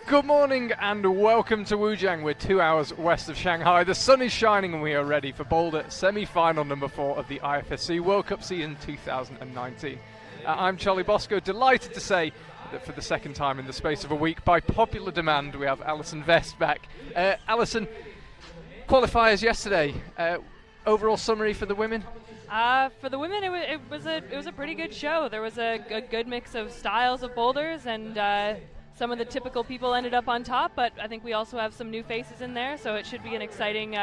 Good morning and welcome to Wujiang. We're 2 hours west of Shanghai. The sun is shining and we are ready for Boulder, semi-final number 4 of the IFSC World Cup season 2019. I'm Charlie Bosco, delighted to say that for the second time in the space of a week, by popular demand, we have Alison Vest back. Alison, qualifiers yesterday. Overall summary for the women? For the women, it was a pretty good show. There was a good mix of styles of boulders, and some of the typical people ended up on top, but I think we also have some new faces in there, so it should be an exciting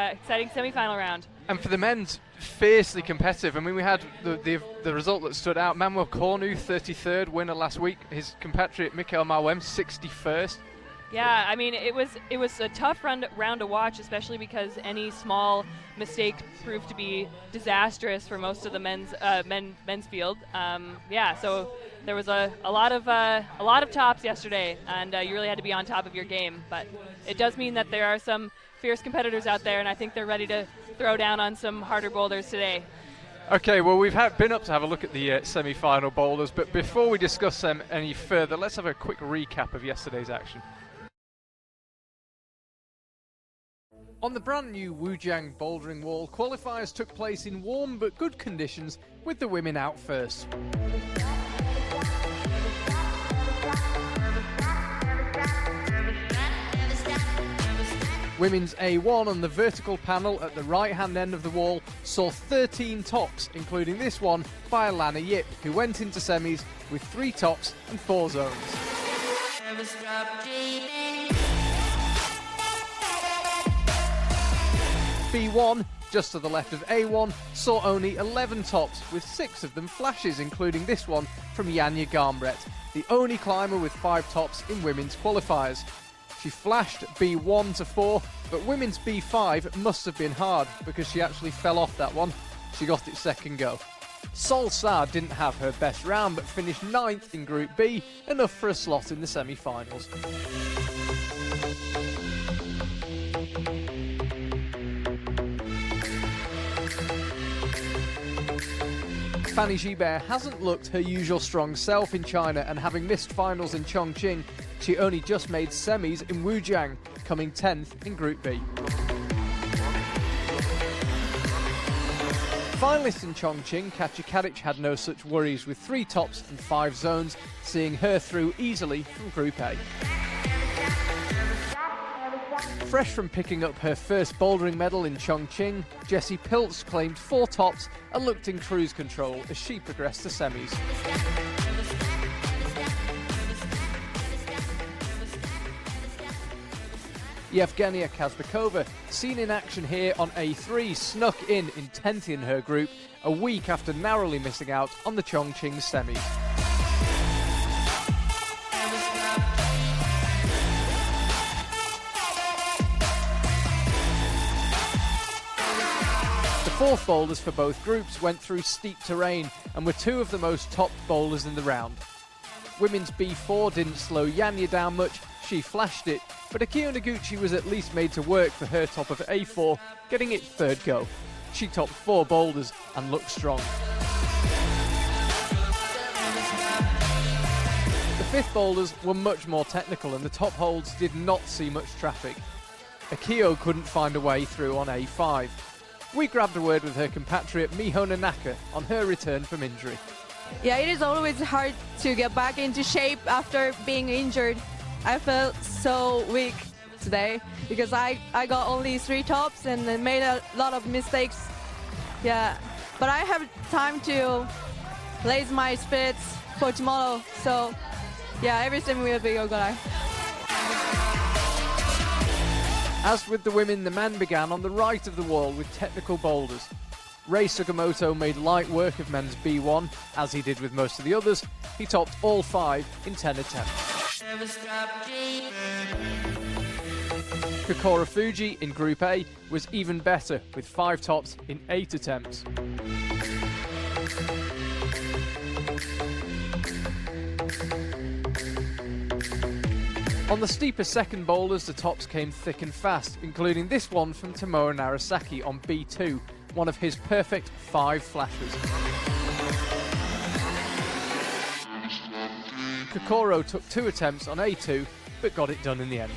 semi-final round. And for the men's, fiercely competitive. I mean, we had the result that stood out. Manuel Cornu, 33rd winner last week. His compatriot Michael Mawem, 61st. Yeah, I mean, it was a tough round to watch, especially because any small mistake proved to be disastrous for most of the men's field. So there was a lot of tops yesterday, and you really had to be on top of your game. But it does mean that there are some fierce competitors out there, and I think they're ready to throw down on some harder boulders today. Okay, well, we've been up to have a look at the semi-final boulders, but before we discuss them any further, let's have a quick recap of yesterday's action. On the brand new Wujiang bouldering wall, qualifiers took place in warm but good conditions, with the women out first. Women's A1 on the vertical panel at the right-hand end of the wall saw 13 tops, including this one by Alana Yip, who went into semis with 3 tops and 4 zones. B1, just to the left of A1, saw only 11 tops, with 6 of them flashes, including this one from Janja Garmbret, the only climber with 5 tops in women's qualifiers. She flashed B1 to 4, but women's B5 must have been hard, because she actually fell off that one. She got it second go. Sol Sa didn't have her best round, but finished 9th in Group B, enough for a slot in the semi-finals. Fanny Gibert hasn't looked her usual strong self in China, and having missed finals in Chongqing, she only just made semis in Wujiang, coming 10th in Group B. Finalist in Chongqing, Katja Kadic had no such worries, with 3 tops and 5 zones, seeing her through easily from Group A. Fresh from picking up her first bouldering medal in Chongqing, Jessie Piltz claimed 4 tops and looked in cruise control as she progressed to semis. Yevgenia Kazbekova, seen in action here on A3, snuck in 10th in her group, a week after narrowly missing out on the Chongqing semis. The 4th boulders for both groups went through steep terrain and were 2 of the most topped boulders in the round. Women's B4 didn't slow Janja down much, she flashed it, but Akio Noguchi was at least made to work for her top of A4, getting it 3rd go. She topped 4 boulders and looked strong. The 5th boulders were much more technical and the top holds did not see much traffic. Akio couldn't find a way through on A5. We grabbed a word with her compatriot Miho Nanaka on her return from injury. Yeah, it is always hard to get back into shape after being injured. I felt so weak today because I got only 3 tops and made a lot of mistakes. Yeah, but I have time to raise my spirits for tomorrow. So yeah, everything will be okay. As with the women, the men began on the right of the wall with technical boulders. Rei Sugimoto made light work of men's B1, as he did with most of the others. He topped all 5 in 10 attempts. Kokoro Fuji in Group A was even better, with 5 tops in 8 attempts. On the steeper second boulders, the tops came thick and fast, including this one from Tomoe Narasaki on B2, one of his perfect 5 flashes. Kokoro took 2 attempts on A2, but got it done in the end.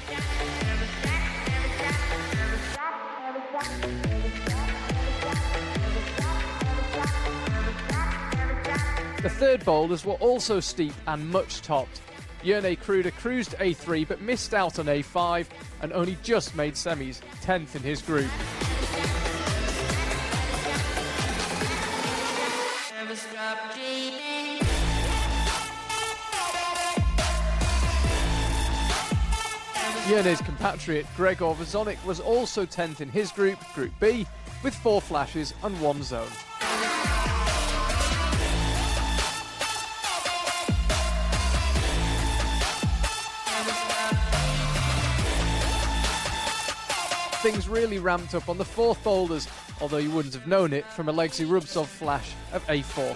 The third boulders were also steep and much topped. Jerne Kruder cruised A3 but missed out on A5 and only just made semis, 10th in his group. Jerne's compatriot Gregor Vazonik was also 10th in his group, Group B, with 4 flashes and 1 zone. Things really ramped up on the fourth boulders, although you wouldn't have known it from Alexei Rubtsov's flash of A4.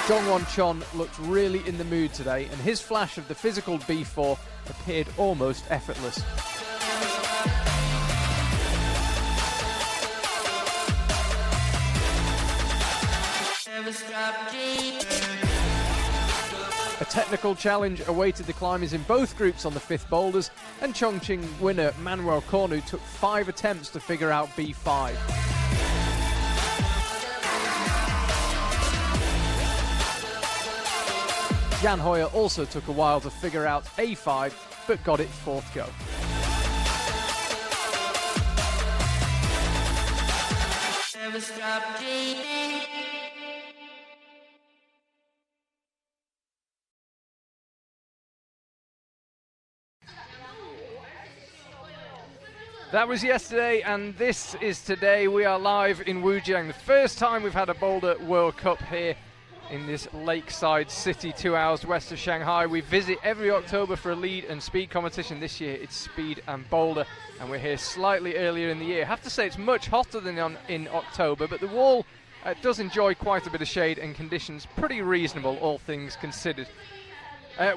Dongwon Chon looked really in the mood today, and his flash of the physical B4 appeared almost effortless. A technical challenge awaited the climbers in both groups on the 5th boulders, and Chongqing winner Manuel Cornu took 5 attempts to figure out B5. Jan Hoyer also took a while to figure out A5, but got it 4th go. That was yesterday, and this is today. We are live in Wujiang. The first time we've had a Boulder World Cup here in this lakeside city 2 hours west of Shanghai. We visit every October for a lead and speed competition. This year it's speed and boulder, and we're here slightly earlier in the year. I have to say it's much hotter than in October, but the wall does enjoy quite a bit of shade and conditions pretty reasonable, all things considered.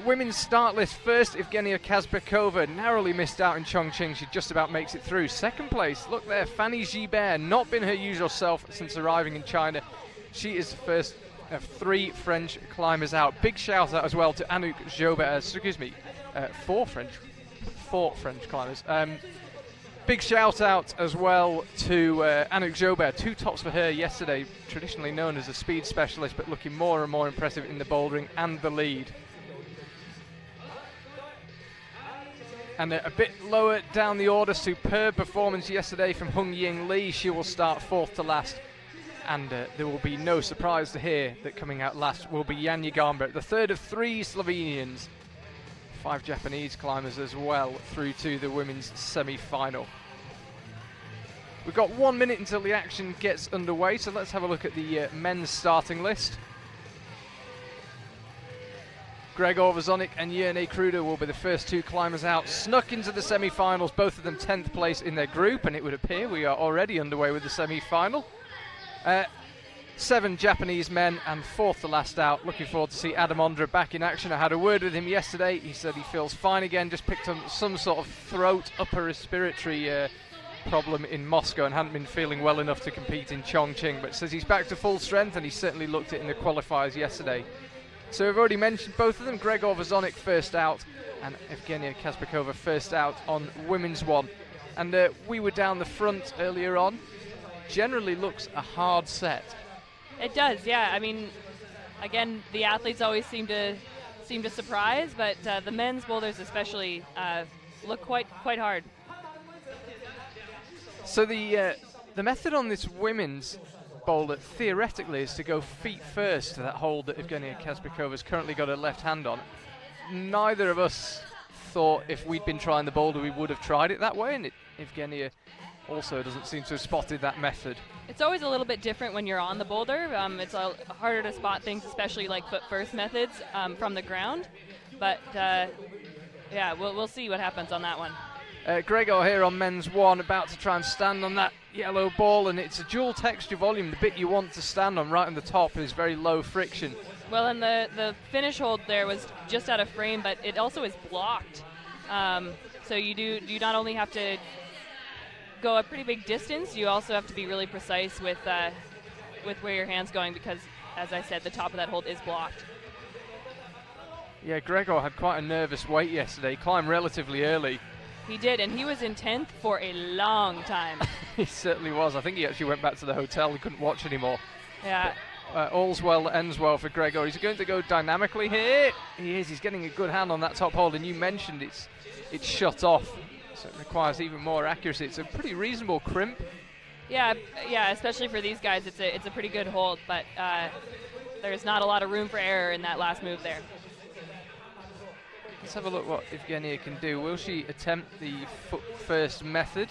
Women's start list first, Evgenia Kazbekova narrowly missed out in Chongqing. She just about makes it through. Second place, look there, Fanny Gibert, not been her usual self since arriving in China. She is the first of 3 French climbers out. Big shout out as well to Anouk Jobert, 4 French climbers. Big shout out as well to Anouk Jobert, 2 tops for her yesterday, traditionally known as a speed specialist, but looking more and more impressive in the bouldering and the lead. And a bit lower down the order, superb performance yesterday from Hung Ying Lee. She will start 4th to last. And there will be no surprise to hear that coming out last will be Janja Garmbret, the third of 3 Slovenians. 5 Japanese climbers as well through to the women's semi-final. We've got 1 minute until the action gets underway, so let's have a look at the men's starting list. Gregor Vazonik and Jerne Kruder will be the first 2 climbers out. Snuck into the semi-finals, both of them 10th place in their group, and it would appear we are already underway with the semi-final. 7 Japanese men and 4th to last out. Looking forward to see Adam Ondra back in action. I had a word with him yesterday. He said he feels fine again, just picked up some sort of throat, upper respiratory problem in Moscow and hadn't been feeling well enough to compete in Chongqing, but says he's back to full strength, and he certainly looked it in the qualifiers yesterday. So we've already mentioned both of them, Gregor Vazonik first out and Evgenia Kazbekova first out on women's one. And we were down the front earlier on. Generally looks a hard set. It does, yeah. I mean, again, the athletes always seem to surprise, but the men's boulders especially look quite hard. So the method on this women's boulder theoretically is to go feet first to that hold that Evgenia Kazbekova's currently got her left hand on. Neither of us thought if we'd been trying the boulder we would have tried it that way, and Evgenia also doesn't seem to have spotted that method. It's always a little bit different when you're on the boulder. It's harder to spot things, especially like foot first methods from the ground. But yeah, we'll see what happens on that one. Gregor here on men's one, about to try and stand on that yellow ball, and it's a dual texture volume. The bit you want to stand on right on the top is very low friction. Well, and the finish hold there was just out of frame, but it also is blocked. So you not only have to go a pretty big distance, you also have to be really precise with where your hand's going because, as I said, the top of that hold is blocked. Yeah, Gregor had quite a nervous wait yesterday. He climbed relatively early. He did, and he was in 10th for a long time. He certainly was. I think he actually went back to the hotel. He couldn't watch anymore. Yeah. But, all's well that ends well for Gregor. He's going to go dynamically here. He is. He's getting a good hand on that top hold, and you mentioned it's shut off, so it requires even more accuracy. It's a pretty reasonable crimp. Yeah, especially for these guys, it's a pretty good hold, but there's not a lot of room for error in that last move there. Let's have a look what Evgenia can do. Will she attempt the foot first method?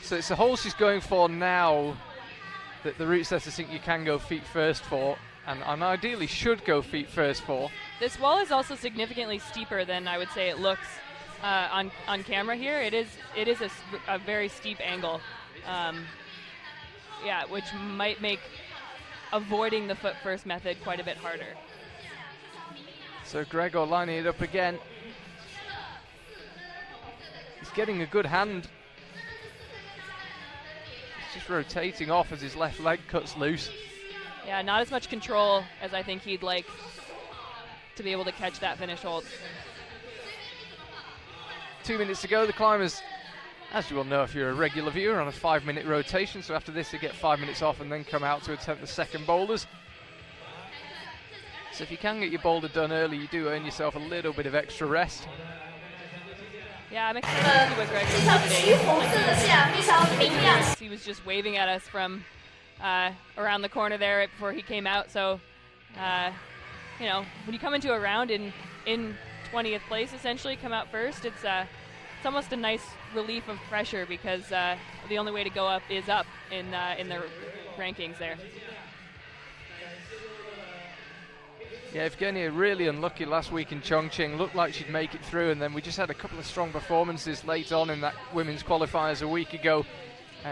So it's the hole she's going for now that the route setters think you can go feet first for, and ideally should go feet first for. This wall is also significantly steeper than I would say it looks on camera here. It is a very steep angle, which might make avoiding the foot first method quite a bit harder. So Gregor lining it up again. He's getting a good hand. He's just rotating off as his left leg cuts loose. Yeah, not as much control as I think he'd like to be able to catch that finish hold. 2 minutes to go. The climbers, as you will know if you're a regular viewer, are on a 5-minute rotation. So after this they get 5 minutes off and then come out to attempt the second boulders. So if you can get your boulder done early, you do earn yourself a little bit of extra rest. Yeah, I'm excited to see what Greg is doing. He was just waving at us from around the corner there right before he came out. So, when you come into a round in 20th place, essentially, come out first, it's almost a nice relief of pressure because the only way to go up is up in the rankings there. Yeah, Evgenia really unlucky last week in Chongqing. Looked like she'd make it through, and then we just had a couple of strong performances late on in that women's qualifiers a week ago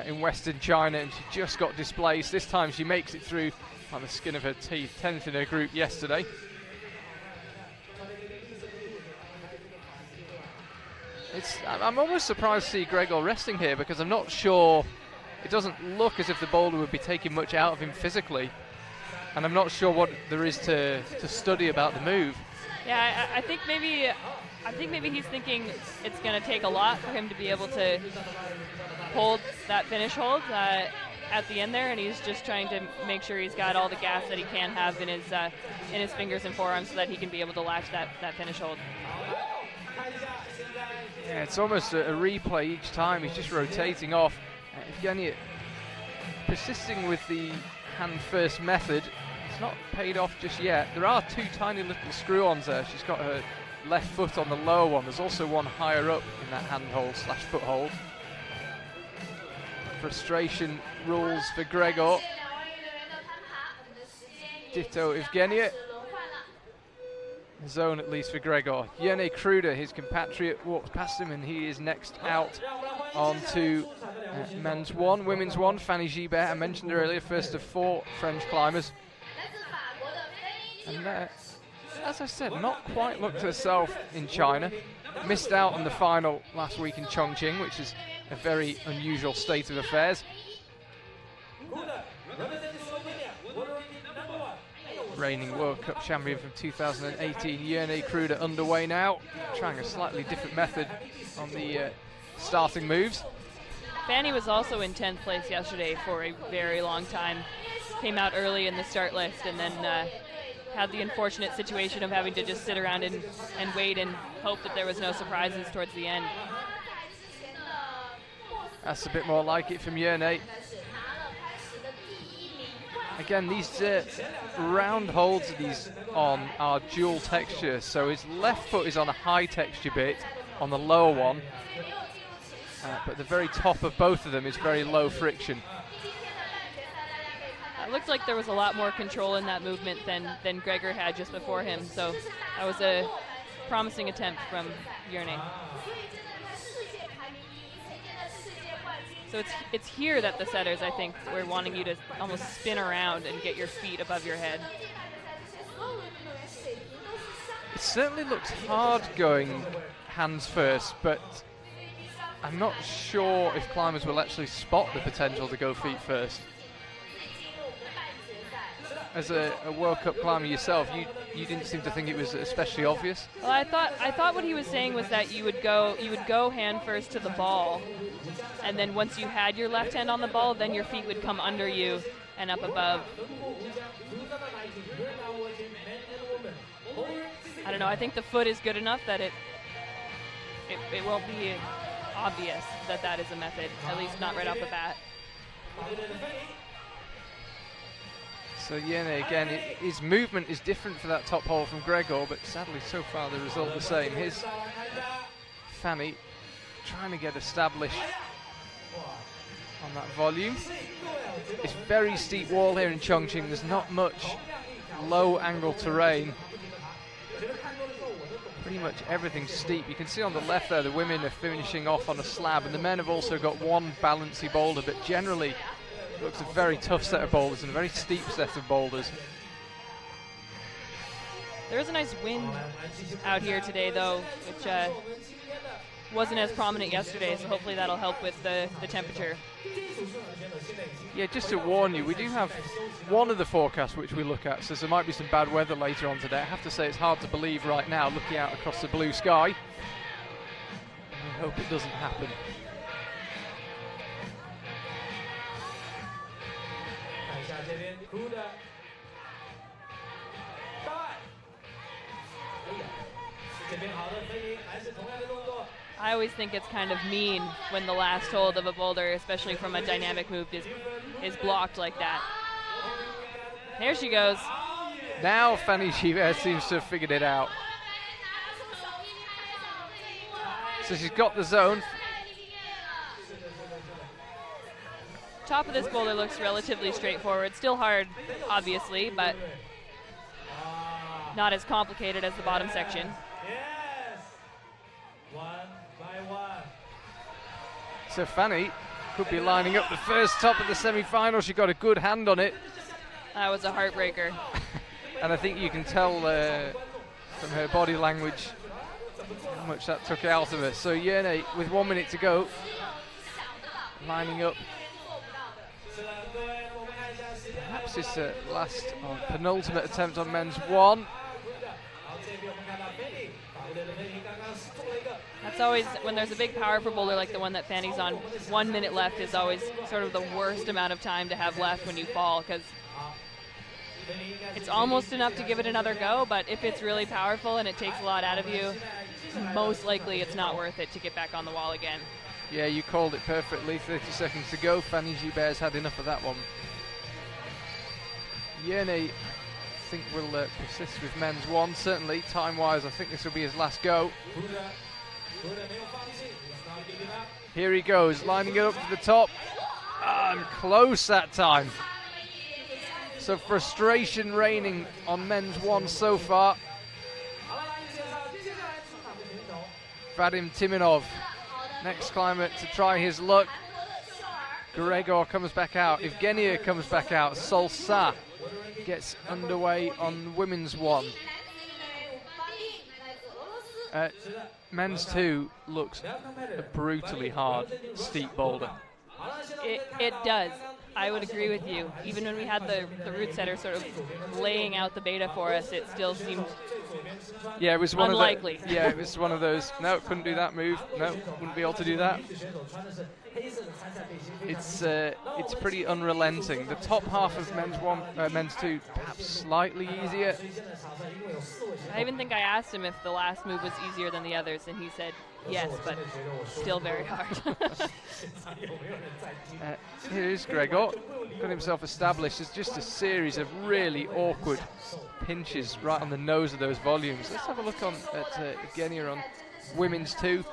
in Western China, and she just got displaced. This time she makes it through on the skin of her teeth, 10th in her group yesterday. I'm almost surprised to see Gregor resting here because I'm not sure. It doesn't look as if the boulder would be taking much out of him physically. And I'm not sure what there is to study about the move. Yeah, I think maybe he's thinking it's going to take a lot for him to be able to hold that finish hold at the end there, and he's just trying to make sure he's got all the gas that he can have in his fingers and forearms so that he can be able to latch that finish hold. Yeah, it's almost a replay each time. He's just rotating off. Evgenia persisting with the hand first method. It's not paid off just yet. There are two tiny little screw-ons there. She's got her left foot on the lower one. There's also one higher up in that hand hold / foot hold. Frustration rules for Gregor. Ditto Evgenia. Zone at least for Gregor. Yene Kruder, his compatriot, walks past him and he is next out onto men's one. Women's one, Fanny Gibert, I mentioned her earlier, first of 4 French climbers. And as I said, not quite looked herself in China. Missed out on the final last week in Chongqing, which is a very unusual state of affairs. Reigning World Cup champion from 2018, Yene Kruder underway now, trying a slightly different method on the starting moves. Fanny was also in 10th place yesterday for a very long time. Came out early in the start list and then had the unfortunate situation of having to just sit around and wait and hope that there was no surprises towards the end. That's a bit more like it from Yene. Again, these round holds that he's on are dual texture, so his left foot is on a high texture bit on the lower one, but the very top of both of them is very low friction. It looked like there was a lot more control in that movement than Gregor had just before him, so that was a promising attempt from Yene. So it's here that the setters, I think, were wanting you to almost spin around and get your feet above your head. It certainly looks hard going hands first, but I'm not sure if climbers will actually spot the potential to go feet first. As a World Cup climber yourself, you didn't seem to think it was especially obvious. Well, I thought what he was saying was that you would go hand first to the ball, and then once you had your left hand on the ball, then your feet would come under you and up above. I don't know. I think the foot is good enough that it won't be obvious that is a method, at least not right off the bat. So Yene, again, his movement is different for that top hole from Gregor, but sadly so far the result the same. Here's Fanny trying to get established on that volume. It's very steep wall here in Chongqing. There's not much low angle terrain. Pretty much everything's steep. You can see on the left there the women are finishing off on a slab, and the men have also got one balancy boulder, but generally it looks a very tough set of boulders and a very steep set of boulders. There is a nice wind out here today, though, which wasn't as prominent yesterday, so hopefully that'll help with the temperature. Yeah, just to warn you, we do have one of the forecasts which we look at, so there might be some bad weather later on today. I have to say it's hard to believe right now, looking out across the blue sky. I hope it doesn't happen. I always think it's kind of mean when the last hold of a boulder, especially from a dynamic move, is blocked like that. There she goes. Now Fanny Gibert seems to have figured it out. So she's got the zone. Top of this boulder looks relatively straightforward. Still hard, obviously, but not as complicated as the bottom section. So Fanny could be lining up the first top of the semi-final. She got a good hand on it. That was a heartbreaker. And I think you can tell from her body language how much that took out of her. So Yene, with 1 minute to go, lining up. Perhaps it's the last penultimate attempt on men's one. That's always, when there's a big powerful boulder like the one that Fanny's on, 1 minute left is always sort of the worst amount of time to have left when you fall, because it's almost enough to give it another go, but if it's really powerful and it takes a lot out of you, most likely it's not worth it to get back on the wall again. Yeah, you called it perfectly. 30 seconds to go. Fanny Gibert's had enough of that one. Yene, I think, will persist with men's one. Certainly, time-wise, I think this will be his last go. Here he goes, lining it up to the top. And close that time. So frustration reigning on men's one so far. Vadim Timonov, next climber to try his luck. Gregor comes back out. Evgenia comes back out. Solsa gets underway on women's one. Men's two looks a brutally hard, steep boulder. It does. I would agree with you. Even when we had the route setter sort of laying out the beta for us, it still seemed it was one unlikely. Of the, yeah, it was one of those, no, couldn't do that move. No, wouldn't be able to do that. It's pretty unrelenting. The top half of men's two, perhaps slightly easier. I even think I asked him if the last move was easier than the others, and he said yes, but still very hard. Here's Gregor, got himself established as just a series of really awkward pinches right on the nose of those volumes. Let's have a look at Evgenia on women's two.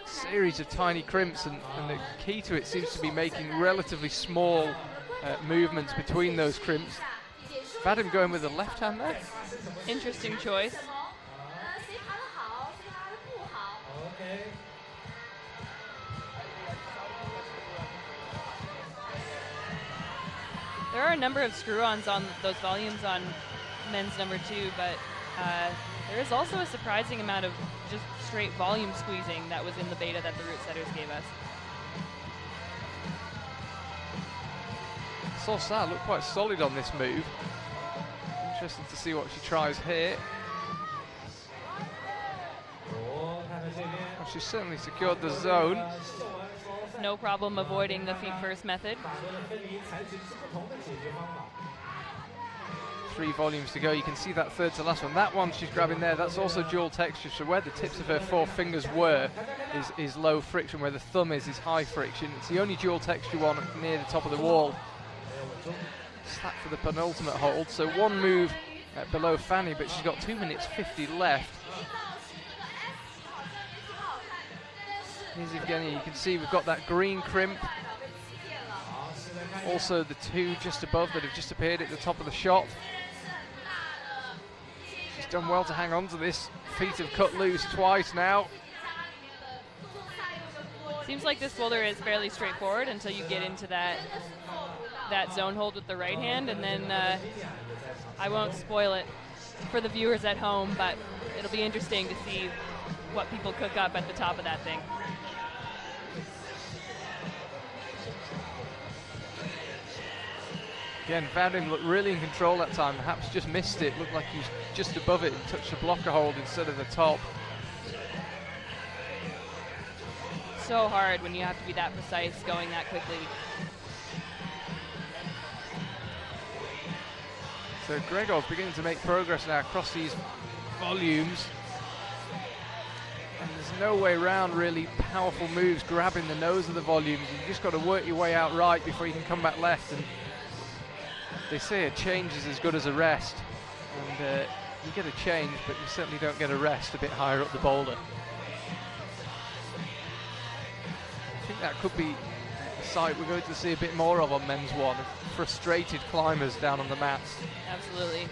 Series of tiny crimps, and the key to it seems to be making relatively small movements between those crimps. Vadim going with the left hand there. Interesting choice. There are a number of screw-ons on those volumes on men's number two, but there is also a surprising amount of just straight volume squeezing that was in the beta that the route setters gave us. Solsa looked quite solid on this move. Interesting to see what she tries here. Well, she's certainly secured the zone. No problem avoiding the feet first method. 3 volumes to go. You can see that third to last one. That one she's grabbing there, that's also dual texture. So where the tips of her 4 fingers were is low friction, where the thumb is high friction. It's the only dual texture one near the top of the wall. Slap for the penultimate hold. So 1 move below Fanny, but she's got 2 minutes 50 left. Here's Evgenia. You can see we've got that green crimp. Also the 2 just above that have just appeared at the top of the shot. She's done well to hang on to this. Feet have cut loose twice now. Seems like this boulder is fairly straightforward until you get into that zone hold with the right hand, and then I won't spoil it for the viewers at home, but it'll be interesting to see what people cook up at the top of that thing. Again, found him look really in control that time. Perhaps just missed it. Looked like he's just above it and touched the blocker hold instead of the top. So hard when you have to be that precise going that quickly. So Gregor's beginning to make progress now across these volumes. And there's no way around really powerful moves grabbing the nose of the volumes. You've just got to work your way out right before you can come back left. And they say a change is as good as a rest. And you get a change, but you certainly don't get a rest a bit higher up the boulder. I think that could be a sight we're going to see a bit more of on men's one. Frustrated climbers down on the mats. Absolutely.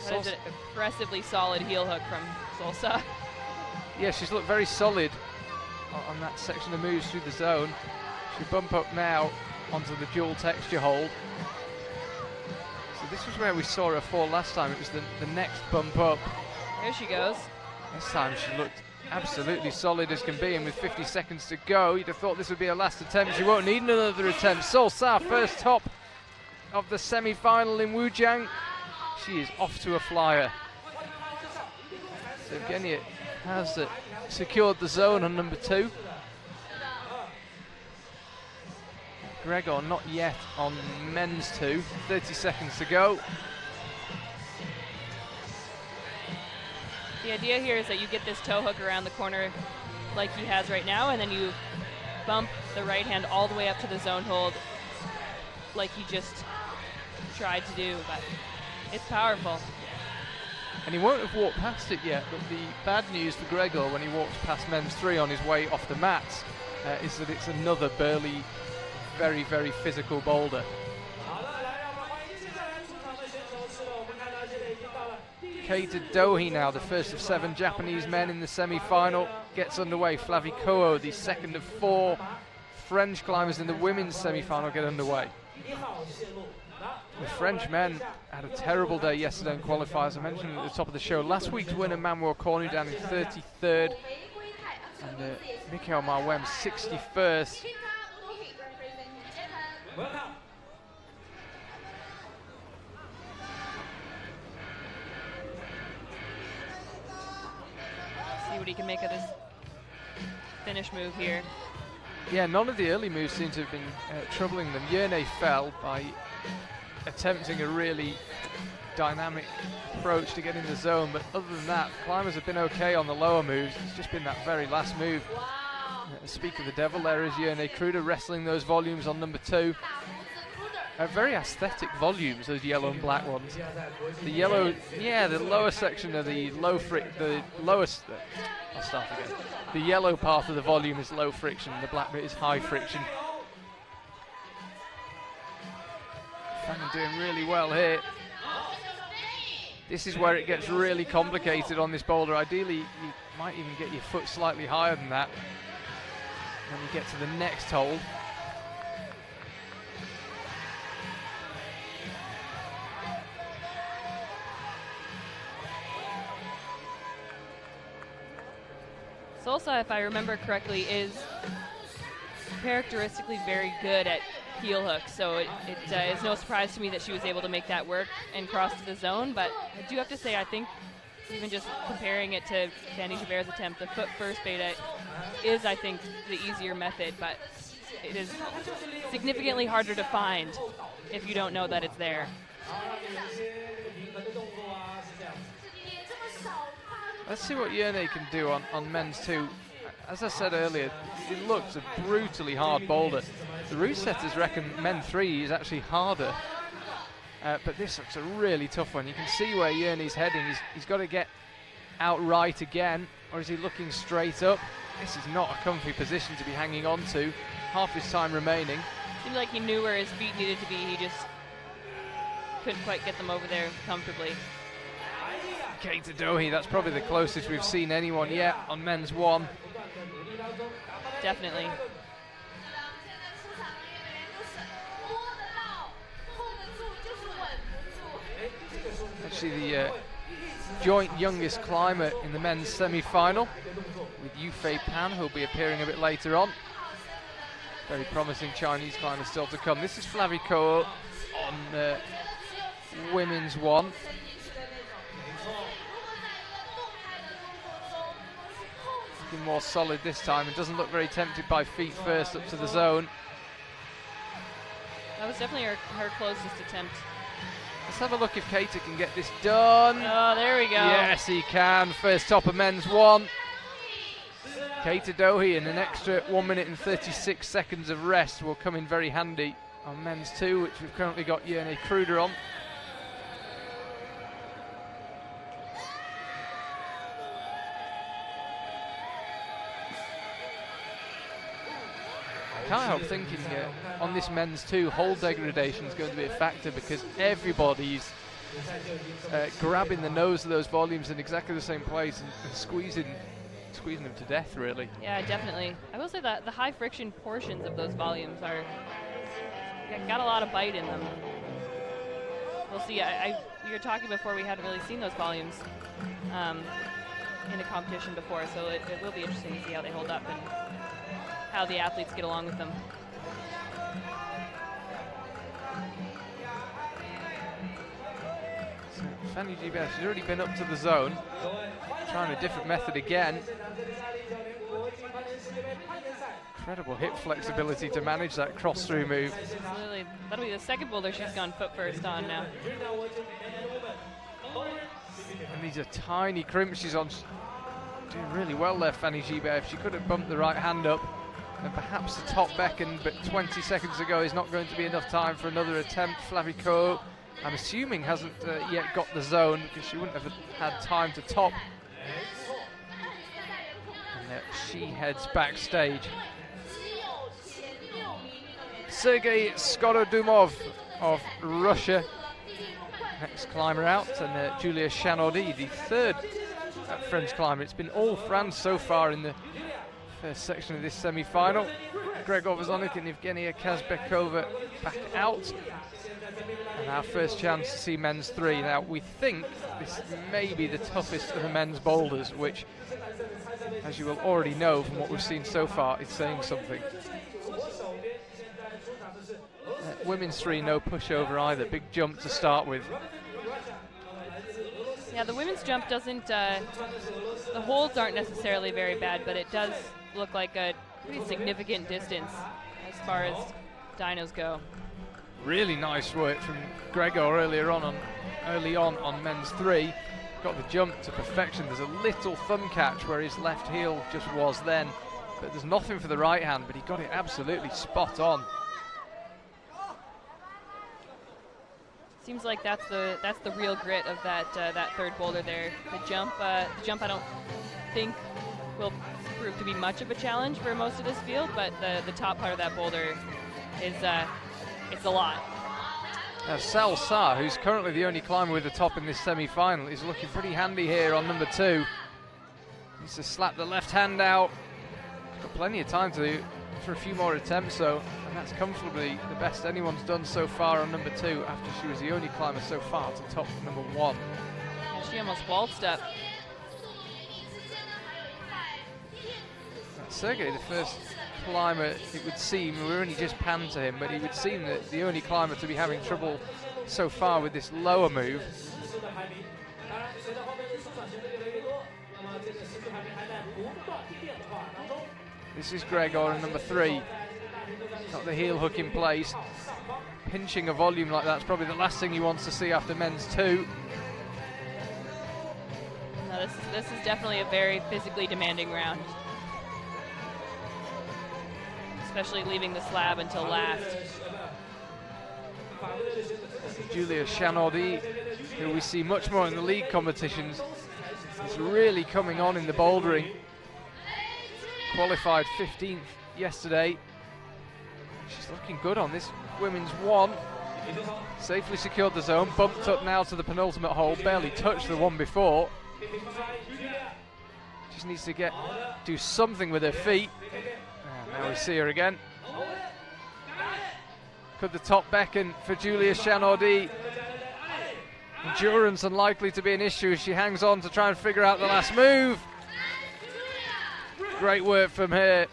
That is an impressively solid heel hook from Solsa. Yeah, she's looked very solid on that section of moves through the zone. She'll bump up now onto the dual texture hold. So this was where we saw her fall last time. It was the next bump up. There she goes. This time she looked absolutely solid as can be, and with 50 seconds to go, you'd have thought this would be her last attempt. She won't need another attempt. Solsa, first top of the semi-final in Wujiang. She is off to a flyer. So Evgenia has secured the zone on number 2. Gregor not yet on men's 2. 30 seconds to go. The idea here is that you get this toe hook around the corner like he has right now, and then you bump the right hand all the way up to the zone hold like he just tried to do, but it's powerful. And he won't have walked past it yet, but the bad news for Gregor when he walks past men's 3 on his way off the mats is that it's another burly, very, very physical boulder. Keita Dohi now, the first of 7 Japanese men in the semi-final, gets underway. Flavie Koho, the second of 4 French climbers in the women's semi-final, get underway. The French men had a terrible day yesterday in qualifiers. I mentioned at the top of the show, last week's winner Manuel Cornu down in 33rd, and Michael Marwem 61st. See what he can make of this finish move here. Yeah, none of the early moves seem to have been troubling them. Yerne fell by attempting a really dynamic approach to get in the zone, but other than that, climbers have been okay on the lower moves. It's just been that very last move. Speak of the devil, there is Yerne Kruder wrestling those volumes on number 2. Very aesthetic volumes, those yellow and black ones. The yellow, yeah, the lower section of the lowest, I'll start again. The yellow part of the volume is low friction, the black bit is high friction. Fanny doing really well here. This is where it gets really complicated on this boulder. Ideally, you might even get your foot slightly higher than that when you get to the next hold. Solsa, if I remember correctly, is characteristically very good at heel hooks, so it is no surprise to me that she was able to make that work and cross to the zone. But I do have to say, I think even just comparing it to Fanny Gilbert's attempt, the foot first beta is, I think, the easier method, but it is significantly harder to find if you don't know that it's there. Let's see what Yerne can do on men's 2. As I said earlier, it looks a brutally hard boulder. The route setters reckon men 3 is actually harder, but this looks a really tough one. You can see where Yerne's heading. He's got to get out right again, or is he looking straight up? This is not a comfy position to be hanging on to. Half his time remaining. Seemed like he knew where his feet needed to be. He just couldn't quite get them over there comfortably. Keita Dohe, that's probably the closest we've seen anyone yet on men's 1. Definitely. Actually, the joint youngest climber in the men's semi-final, with Yufei Pan, who'll be appearing a bit later on. Very promising Chinese climber still to come. This is Flavie Ko on women's 1. Looking more solid this time. It doesn't look very tempted by feet first up to the zone. That was definitely her closest attempt. Let's have a look if Keita can get this done. Oh, there we go. Yes, he can. First top of men's 1. Keita Dohe, and an extra 1 minute and 36 seconds of rest will come in very handy on men's 2, which we've currently got Yerne Kruder on. I can't help thinking on this men's 2, hold degradation is going to be a factor, because everybody's grabbing the nose of those volumes in exactly the same place and squeezing them to death, really. Yeah, definitely. I will say that the high friction portions of those volumes got a lot of bite in them. We'll see. We were talking before, we hadn't really seen those volumes in a competition before, so it will be interesting to see how they hold up and how the athletes get along with them. So Fanny Gilbert, she's already been up to the zone, trying a different method again. Incredible hip flexibility to manage that cross-through move. Absolutely. That'll be the second boulder she's gone foot first on now. And these are tiny crimps she's on. Doing really well there, Fanny Gilbert. If she could have bumped the right hand up, and perhaps the top beckoned, but 20 seconds ago is not going to be enough time for another attempt. Flavie Ko, I'm assuming, hasn't yet got the zone, because she wouldn't have had time to top. And she heads backstage. Sergei Skorodumov of Russia, next climber out, and Julia Chanaudy, the third French climber. It's been all France so far in the first section of this semi-final. Gregor Vazonik and Evgenia Kazbekova back out. And our first chance to see men's 3. Now, we think this may be the toughest of the men's boulders, which, as you will already know from what we've seen so far, is saying something. Women's 3, no pushover either. Big jump to start with. Yeah, the women's jump doesn't, the holds aren't necessarily very bad, but it does look like a pretty significant distance as far as dynos go. Really nice work from Gregor early on men's 3. Got the jump to perfection. There's a little thumb catch where his left heel just was then, but there's nothing for the right hand, but he got it absolutely spot on. Seems like that's the real grit of that third boulder there. The jump I don't think will prove to be much of a challenge for most of this field, but the top part of that boulder is it's a lot. Now Sal Sa, who's currently the only climber with the top in this semi-final, is looking pretty handy here on number 2. Needs to slap the left hand out. Got plenty of time for a few more attempts, so. And that's comfortably the best anyone's done so far on number 2, after she was the only climber so far to top number 1. Yeah, she almost waltzed up. Sergey, the first climber, it would seem, we're only just panned to him, but it would seem that the only climber to be having trouble so far with this lower move. This is Gregor in number 3. Got the heel hook in place. Pinching a volume like that's probably the last thing he wants to see after men's 2. No, this is definitely a very physically demanding round, especially leaving the slab until last. Julia Chanaudy, who we see much more in the league competitions, is really coming on in the bouldering. Qualified 15th yesterday. She's looking good on this women's 1. Safely secured the zone, bumped up now to the penultimate hole, barely touched the one before. Just needs to do something with her feet. And now we see her again. Could the top beckon for Julia Chanaudy? Endurance unlikely to be an issue as she hangs on to try and figure out the last move. Great work from her.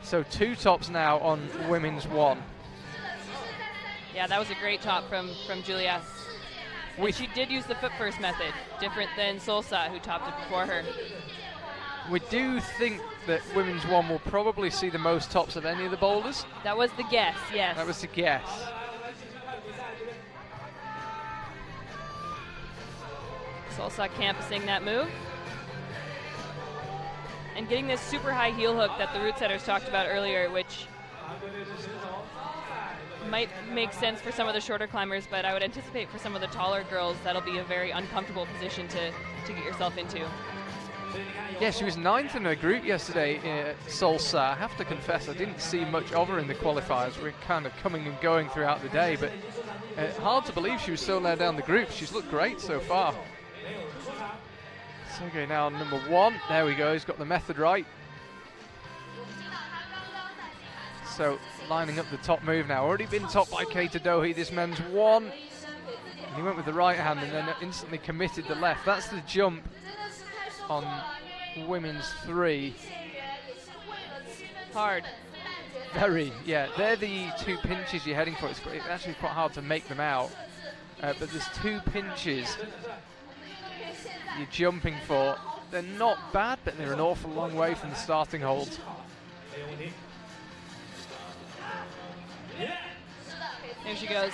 So 2 tops now on women's 1. Yeah, that was a great top from Julia. She did use the foot first method, different than Solsa, who topped it before her. We do think that women's 1 will probably see the most tops of any of the boulders. That was the guess, yes. That was the guess. Solsa campusing that move. And getting this super high heel hook that the root setters talked about earlier, which might make sense for some of the shorter climbers, but I would anticipate for some of the taller girls that'll be a very uncomfortable position to get yourself into. Yeah, she was 9th in her group yesterday, Solsa. I have to confess, I didn't see much of her in the qualifiers. We're kind of coming and going throughout the day, but hard to believe she was so low down the group. She's looked great so far. Sergey now on number 1. There we go, he's got the method right. So lining up the top move now. Already been topped by Keita Dohi, this men's 1. And he went with the right hand and then instantly committed the left. That's the jump on women's 3. Hard. Very, yeah. They're the 2 pinches you're heading for. It's actually quite hard to make them out. But there's 2 pinches you're jumping for. They're not bad, but they're an awful long way from the starting holds. Here she goes.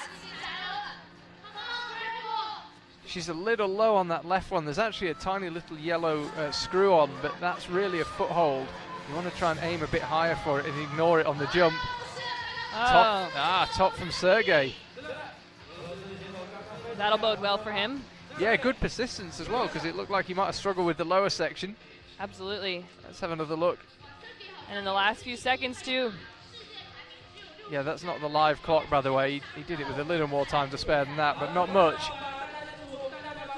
She's a little low on that left one. There's actually a tiny little yellow screw on, but that's really a foothold. You want to try and aim a bit higher for it and ignore it on the jump. Oh. Top from Sergey. That'll bode well for him. Yeah, good persistence as well, because it looked like he might have struggled with the lower section. Absolutely. Let's have another look. And in the last few seconds, too. Yeah, that's not the live clock, by the way. He did it with a little more time to spare than that, but not much.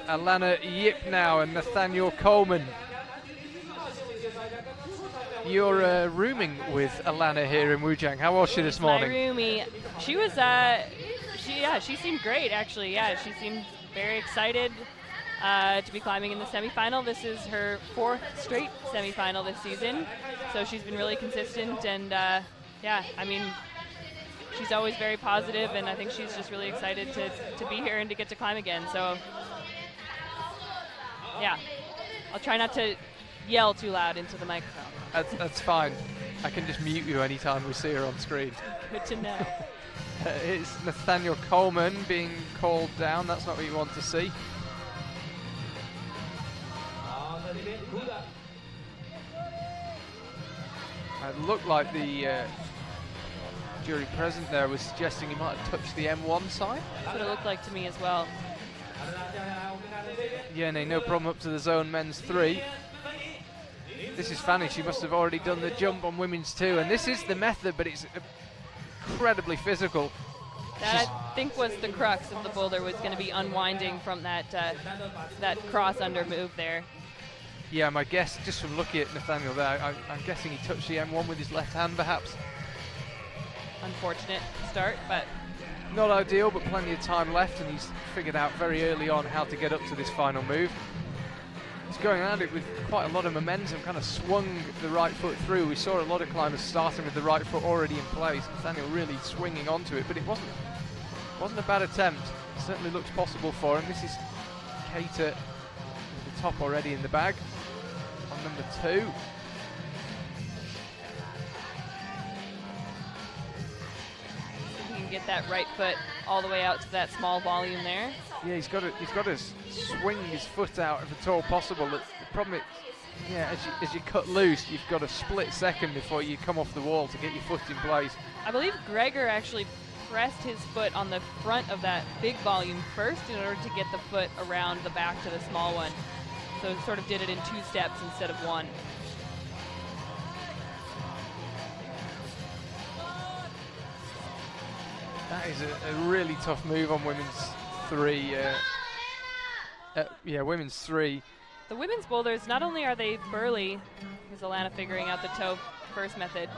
Alana Yip now and Nathaniel Coleman. You're rooming with Alana here in Wujiang. How was she this morning? My roomie. She was, she seemed great, actually. Yeah, she seemed very excited to be climbing in the semifinal. This is her 4th straight semifinal this season, so she's been really consistent. And yeah, I mean, she's always very positive, and I think she's just really excited to be here and to get to climb again. So yeah, I'll try not to yell too loud into the microphone. That's fine. I can just mute you anytime we see her on screen. Good to know. It's Nathaniel Coleman being called down. That's not what you want to see. It looked like the jury present there was suggesting he might have touched the M1 side. That's what it looked like to me as well. Yene, no problem up to the zone men's 3. This is Fanny. She must have already done the jump on women's 2, and this is the method, but it's incredibly physical. That I think was the crux of the boulder, was going to be unwinding from that cross under move there. Yeah, my guess, just from looking at Nathaniel there, I'm guessing he touched the M1 with his left hand, perhaps. Unfortunate start, but not ideal, but plenty of time left, and he's figured out very early on how to get up to this final move. He's going at it with quite a lot of momentum, kind of swung the right foot through. We saw a lot of climbers starting with the right foot already in place. Nathaniel really swinging onto it, but it wasn't a bad attempt. It certainly looks possible for him. This is Cater with the top already in the bag on number 2. He can get that right foot all the way out to that small volume there. Yeah, he's got to swing his foot out if at all possible. The problem is, yeah, as you cut loose, you've got a split second before you come off the wall to get your foot in place. I believe Gregor actually pressed his foot on the front of that big volume first in order to get the foot around the back to the small one. So sort of did it in 2 steps instead of 1. That is a really tough move on women's 3. Women's 3. The women's boulders, not only are they burly, here's Alana figuring out the toe first method,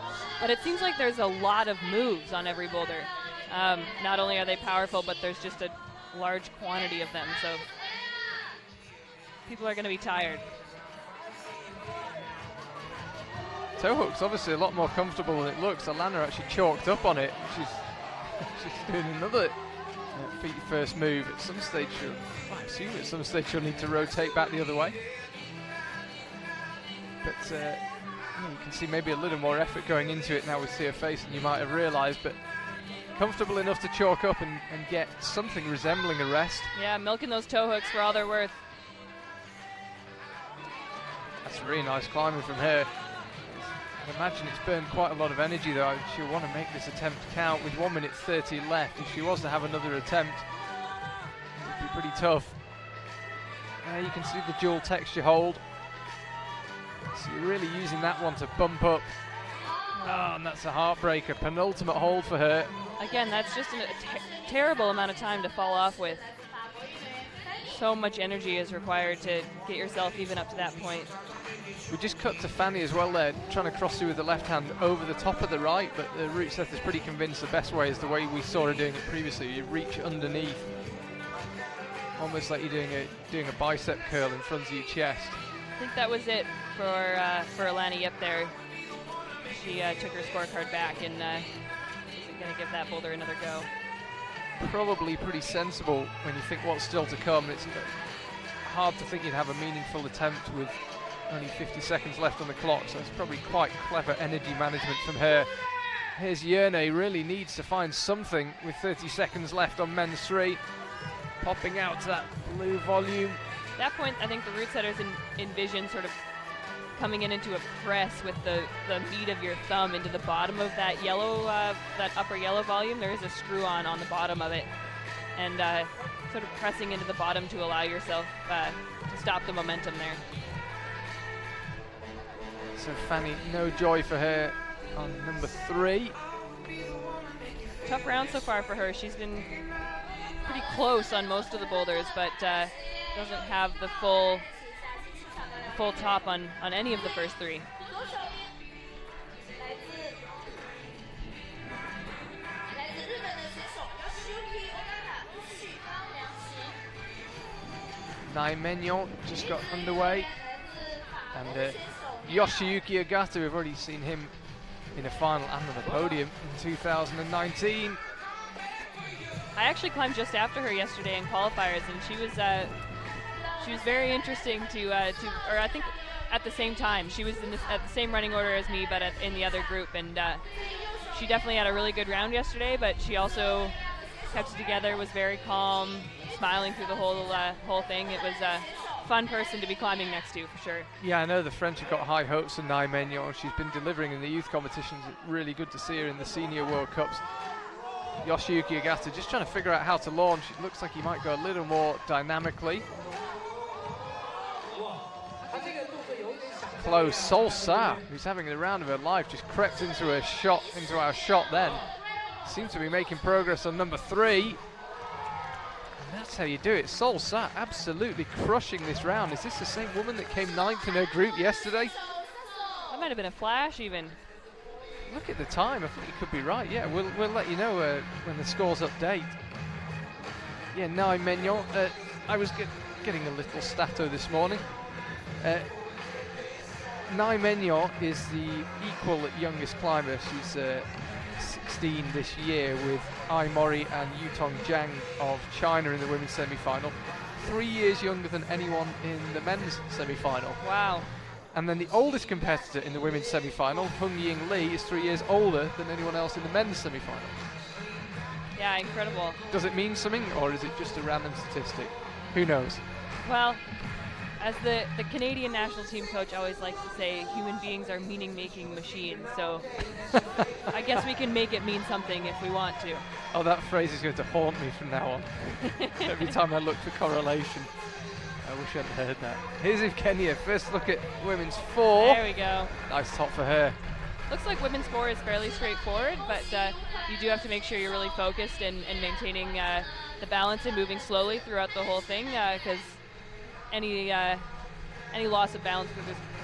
but it seems like there's a lot of moves on every boulder. Not only are they powerful, but there's just a large quantity of them, so people are going to be tired. Toe hook's obviously a lot more comfortable than it looks. Alana actually chalked up on it. She's doing another feet first move. At some stage, I assume at some stage she'll need to rotate back the other way. But you can see maybe a little more effort going into it now we see her face than you might have realised, but comfortable enough to chalk up and get something resembling a rest. Yeah, milking those toe hooks for all they're worth. That's a really nice climbing from her. I imagine it's burned quite a lot of energy though. She'll want to make this attempt count with 1 minute 30 left. If she was to have another attempt, it would be pretty tough. You can see the dual texture hold. So you're really using that one to bump up. Oh, and that's a heartbreaker. Penultimate hold for her. Again, that's just a terrible amount of time to fall off with. So much energy is required to get yourself even up to that point. We just cut to Fanny as well there, trying to cross through with the left hand over the top of the right, but the route Seth is pretty convinced the best way is the way we saw her doing it previously. You reach underneath, almost like you're doing a bicep curl in front of your chest. I think that was it for Alana Yip there. She took her scorecard back and isn't going to give that boulder another go. Probably pretty sensible when you think what's still to come. It's hard to think you'd have a meaningful attempt with only 50 seconds left on the clock, so it's probably quite clever energy management from her. Here's Yerne, really needs to find something with 30 seconds left on men's 3. Popping out to that blue volume. At that point, I think the route setters envision sort of coming into a press with the meat of your thumb into the bottom of that yellow, that upper yellow volume. There is a screw-on the bottom of it, and sort of pressing into the bottom to allow yourself to stop the momentum there. So Fanny, no joy for her on number 3. Tough round so far for her. She's been pretty close on most of the boulders, but doesn't have the full top on any of the first 3. Nai Menyon just got underway, and Yoshiyuki Ogata, we've already seen him in a final and on a podium in 2019. I actually climbed just after her yesterday in qualifiers, and she was very interesting to or I think at the same time. She was at the same running order as me, but in the other group, and she definitely had a really good round yesterday, but she also kept it together, was very calm, smiling through the whole thing. It was a fun person to be climbing next to, for sure. Yeah, I know the French have got high hopes of Nai Menyon. She's been delivering in the youth competitions. It's really good to see her in the Senior World Cups. Yoshiyuki Ogata just trying to figure out how to launch. It looks like he might go a little more dynamically. Close. Sol Sa, who's having the round of her life, just crept into our shot then. Seems to be making progress on number 3. And that's how you do it. Sol Sa absolutely crushing this round. Is this the same woman that came 9th in her group yesterday? That might have been a flash even. Look at the time. I think it could be right. Yeah, we'll let you know when the scores update. Yeah, Nai Menyon. I was getting a little stato this morning. Nai Menyo is the equal youngest climber. She's 16 this year, with Ai Mori and Yutong Jiang of China in the women's semi-final. 3 years younger than anyone in the men's semi-final. Wow. And then the oldest competitor in the women's semi-final, Hung Ying Lee, is 3 years older than anyone else in the men's semi-final. Yeah, incredible. Does it mean something, or is it just a random statistic? Who knows? Well, as the Canadian national team coach always likes to say, human beings are meaning-making machines, so I guess we can make it mean something if we want to. Oh, that phrase is going to haunt me from now on. Every time I look for correlation. I wish I'd heard that. Here's Kenya. First look at women's 4. There we go. Nice top for her. Looks like women's 4 is fairly straightforward, but you do have to make sure you're really focused and maintaining the balance and moving slowly throughout the whole thing, because any loss of balance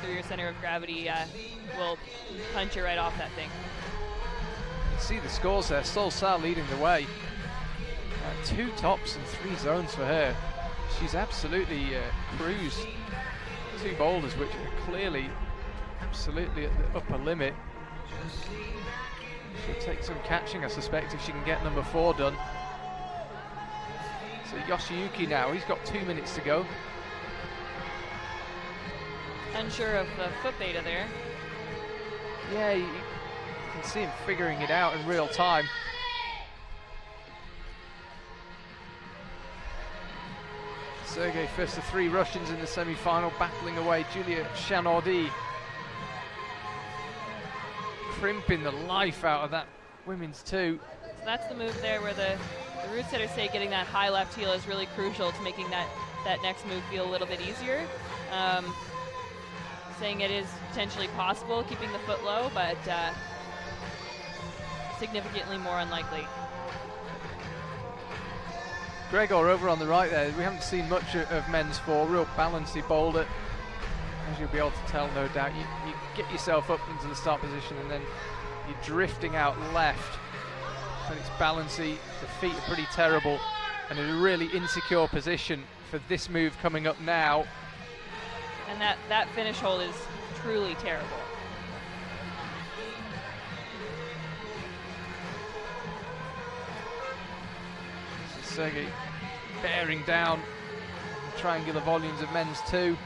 through your center of gravity will punch you right off that thing. You see the scores there. Sol Sa leading the way. 2 tops and 3 zones for her. She's absolutely cruised 2 boulders, which are clearly absolutely at the upper limit. She'll take some catching, I suspect, if she can get number 4 done. So Yoshiyuki now, he's got 2 minutes to go. Unsure of the foot beta there. Yeah, you can see him figuring it out in real time. Sergei first of 3 Russians in the semi-final, battling away. Julia Chanaudy crimping the life out of that women's 2. So that's the move there where the route setters say getting that high left heel is really crucial to making that next move feel a little bit easier. Saying it is potentially possible keeping the foot low, but significantly more unlikely. Gregor over on the right there. We haven't seen much of men's 4. Real balancy boulder, as you'll be able to tell, no doubt. You get yourself up into the start position and then you're drifting out left. And it's balancy. The feet are pretty terrible and in a really insecure position for this move coming up now. And that finish hold is truly terrible. Sergei bearing down the triangular volumes of men's 2.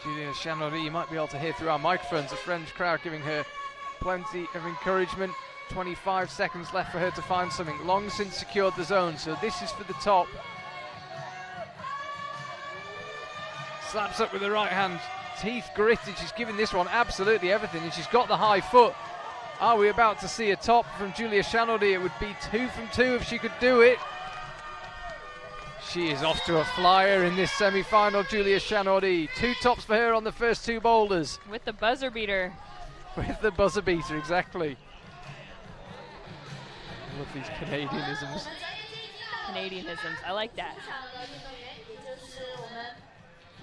Julia Chanaudy, you might be able to hear through our microphones, the French crowd giving her plenty of encouragement. 25 seconds left for her to find something. Long since secured the zone, so this is for the top. Slaps up with the right hand. Teeth gritted, she's giving this one absolutely everything, and she's got the high foot. Are we about to see a top from Julia Chanaudy? It would be 2 from 2 if she could do it. She is off to a flyer in this semi-final, Julia Chanaudy. 2 tops for her on the first 2 boulders. With the buzzer beater. With the buzzer beater, exactly. I love these Canadianisms. Canadianisms, I like that.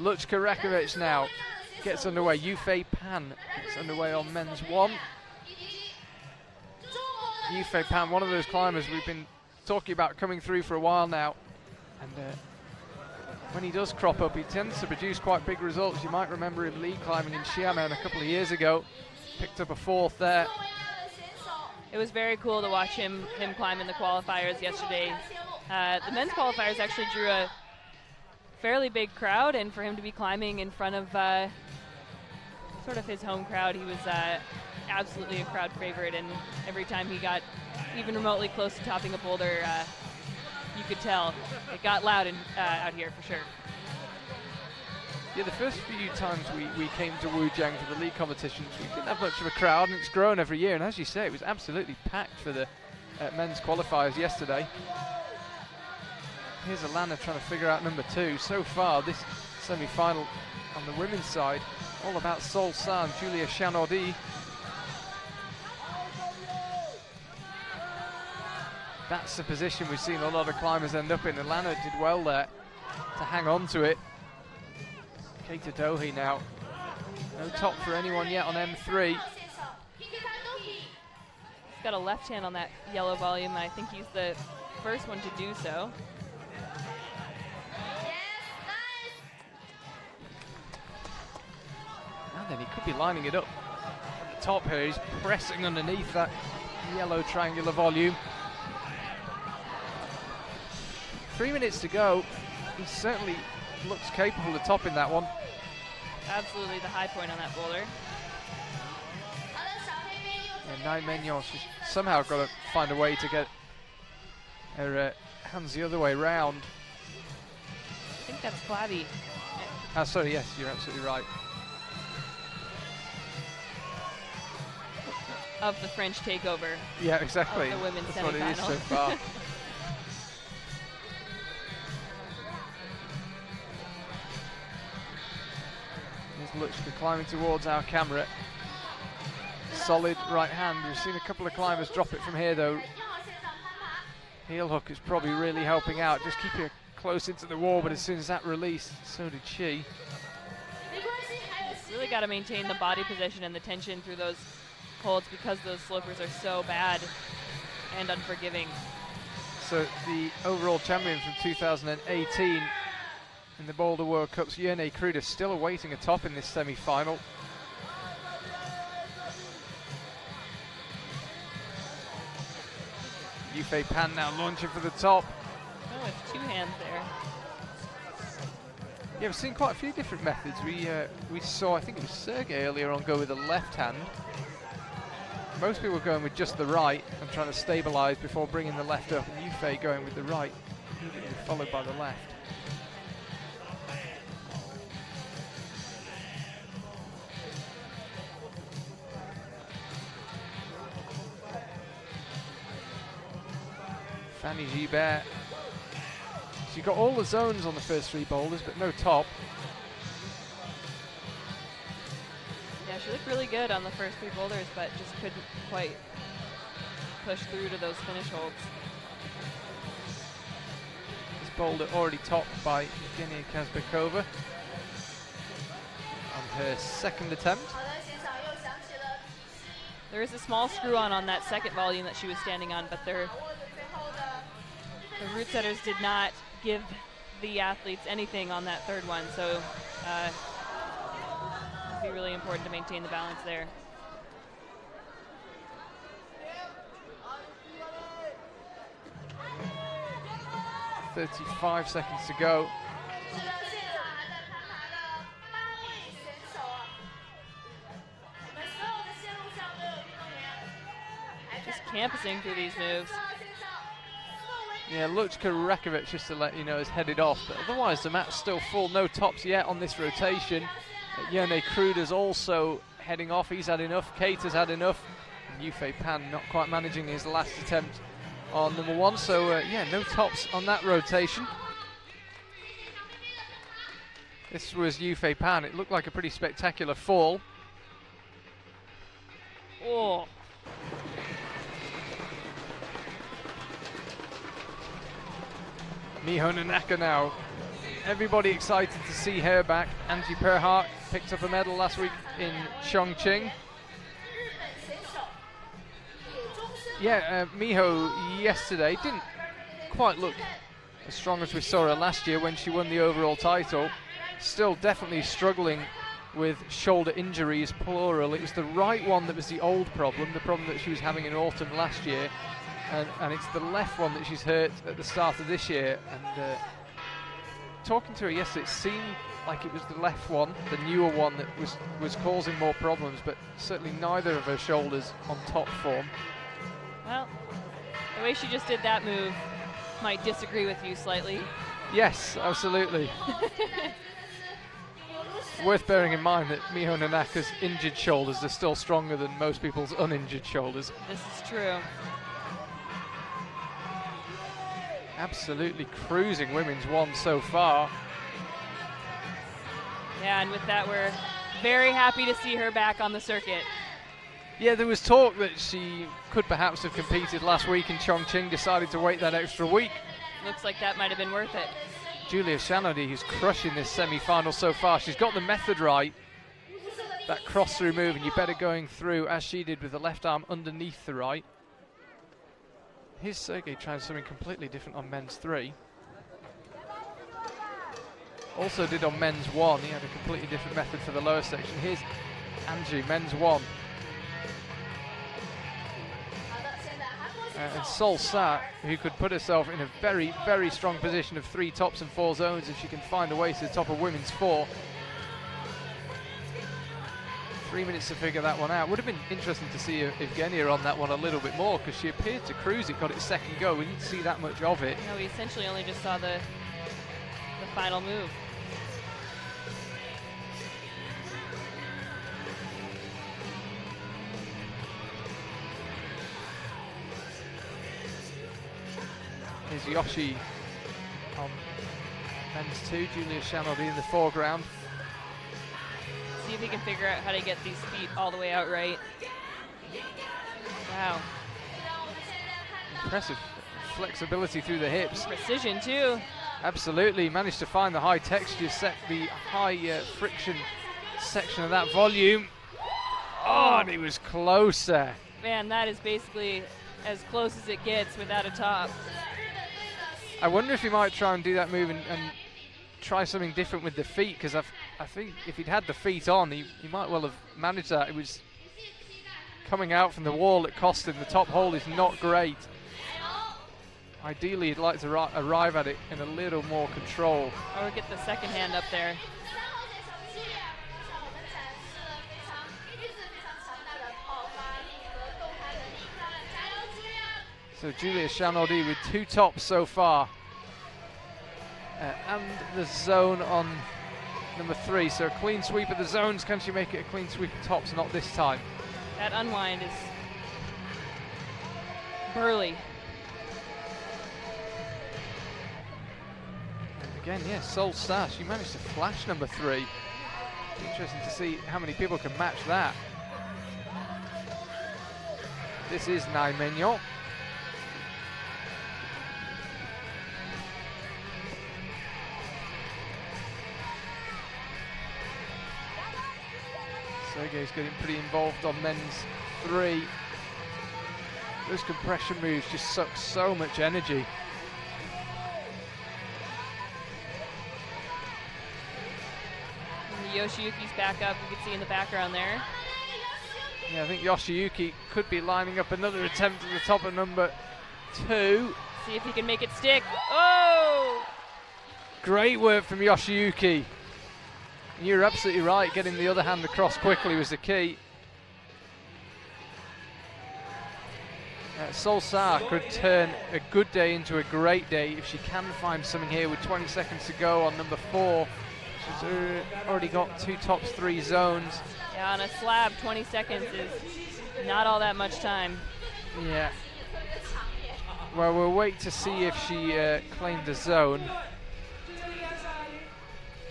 Luchka Rakovic now gets underway. Yufei Pan gets underway on men's 1. Yufei Pan, one of those climbers we've been talking about coming through for a while now. And when he does crop up, he tends to produce quite big results. You might remember him lead climbing in Xiamen a couple of years ago. Picked up a 4th there. It was very cool to watch him climb in the qualifiers yesterday. The men's qualifiers actually drew a fairly big crowd, and for him to be climbing in front of sort of his home crowd, he was absolutely a crowd favorite, and every time he got even remotely close to topping a boulder, you could tell it got loud out here for sure. Yeah, the first few times we came to Wujiang for the league competitions, we didn't have much of a crowd, and it's grown every year, and as you say, it was absolutely packed for the men's qualifiers yesterday. Here's Alana trying to figure out number 2. So far, this semi-final on the women's side, all about Sol Sa and Julia Chanaudy. That's the position we've seen a lot of climbers end up in. Alana did well there to hang on to it. Keita Dohi now. No top for anyone yet on M3. He's got a left hand on that yellow volume, and I think he's the first one to do so. And then he could be lining it up at the top here. He's pressing underneath that yellow triangular volume. 3 minutes to go. He certainly looks capable of topping that one. Absolutely the high point on that boulder. And Nai Mignon, she's somehow got to find a way to get her hands the other way round. I think that's Clavy. Sorry, yes, you're absolutely right. Of the French takeover. Yeah, exactly. Of the women's That's what it is semifinal. so far. Here's Luchka climbing towards our camera. Solid right hand. We've seen a couple of climbers drop it from here though. Heel hook is probably really helping out. Just keep her close into the wall, but as soon as that released, so did she. Really got to maintain the body position and the tension through those holds because those slopers are so bad and unforgiving. So the overall champion from 2018 in the Boulder World Cups, Yerne Kruder, still awaiting a top in this semi-final. Yufei Pan now launching for the top. Oh, with two hands there. Yeah, we've seen quite a few different methods. We saw, I think it was Sergey earlier on, go with the left hand. Most people were going with just the right and trying to stabilize before bringing the left up, and Yufei going with the right, immediately followed by the left. Fanny Gibert. She got all the zones on the first three boulders, but no top. Yeah, she looked really good on the first three boulders, but just couldn't quite push through to those finish holds. This boulder already topped by Evgenia Kazbekova on her second attempt. There is a small screw on that second volume that she was standing on, but the root setters did not give the athletes anything on that third one, so it'd be really important to maintain the balance there. .35 seconds to go. Just campusing through these moves. Yeah, Luchka Rakovic, just to let you know, is headed off, but otherwise the mat's still full. No tops yet on this rotation. Yerne Kruder's also heading off. He's had enough. Kate has had enough. And Yufei Pan not quite managing his last attempt on number one. So, yeah, no tops on that rotation. This was Yufei Pan. It looked like a pretty spectacular fall. Oh. Miho Nanaka now. Everybody excited to see her back. Angie Perhart picked up a medal last week in Chongqing. Yeah, Miho yesterday didn't quite look as strong as we saw her last year when she won the overall title. Still definitely struggling with shoulder injuries, plural. It was the right one that was the old problem, the problem that she was having in autumn last year. And it's the left one that she's hurt at the start of this year. And talking to her yesterday, it seemed like it was the left one, the newer one, that was causing more problems, but certainly neither of her shoulders on top form. Well, the way she just did that move might disagree with you slightly. Yes, absolutely. Worth bearing in mind that Miho Nanaka's injured shoulders are still stronger than most people's uninjured shoulders. This is true. Absolutely cruising women's one so far. Yeah, and with that, we're very happy to see her back on the circuit. Yeah, there was talk that she could perhaps have competed last week in Chongqing, decided to wait that extra week. Looks like that might have been worth it. Julia Shanody, who's crushing this semi-final so far. She's got the method right. That cross-through move, and you better going through, as she did with the left arm underneath the right. Here's Sergey trying something completely different on men's 3. Also did on men's 1. He had a completely different method for the lower section. Here's Anju, men's 1. And Sol Sa, who could put herself in a very, very strong position of 3 tops and 4 zones if she can find a way to the top of women's 4. 3 minutes to figure that one out. Would have been interesting to see Evgenia on that one a little bit more, because she appeared to cruise it, got its second go. We didn't see that much of it. No, we essentially only just saw the final move. Here's Yoshi on men's 2, Julia Shanody in the foreground. See if he can figure out how to get these feet all the way out right. Wow. Impressive flexibility through the hips. Precision too. Absolutely, managed to find the high texture, set the high friction section of that volume. Oh, and he was closer. Man, that is basically as close as it gets without a top. I wonder if he might try and do that move and try something different with the feet, because I think if he'd had the feet on, he might well have managed that. It was coming out from the wall that cost him. The top hold is not great. Ideally, he'd like to arrive at it in a little more control. Or get the second hand up there. So Julia Shanody with 2 tops so far. And the zone on number 3. So a clean sweep of the zones. Can she make it a clean sweep of tops? Not this time. That unwind is burly. And again, yeah, Sol Sa, she managed to flash number 3. Interesting to see how many people can match that. This is Nai Mignon. Sergey's getting pretty involved on men's 3. Those compression moves just suck so much energy. And Yoshiyuki's back up, you can see in the background there. Yeah, I think Yoshiyuki could be lining up another attempt at the top of number 2. See if he can make it stick. Oh! Great work from Yoshiyuki. You're absolutely right, getting the other hand across quickly was the key. Sol Sa could turn a good day into a great day if she can find something here with 20 seconds to go on number 4. She's already got 2 tops, 3 zones. Yeah, on a slab, 20 seconds is not all that much time. Yeah. Well, we'll wait to see if she claimed the zone.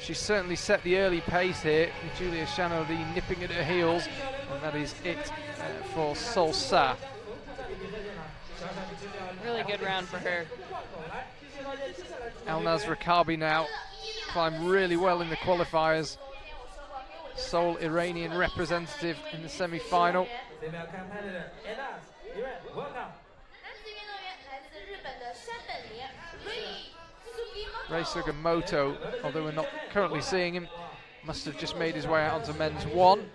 She certainly set the early pace here, with Julia Shanody nipping at her heels, and that is it for Sol Sa. Really good round for her. Elnaz Rakabi now climbed really well in the qualifiers. Seoul Iranian representative in the semi-final. Rei Sugimoto, although we're not currently seeing him, must have just made his way out onto men's 1.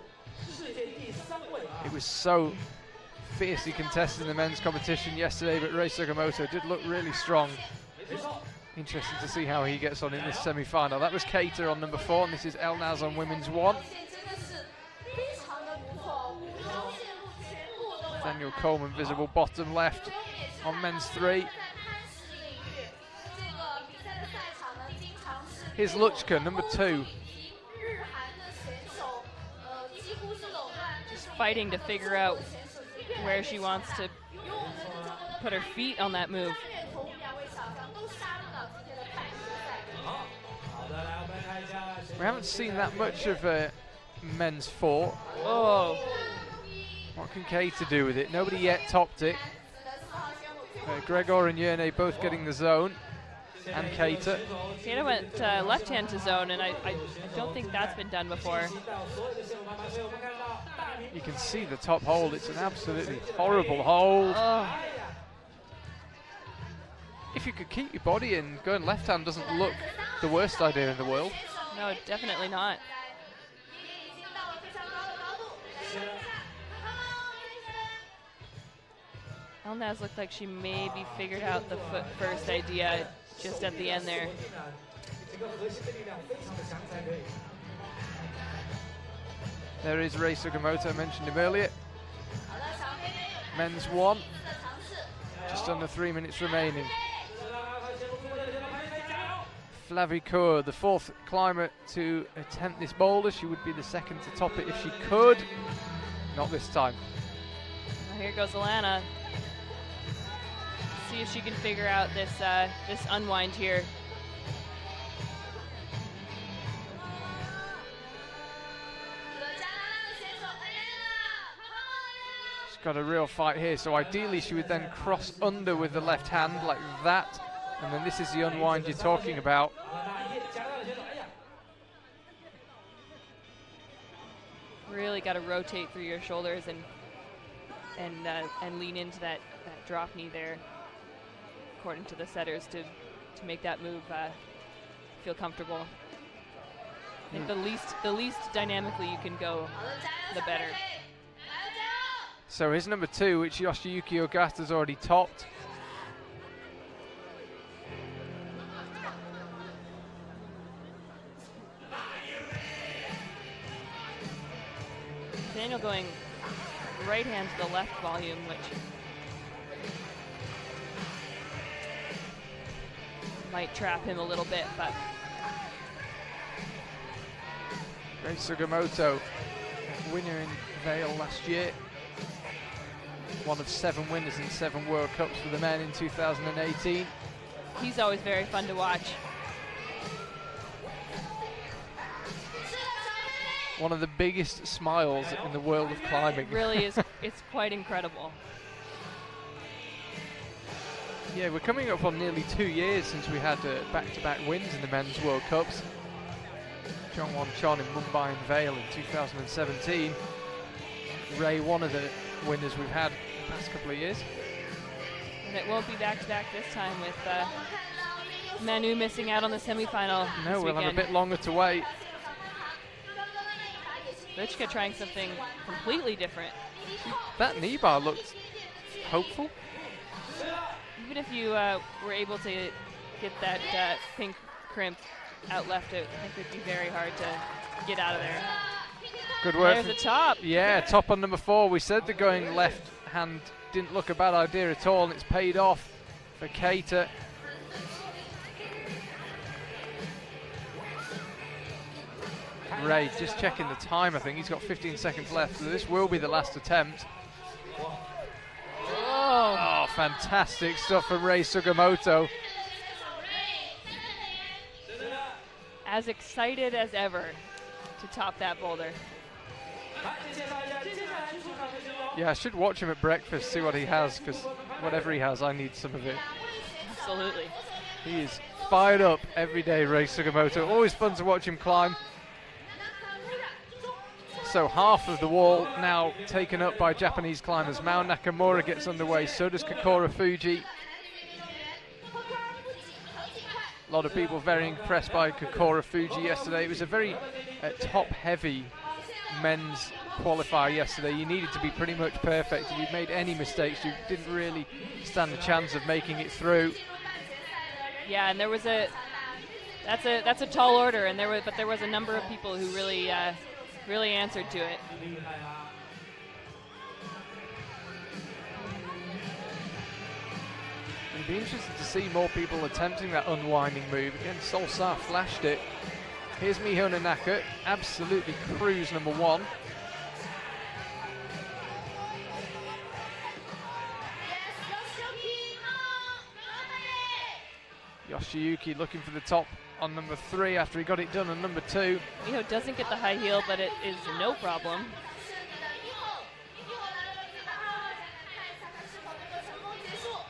It was so fiercely contested in the men's competition yesterday, but Rei Sugimoto did look really strong. Interesting to see how he gets on in this semi-final. That was Keita on number 4, and this is Elnaz on women's 1. Daniel Coleman visible bottom left on men's 3. Here's Luchka, number 2. Just fighting to figure out where she wants to put her feet on that move. We haven't seen that much of men's 4. Oh. What can Keita do with it? Nobody yet topped it. Gregor and Yerne both getting the zone. And Keita. Keita went left hand to zone, and I don't think that's been done before. You can see the top hold. It's an absolutely horrible hold. Oh. if you could keep your body in, going left hand doesn't look the worst idea in the world. No, definitely not. Elnaz looked like she maybe figured out the foot first idea just at the end there. There is Rei Sugimoto, I mentioned him earlier. Men's 1, just under 3 minutes remaining. Flavie Coeur, the 4th climber to attempt this boulder. She would be the 2nd to top it if she could. Not this time. Well, here goes Alana. See if she can figure out this this unwind here. She's got a real fight here, so ideally she would then cross under with the left hand like that, and then this is the unwind you're talking about. Really got to rotate through your shoulders and lean into that drop knee there, according to the setters, to make that move feel comfortable. I think the least dynamically you can go, the better. So here's number 2, which Yoshiyuki Ogata's already topped. Daniel going right hand to the left volume, which might trap him a little bit, but Rei Sugimoto, winner in Vale last year. One of 7 winners in 7 World Cups for the men in 2018. he's always very fun to watch. One of the biggest smiles in the world of climbing. It really is. It's quite incredible. Yeah, we're coming up on nearly 2 years since we had back-to-back wins in the men's World Cups. Jeongwon Chon in Mumbai and Vale in 2017. Ray, one of the winners we've had the past couple of years. And it won't be back-to-back this time with Manu missing out on the semifinal. No, we'll have a bit longer to wait. Lichka trying something completely different. That knee bar looked hopeful. Even if you were able to get that pink crimp out left, I think it would be very hard to get out of there. Good work. There's the top. Yeah, top on number 4. We said that going left hand didn't look a bad idea at all, and it's paid off for Keita. Ray just checking the time. I think he's got 15 seconds left, so this will be the last attempt. Oh, fantastic stuff from Rei Sugimoto. As excited as ever to top that boulder. Yeah, I should watch him at breakfast, see what he has, because whatever he has, I need some of it. Absolutely. He is fired up every day, Rei Sugimoto. Always fun to watch him climb. So half of the wall now taken up by Japanese climbers. Mao Nakamura gets underway, so does Kokoro Fuji. A lot of people very impressed by Kokoro Fuji yesterday. It was a very top-heavy men's qualifier yesterday. You needed to be pretty much perfect. If you made any mistakes, you didn't really stand a chance of making it through. Yeah, and there was that's a tall order, and there was a number of people who really really answered to it. It'd be interesting to see more people attempting that unwinding move. Again, Solsar flashed it. Here's Miho Nanaka, absolutely cruise number 1. Yoshiyuki looking for the top on number 3 after he got it done on number 2. Miho doesn't get the high heel, but it is no problem.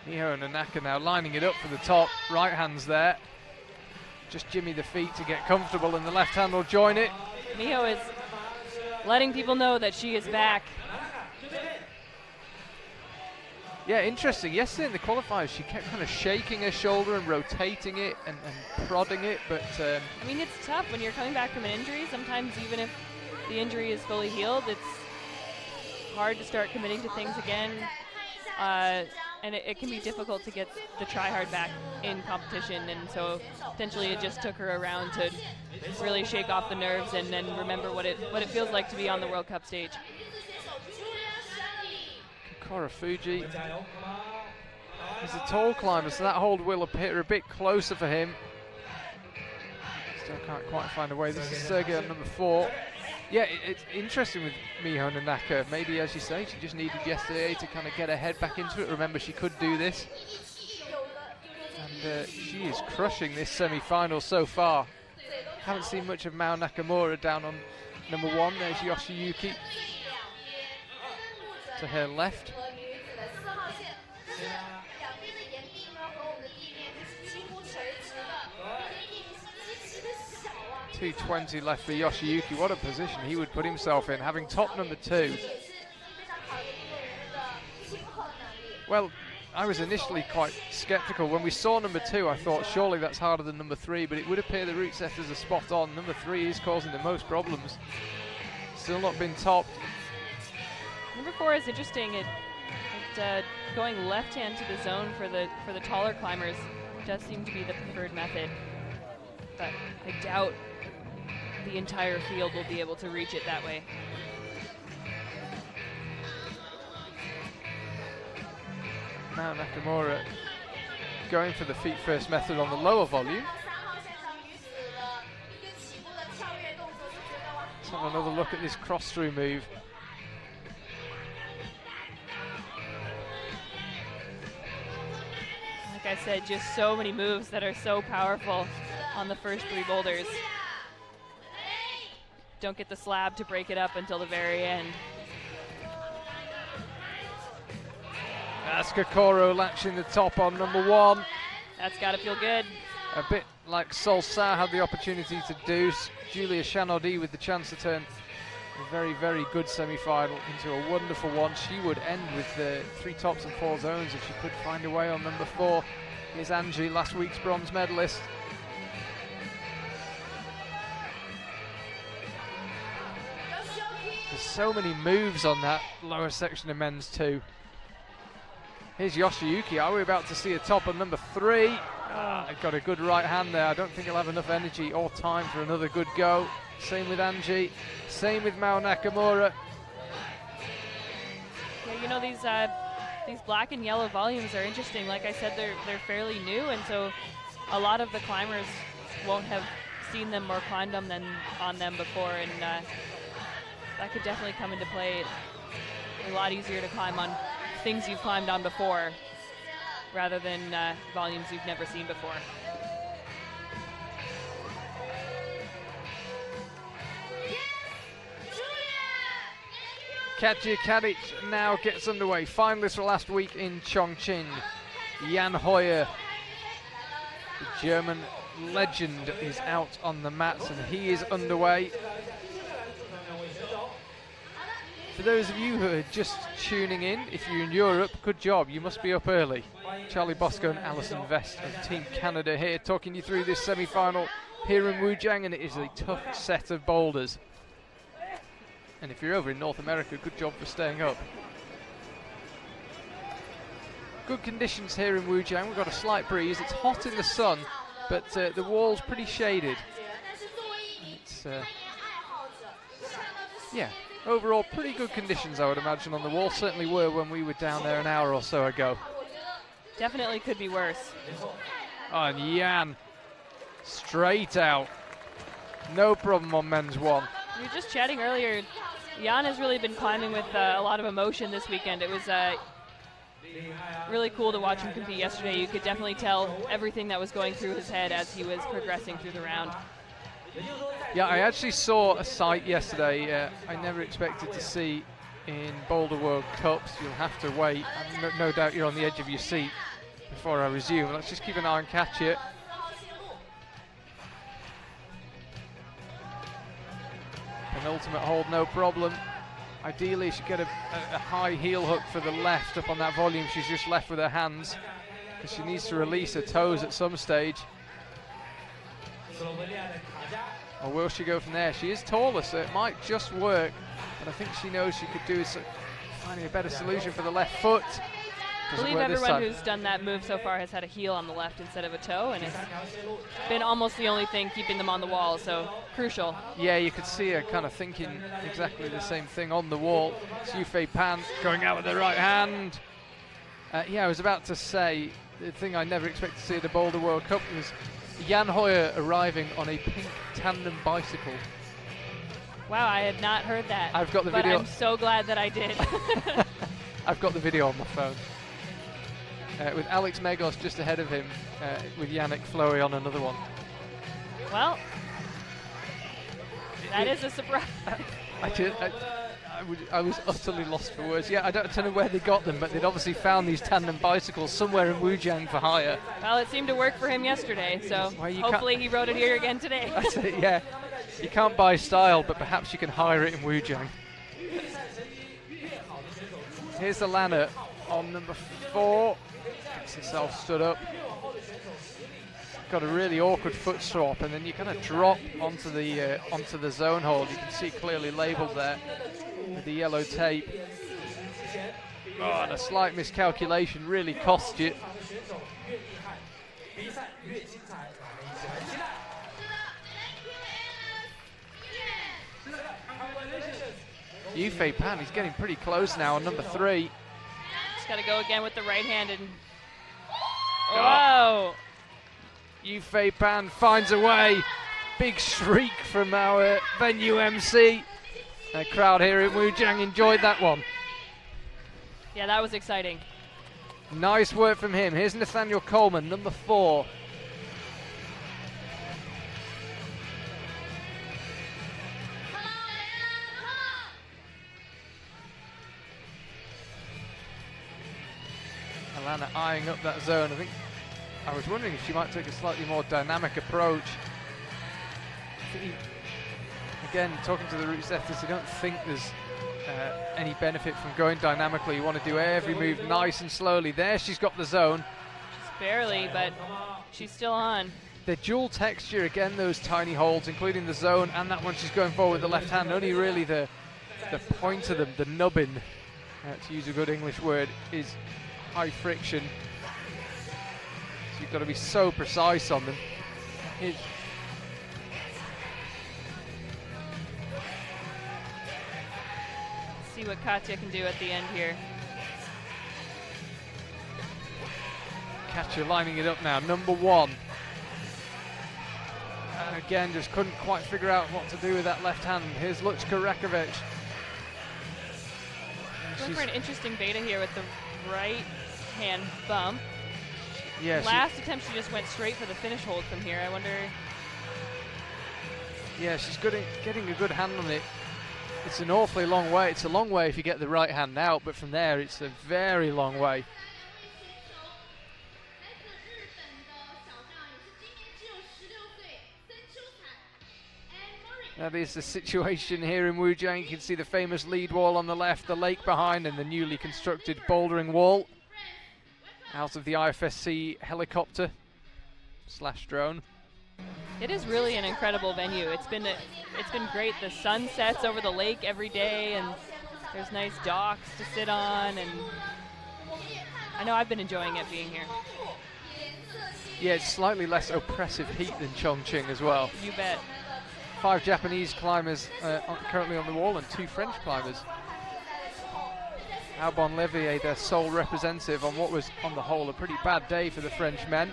Miho Nanaka now lining it up for the top. Right hand's there. Just jimmy the feet to get comfortable, and the left hand will join it. Miho is letting people know that she is back. Yeah, interesting. Yesterday in the qualifiers, she kept kind of shaking her shoulder and rotating it and prodding it, but... I mean, it's tough when you're coming back from an injury. Sometimes even if the injury is fully healed, it's hard to start committing to things again. And it can be difficult to get the try-hard back in competition, and so potentially it just took her around to really shake off the nerves and then remember what it feels like to be on the World Cup stage. Kokoro Fuji is a tall climber, so that hold will appear a bit closer for him. Still can't quite find a way. This is Sergei on number 4. Yeah, it's interesting with Miho Nanaka. Maybe, as you say, she just needed yesterday to kind of get her head back into it. Remember, she could do this. And she is crushing this semi-final so far. Haven't seen much of Mao Nakamura down on number 1. There's Yoshiyuki to her left. 2:20 left for Yoshiyuki. What a position he would put himself in, having top number 2. Well, I was initially quite sceptical. When we saw number 2, I thought surely that's harder than number 3, but it would appear the route setters are spot on. Number 3 is causing the most problems. Still not been topped. Number 4 is interesting. It going left hand to the zone for the taller climbers does seem to be the preferred method, but I doubt the entire field will be able to reach it that way. Now Nakamura going for the feet first method on the lower volume. Let's have another look at this cross through move. Like I said, just so many moves that are so powerful on the first 3 boulders. Don't get the slab to break it up until the very end. That's Kokoro latching the top on number 1. That's got to feel good. A bit like Sol Sa had the opportunity to do. Julia Chanaudy with the chance to turn a very, very good semi-final into a wonderful one. She would end with 3 tops and 4 zones if she could find a way on number 4. Here's Angie, last week's bronze medalist. There's so many moves on that lower section of men's 2. Here's Yoshiyuki. Are we about to see a top on number 3? Got a good right hand there. I don't think he'll have enough energy or time for another good go. Same with Angie. Same with Mao Nakamura. Yeah, you know, these black and yellow volumes are interesting. Like I said, they're fairly new, and so a lot of the climbers won't have seen them or climbed on them before, and that could definitely come into play. A lot easier to climb on things you've climbed on before rather than volumes you've never seen before. Katja Kadic now gets underway. Finalist for last week in Chongqing. Jan Hoyer, the German legend, is out on the mats and he is underway. For those of you who are just tuning in, if you're in Europe, good job, you must be up early. Charlie Bosco and Alison Vest of Team Canada here, talking you through this semi-final here in Wujiang, and it is a tough set of boulders. And if you're over in North America, good job for staying up. Good conditions here in Wujiang. We've got a slight breeze. It's hot in the sun, but the wall's pretty shaded. It's yeah. Overall, pretty good conditions, I would imagine, on the wall. Certainly were when we were down there an hour or so ago. Definitely could be worse. Oh, and Jan, straight out. No problem on men's 1. We were just chatting earlier. Jan has really been climbing with a lot of emotion this weekend. It was really cool to watch him compete yesterday. You could definitely tell everything that was going through his head as he was progressing through the round. Yeah, I actually saw a sight yesterday I never expected to see in Boulder World Cups. You'll have to wait. No doubt you're on the edge of your seat before I resume. Let's just keep an eye on Katja. Penultimate hold, no problem. Ideally, she get a high heel hook for the left up on that volume. She's just left with her hands because she needs to release her toes at some stage. Or will she go from there? She is taller, so it might just work. But I think she knows she could do is finding a better solution for the left foot. I believe everyone who's done that move so far has had a heel on the left instead of a toe, and it's been almost the only thing keeping them on the wall, so crucial. Yeah, you could see her kind of thinking exactly the same thing on the wall. It's Yufei Pan going out with the right hand. Yeah, I was about to say, the thing I never expected to see at the Boulder World Cup was Jan Hoyer arriving on a pink tandem bicycle. Wow, I had not heard that. I've got the video. But I'm so glad that I did. I've got the video on my phone. With Alex Megos just ahead of him, with Yannick Floey on another one. Well, that is a surprise. I was utterly lost for words. Yeah, I don't know where they got them, but they'd obviously found these tandem bicycles somewhere in Wujiang for hire. Well, it seemed to work for him yesterday, so hopefully he rode it here again today. That's it, yeah. You can't buy style, but perhaps you can hire it in Wujiang. Here's Alana on number 4. Gets herself stood up. Got a really awkward foot swap, and then you kind of drop onto the zone hold. You can see clearly labelled there with the yellow tape. Oh, and a slight miscalculation really cost you. Yufei Pan, he's getting pretty close now on number 3. Just got to go again with the right hand and. Whoa! Yufei Pan finds a way. Big shriek from our venue MC. The crowd here in Wujiang enjoyed that one. Yeah, that was exciting. Nice work from him. Here's Nathaniel Coleman, number 4. Alana eyeing up that zone. I was wondering if she might take a slightly more dynamic approach. Again, talking to the route setters, I don't think there's any benefit from going dynamically. You want to do every move nice and slowly. There, she's got the zone. Just barely, but she's still on. The dual texture, again, those tiny holds, including the zone and that one she's going forward with the left hand. Only really the point of them, the nubbin, to use a good English word, is high friction. So you've got to be so precise on them. See what Katya can do at the end here. Katya lining it up now, number 1. And again, just couldn't quite figure out what to do with that left hand. Here's Luchka Rekovic. Going for an interesting beta here with the right hand bump. Yeah, last attempt she just went straight for the finish hold from here. I wonder. Yeah, she's good at getting a good hand on it. It's an awfully long way. It's a long way if you get the right hand out, but from there it's a very long way. That is the situation here in Wujiang. You can see the famous lead wall on the left, the lake behind, and the newly constructed bouldering wall out of the IFSC helicopter / drone. It is really an incredible venue. It's been great. The sun sets over the lake every day, and there's nice docks to sit on, and I know I've been enjoying it being here. Yeah, it's slightly less oppressive heat than Chongqing as well. You bet. 5 Japanese climbers currently on the wall and 2 French climbers. Albon Levier, their sole representative on what was, on the whole, a pretty bad day for the French men.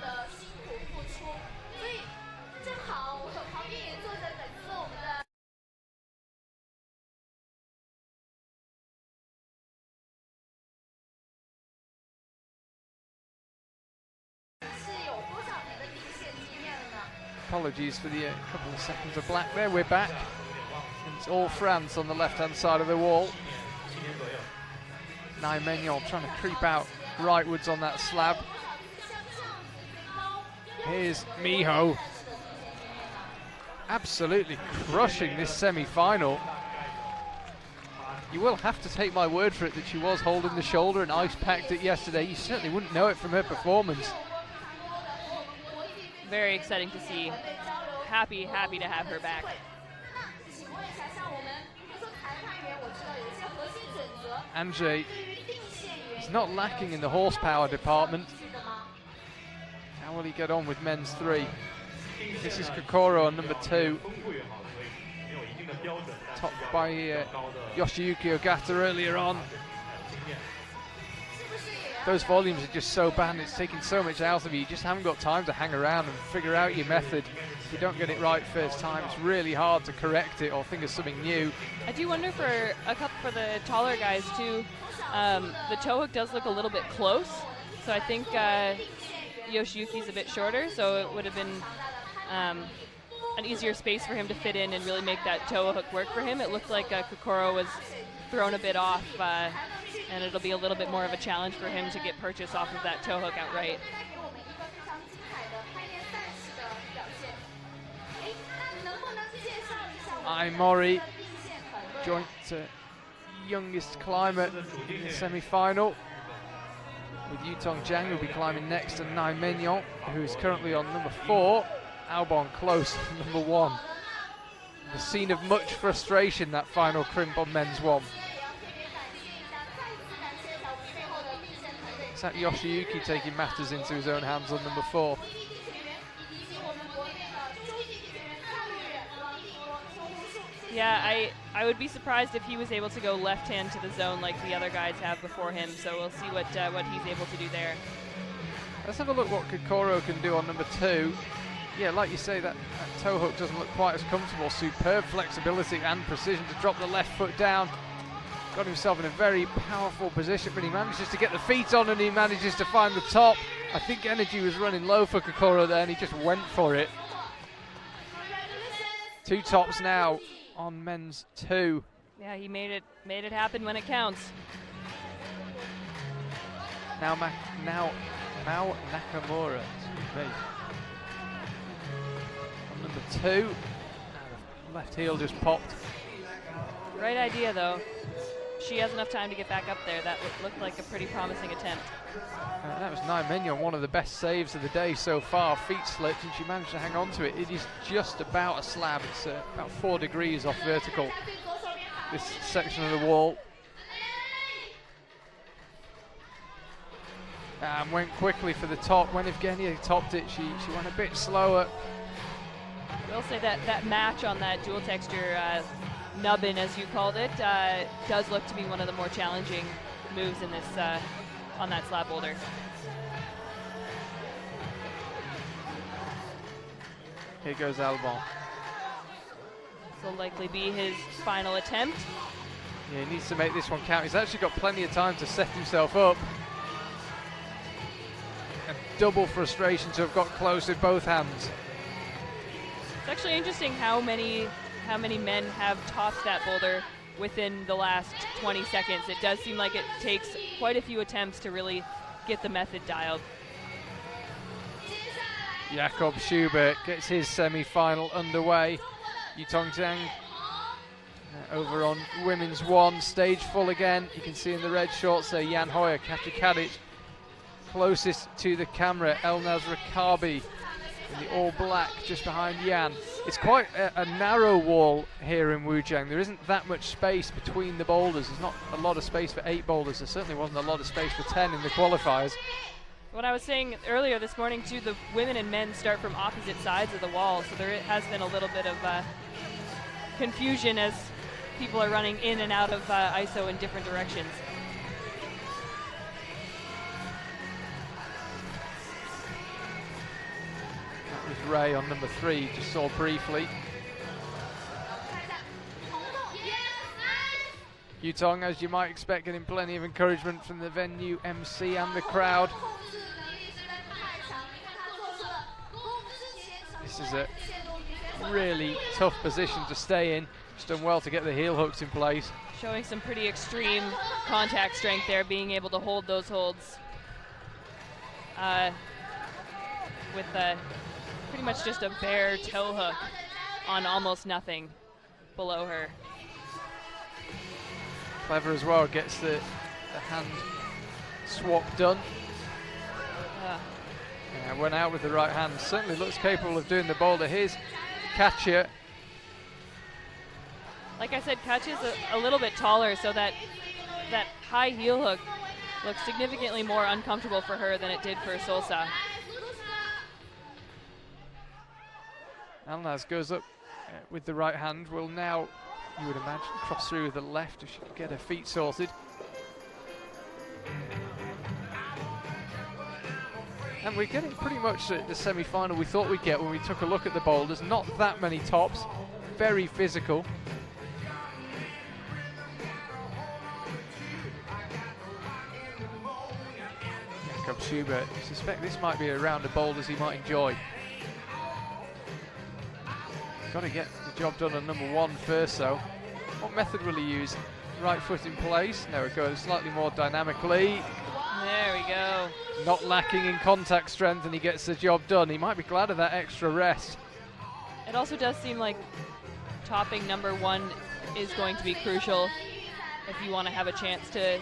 Apologies for the couple of seconds of black there. We're back. And it's all France on the left-hand side of the wall. Nai Mignon trying to creep out rightwards on that slab. Here's Miho. Absolutely crushing this semi-final. You will have to take my word for it that she was holding the shoulder and ice-packed it yesterday. You certainly wouldn't know it from her performance. Very exciting to see. Happy to have her back. Anjay is not lacking in the horsepower department. How will he get on with men's 3? This is Kokoro on number 2. Topped by Yoshiyuki Ogata earlier on. Those volumes are just so bad, it's taking so much out of you. You just haven't got time to hang around and figure out your method. If you don't get it right first time, it's really hard to correct it or think of something new. I do wonder for the taller guys too. The toe hook does look a little bit close, so I think Yoshiyuki's a bit shorter, so it would have been an easier space for him to fit in and really make that toe hook work for him. It looked like Kokoro was thrown a bit off, and it'll be a little bit more of a challenge for him to get purchase off of that toe hook outright. Aimori, joint youngest climber in the semi-final, with Yutong Jiang, who'll be climbing next, and Nai Mignon, who is currently on number 4. Albon close on number 1. The scene of much frustration, that final crimp on men's 1. Is that Yoshiyuki taking matters into his own hands on number 4? Yeah, I would be surprised if he was able to go left hand to the zone like the other guys have before him, so we'll see what he's able to do there. Let's have a look what Kokoro can do on number 2. Yeah, like you say, that toe hook doesn't look quite as comfortable. Superb flexibility and precision to drop the left foot down. Got himself in a very powerful position, but he manages to get the feet on and he manages to find the top. I think energy was running low for Kokoro there and he just went for it. 2 tops now on men's 2. Yeah, he made it happen when it counts. Now Nakamura, excuse me. On number 2, the left heel just popped. Right idea though. She has enough time to get back up there. That looked like a pretty promising attempt. That was Nai Mignon, one of the best saves of the day so far. Feet slipped and she managed to hang on to it. It is just about a slab. It's about 4 degrees off vertical, this section of the wall. And went quickly for the top. When Evgenia topped it, she went a bit slower. I will say that match on that dual texture nubbin, as you called it, does look to be one of the more challenging moves in this on that slab boulder. Here goes Albon. This will likely be his final attempt. Yeah, he needs to make this one count. He's actually got plenty of time to set himself up. And double frustration to have got close with both hands. It's actually interesting how many men have topped that boulder within the last 20 seconds. It does seem like it takes quite a few attempts to really get the method dialed. Jakob Schubert gets his semi-final underway. Yutong Jiang over on women's 1, stage full again. You can see in the red shorts there Jan Hoyer, Katja Kadic closest to the camera, Elnaz Rakabi in the all black just behind Jan. It's quite a narrow wall here in Wujiang. There isn't that much space between the boulders. There's not a lot of space for 8 boulders. There certainly wasn't a lot of space for 10 in the qualifiers. What I was saying earlier this morning too, the women and men start from opposite sides of the wall, so there has been a little bit of confusion as people are running in and out of ISO in different directions. That was Ray on number 3, just saw briefly. Yutong, as you might expect, getting plenty of encouragement from the venue MC and the crowd. This is a really tough position to stay in. Just done well to get the heel hooks in place. Showing some pretty extreme contact strength there, being able to hold those holds with pretty much just a bare toe hook on almost nothing below her. clever as well, gets the hand swap done. Yeah, went out with the right hand, certainly looks capable of doing the boulder. Here's Katja. Like I said, Katja's a little bit taller, so that high heel hook looks significantly more uncomfortable for her than it did for Solsa. Alnaz goes up with the right hand, will now, you would imagine, cross through with the left if she could get her feet sorted. And we're getting pretty much the semi-final we thought we'd get when we took a look at the boulders. Not that many tops, very physical. Jakob Schubert, I suspect this might be a round of boulders he might enjoy. Got to get the job done on number 1 first though. What method will he use? Right foot in place. There we go, slightly more dynamically. There we go. Not lacking in contact strength, and he gets the job done. He might be glad of that extra rest. It also does seem like topping number 1 is going to be crucial if you want to have a chance to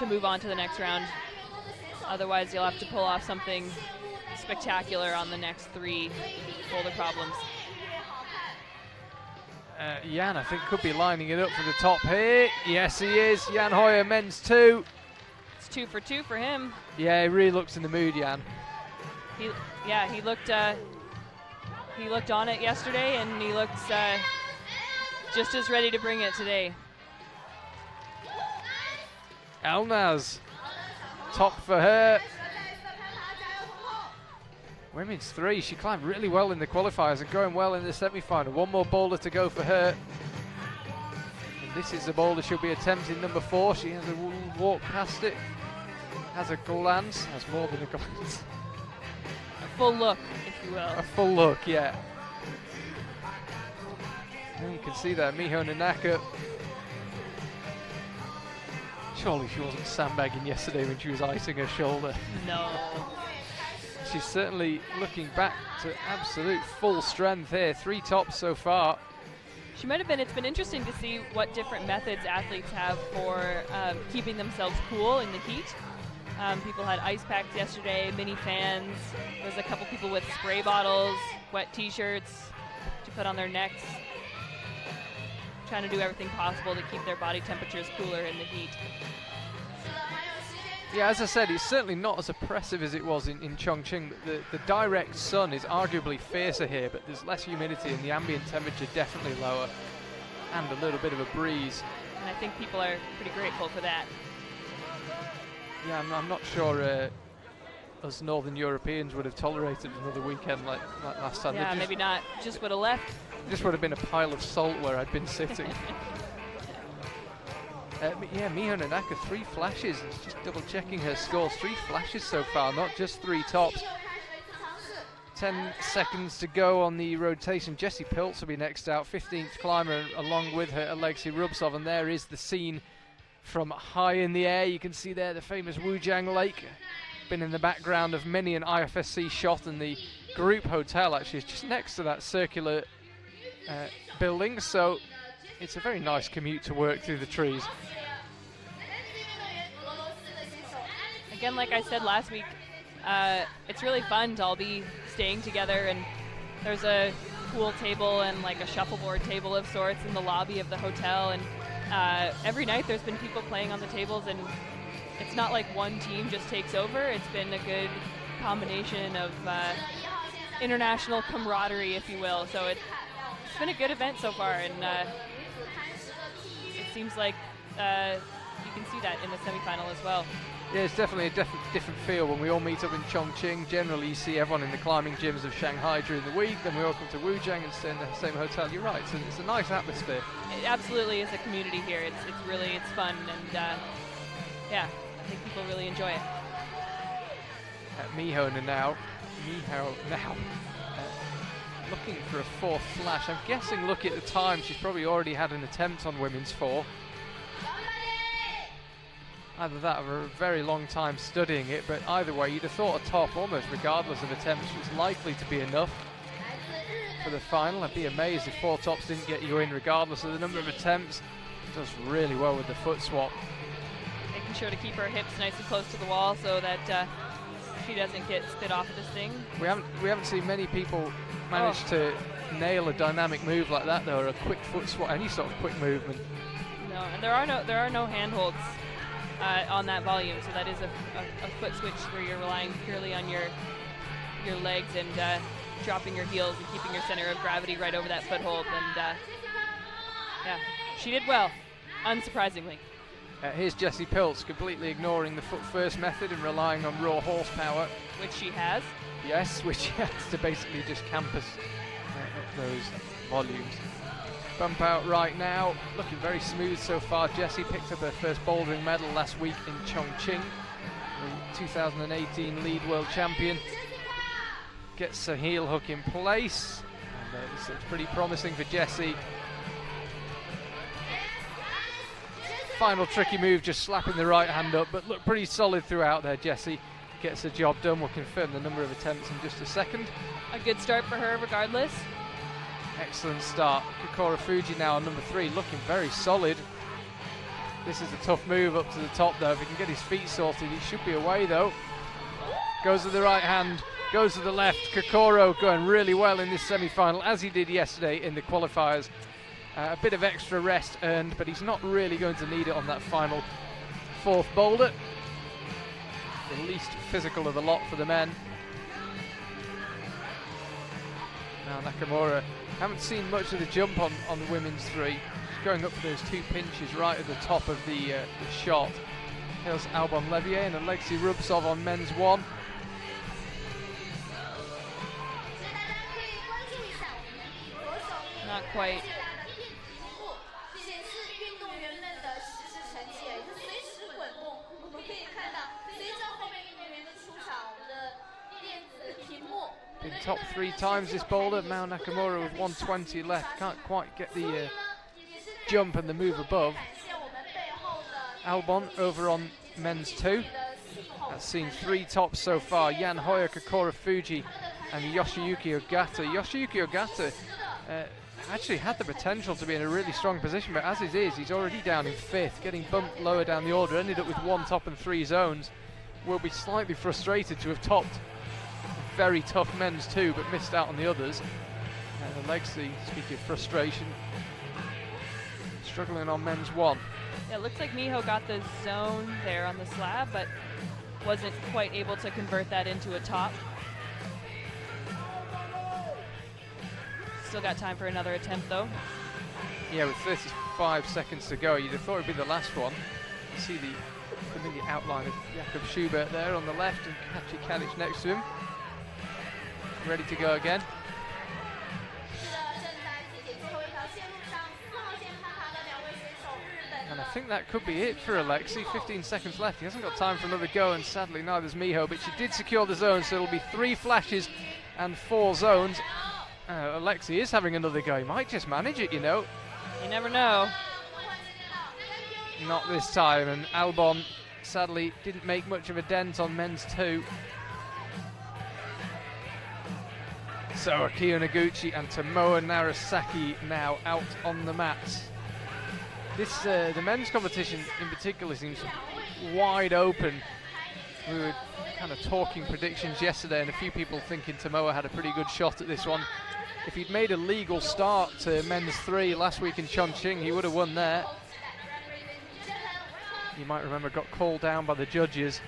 move on to the next round. Otherwise, you'll have to pull off something spectacular on the next 3 boulder problems. Jan, I think, could be lining it up for the top here. Yes, he is. Jan Hoyer, men's 2. It's 2 for 2 for him. Yeah, he really looks in the mood, Jan. He looked on it yesterday, and he looks just as ready to bring it today. Alnaz, top for her. Women's 3, she climbed really well in the qualifiers and going well in the semi-final. 1 more boulder to go for her. And this is the boulder she'll be attempting, number 4. She has a walk past it, has a glance, has more than a glance. A full look, if you will. A full look, yeah. And you can see there, Miho Nanaka. Surely she wasn't sandbagging yesterday when she was icing her shoulder. No. She's certainly looking back to absolute full strength here. 3 tops so far. She might have been. It's been interesting to see what different methods athletes have for keeping themselves cool in the heat. People had ice packs yesterday, mini fans. There's a couple people with spray bottles, wet t-shirts to put on their necks. Trying to do everything possible to keep their body temperatures cooler in the heat. Yeah, as I said, it's certainly not as oppressive as it was in Chongqing. The direct sun is arguably fiercer here, but there's less humidity and the ambient temperature definitely lower, and a little bit of a breeze. And I think people are pretty grateful for that. Yeah, I'm not sure us Northern Europeans would have tolerated another weekend like last time. Yeah, maybe not. Just would have left. Just would have been a pile of salt where I'd been sitting. Yeah, Miho Nanaka, 3 flashes. Just double checking her scores. 3 flashes so far, not just 3 tops. 10 seconds to go on the rotation. Jessie Piltz will be next out, 15th climber, along with her Alexei Rubtsov. And there is the scene from high in the air. You can see there the famous Wujiang Lake. Been in the background of many an IFSC shot, and the group hotel actually is just next to that circular building. So it's a very nice commute to work through the trees. Again, like I said last week, it's really fun to all be staying together, and there's a pool table and like a shuffleboard table of sorts in the lobby of the hotel, and every night there's been people playing on the tables, and it's not like one team just takes over. It's been a good combination of international camaraderie, if you will. So it's been a good event so far, and it seems like you can see that in the semifinal as well. Yeah, it's definitely a different feel when we all meet up in Chongqing. Generally, you see everyone in the climbing gyms of Shanghai during the week, then we all come to Wujiang and stay in the same hotel. You're right, it's a nice atmosphere. It absolutely is a community here. It's fun, and yeah, I think people really enjoy it. Miho now looking for a 4th flash. I'm guessing, look at the time, she's probably already had an attempt on women's 4. Either that or a very long time studying it, but either way, you'd have thought a top, almost regardless of attempts, was likely to be enough for the final. I'd be amazed if 4 tops didn't get you in regardless of the number of attempts. Does really well with the foot swap. Making sure to keep her hips nice and close to the wall so that she doesn't get spit off of this thing. We haven't seen many people manage to nail a dynamic move like that though, or a quick foot swap, any sort of quick movement. No, and there are no handholds on that volume, so that is a foot switch where you're relying purely on your legs and dropping your heels and keeping your center of gravity right over that foothold. And yeah, she did well, unsurprisingly. Here's Jessie Pilz completely ignoring the foot first method and relying on raw horsepower. Which she has. Yes, which she has to basically just campus up those volumes. Bump out right now, looking very smooth so far. Jessie picked up her first bouldering medal last week in Chongqing, the 2018 lead world champion. Gets a heel hook in place, and this looks pretty promising for Jessie. Final tricky move, just slapping the right hand up, but look pretty solid throughout there. Jessie gets the job done. We'll confirm the number of attempts in just a second. A good start for her regardless. Excellent start. Kokoro Fuji now on number 3, looking very solid. This is a tough move up to the top though. If he can get his feet sorted, he should be away though. Goes with the right hand, goes to the left. Kokoro going really well in this semi-final, as he did yesterday in the qualifiers. A bit of extra rest earned, but he's not really going to need it on that final 4th boulder. The least physical of the lot for the men. Now Nakamura, haven't seen much of the jump on the women's 3. She's going up for those 2 pinches right at the top of the shot. Here's Albon Levier and Alexei Rubtsov on men's 1. Not quite. Been top 3 times this boulder. Mao Nakamura with 120 left. Can't quite get the jump and the move above. Albon over on men's 2. That's seen 3 tops so far. Yan Hoya, Kokoro Fuji and Yoshiyuki Ogata. Yoshiyuki Ogata actually had the potential to be in a really strong position, but as it is, he's already down in 5th, getting bumped lower down the order. Ended up with 1 top and 3 zones. Will be slightly frustrated to have topped very tough men's 2, but missed out on the others. And Alexei, speaking of frustration, struggling on men's 1. Yeah, it looks like Miho got the zone there on the slab, but wasn't quite able to convert that into a top. Still got time for another attempt though. Yeah, with 35 seconds to go, you'd have thought it would be the last one. You see the familiar outline of Jakob Schubert there on the left and Kachi Kanic next to him. Ready to go again. And I think that could be it for Alexei. 15 seconds left. He hasn't got time for another go, and sadly neither's Miho, but she did secure the zone, so it'll be 3 flashes and 4 zones. Alexei is having another go. He might just manage it, you know. You never know. Not this time, and Albon sadly didn't make much of a dent on men's 2. So Akio Noguchi and Tomoa Narasaki now out on the mats. This the men's competition in particular seems wide open. We were kind of talking predictions yesterday, and a few people thinking Tomoa had a pretty good shot at this one. If he'd made a legal start to men's 3 last week in Chongqing, he would have won there. You might remember got called down by the judges.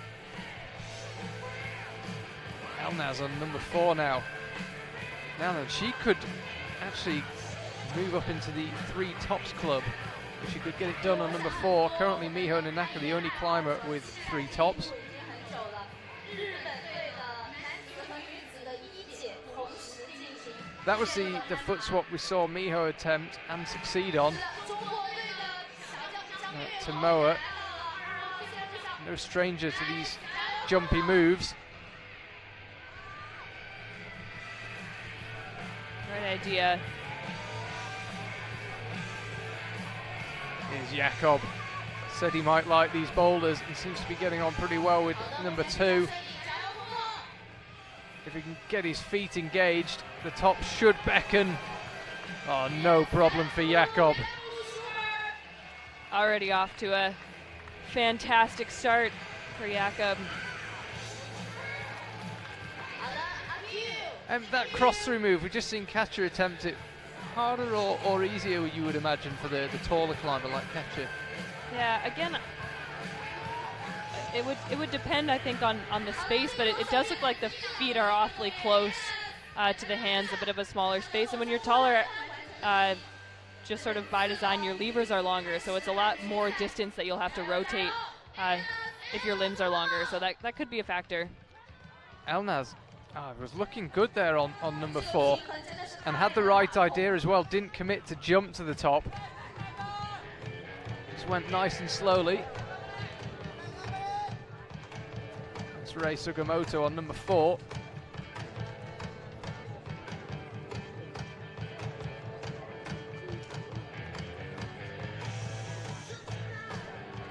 Elnaz on number 4 now. Now then, she could actually move up into the 3 tops club if she could get it done on number 4. Currently Miho Nanaka, the only climber with 3 tops. That was the foot swap we saw Miho attempt and succeed on. Tomoa, no stranger to these jumpy moves. Great idea. Here's Jakob. Said he might like these boulders. He seems to be getting on pretty well with number 2. If he can get his feet engaged, the top should beckon. Oh, no problem for Jakob. already off to a fantastic start for Jakob. And that cross-through move, we've just seen Katja attempt it. Harder or easier, you would imagine, for the taller climber like Katja? Yeah, again, it would depend, I think, on the space, but it does look like the feet are awfully close to the hands, a bit of a smaller space. And when you're taller, just sort of by design, your levers are longer, so it's a lot more distance that you'll have to rotate if your limbs are longer, so that could be a factor. Elnaz was looking good there on number 4 and had the right idea as well, didn't commit to jump to the top. Just went nice and slowly. That's Rei Sugimoto on number 4.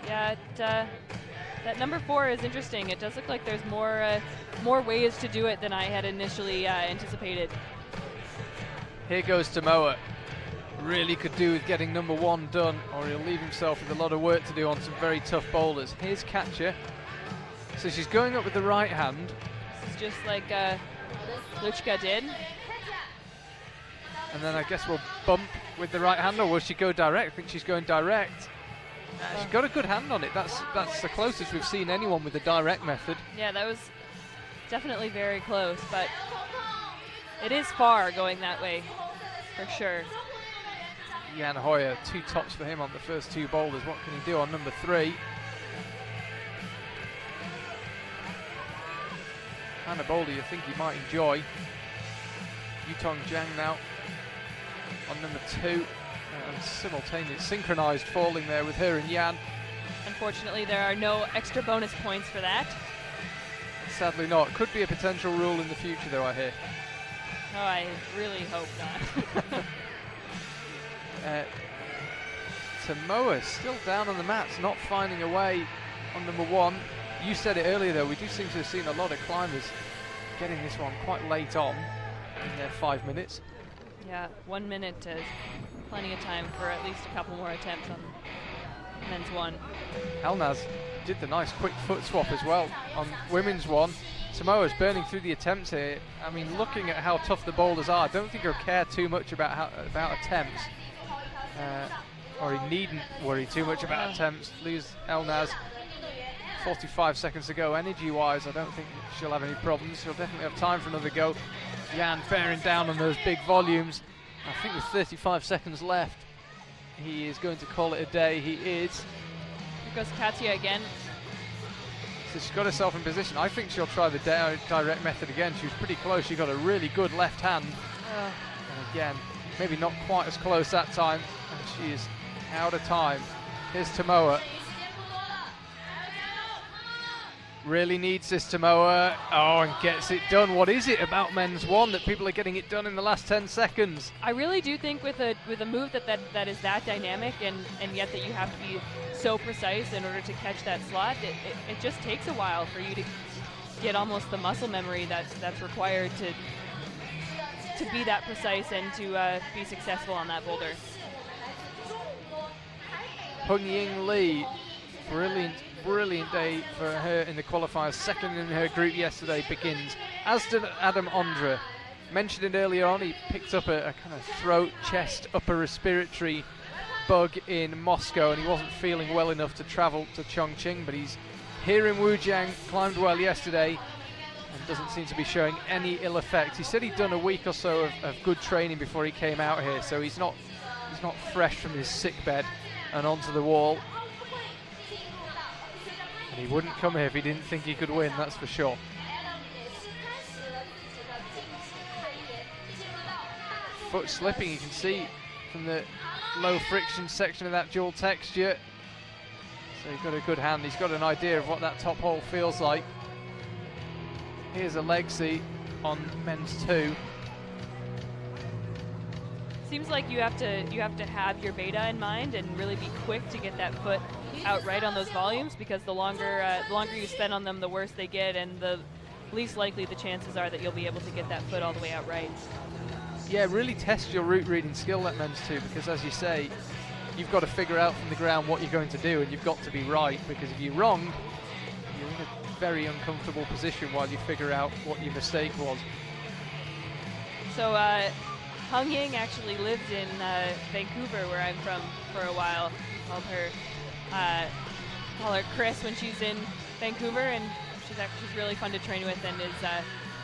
Yeah, that number 4 is interesting. It does look like there's more ways to do it than I had initially anticipated. Here goes Tomoa. Really could do with getting number 1 done, or he'll leave himself with a lot of work to do on some very tough boulders. Here's Katja. So she's going up with the right hand. This is just like Luchka did. And then I guess we'll bump with the right hand, or will she go direct? I think she's going direct. She's got a good hand on it. That's the closest we've seen anyone with the direct method. Yeah, that was definitely very close, but it is far going that way, for sure. Jan Hoyer, 2 tops for him on the first 2 boulders. What can he do on number 3? And a boulder you think he might enjoy. Yutong Jiang now on number 2. And simultaneous, synchronized falling there with her and Jan. Unfortunately, there are no extra bonus points for that. Sadly not. Could be a potential rule in the future, though, I hear. Oh, I really hope not. Tomoa still down on the mats, not finding a way on number 1. You said it earlier, though, we do seem to have seen a lot of climbers getting this one quite late on in their 5 minutes. Yeah, 1 minute is plenty of time for at least a couple more attempts on men's 1. Elnaz did the nice quick foot swap as well on women's 1. Tomoa's burning through the attempts here. I mean, looking at how tough the boulders are, I don't think he'll care too much about attempts. Or he needn't worry too much about attempts. Lose Elnaz. 45 seconds to go. Energy-wise, I don't think she'll have any problems. She'll definitely have time for another go. Jan bearing down on those big volumes. I think with 35 seconds left, he is going to call it a day. He is. Here goes Katja again. So she's got herself in position. I think she'll try the direct method again. She was pretty close. She got a really good left hand. And again, maybe not quite as close that time. And she is out of time. Here's Tomoa. Really needs this, Tomoa. Oh, and gets it done. What is it about men's 1 that people are getting it done in the last 10 seconds? I really do think with a move that is that dynamic and yet that you have to be so precise in order to catch that slot, it just takes a while for you to get almost the muscle memory that's required to be that precise and to be successful on that boulder. Hung Ying Lee, brilliant day for her in the qualifiers. Second in her group yesterday begins, as did Adam Ondra. Mentioned it earlier on, he picked up a kind of throat, chest, upper respiratory bug in Moscow, and he wasn't feeling well enough to travel to Chongqing, but he's here in Wujiang, climbed well yesterday, and doesn't seem to be showing any ill effects. He said he'd done a week or so of good training before he came out here, so he's not fresh from his sick bed and onto the wall. And he wouldn't come here if he didn't think he could win, that's for sure. Foot slipping, you can see from the low friction section of that dual texture. So he's got a good hand, he's got an idea of what that top hole feels like. Here's Alexi on men's 2. Seems like you have to have your beta in mind and really be quick to get that foot out right on those volumes, because the longer you spend on them, the worse they get, and the least likely the chances are that you'll be able to get that foot all the way out right. Yeah, really test your route reading skill at men's 2, because as you say, you've got to figure out from the ground what you're going to do, and you've got to be right, because if you're wrong, you're in a very uncomfortable position while you figure out what your mistake was. So Hung Ying actually lived in Vancouver, where I'm from, for a while. Call her Chris when she's in Vancouver, and she's really fun to train with, and is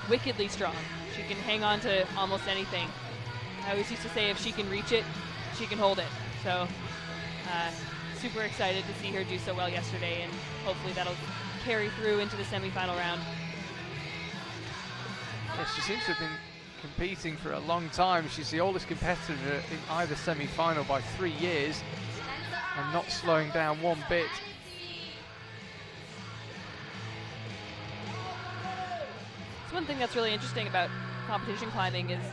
wickedly strong. She can hang on to almost anything. I always used to say if she can reach it, she can hold it. So super excited to see her do so well yesterday, and hopefully that'll carry through into the semifinal round. Yes, she seems to have been competing for a long time. She's the oldest competitor in either semi-final by 3 years, and not slowing down one bit. It's one thing that's really interesting about competition climbing is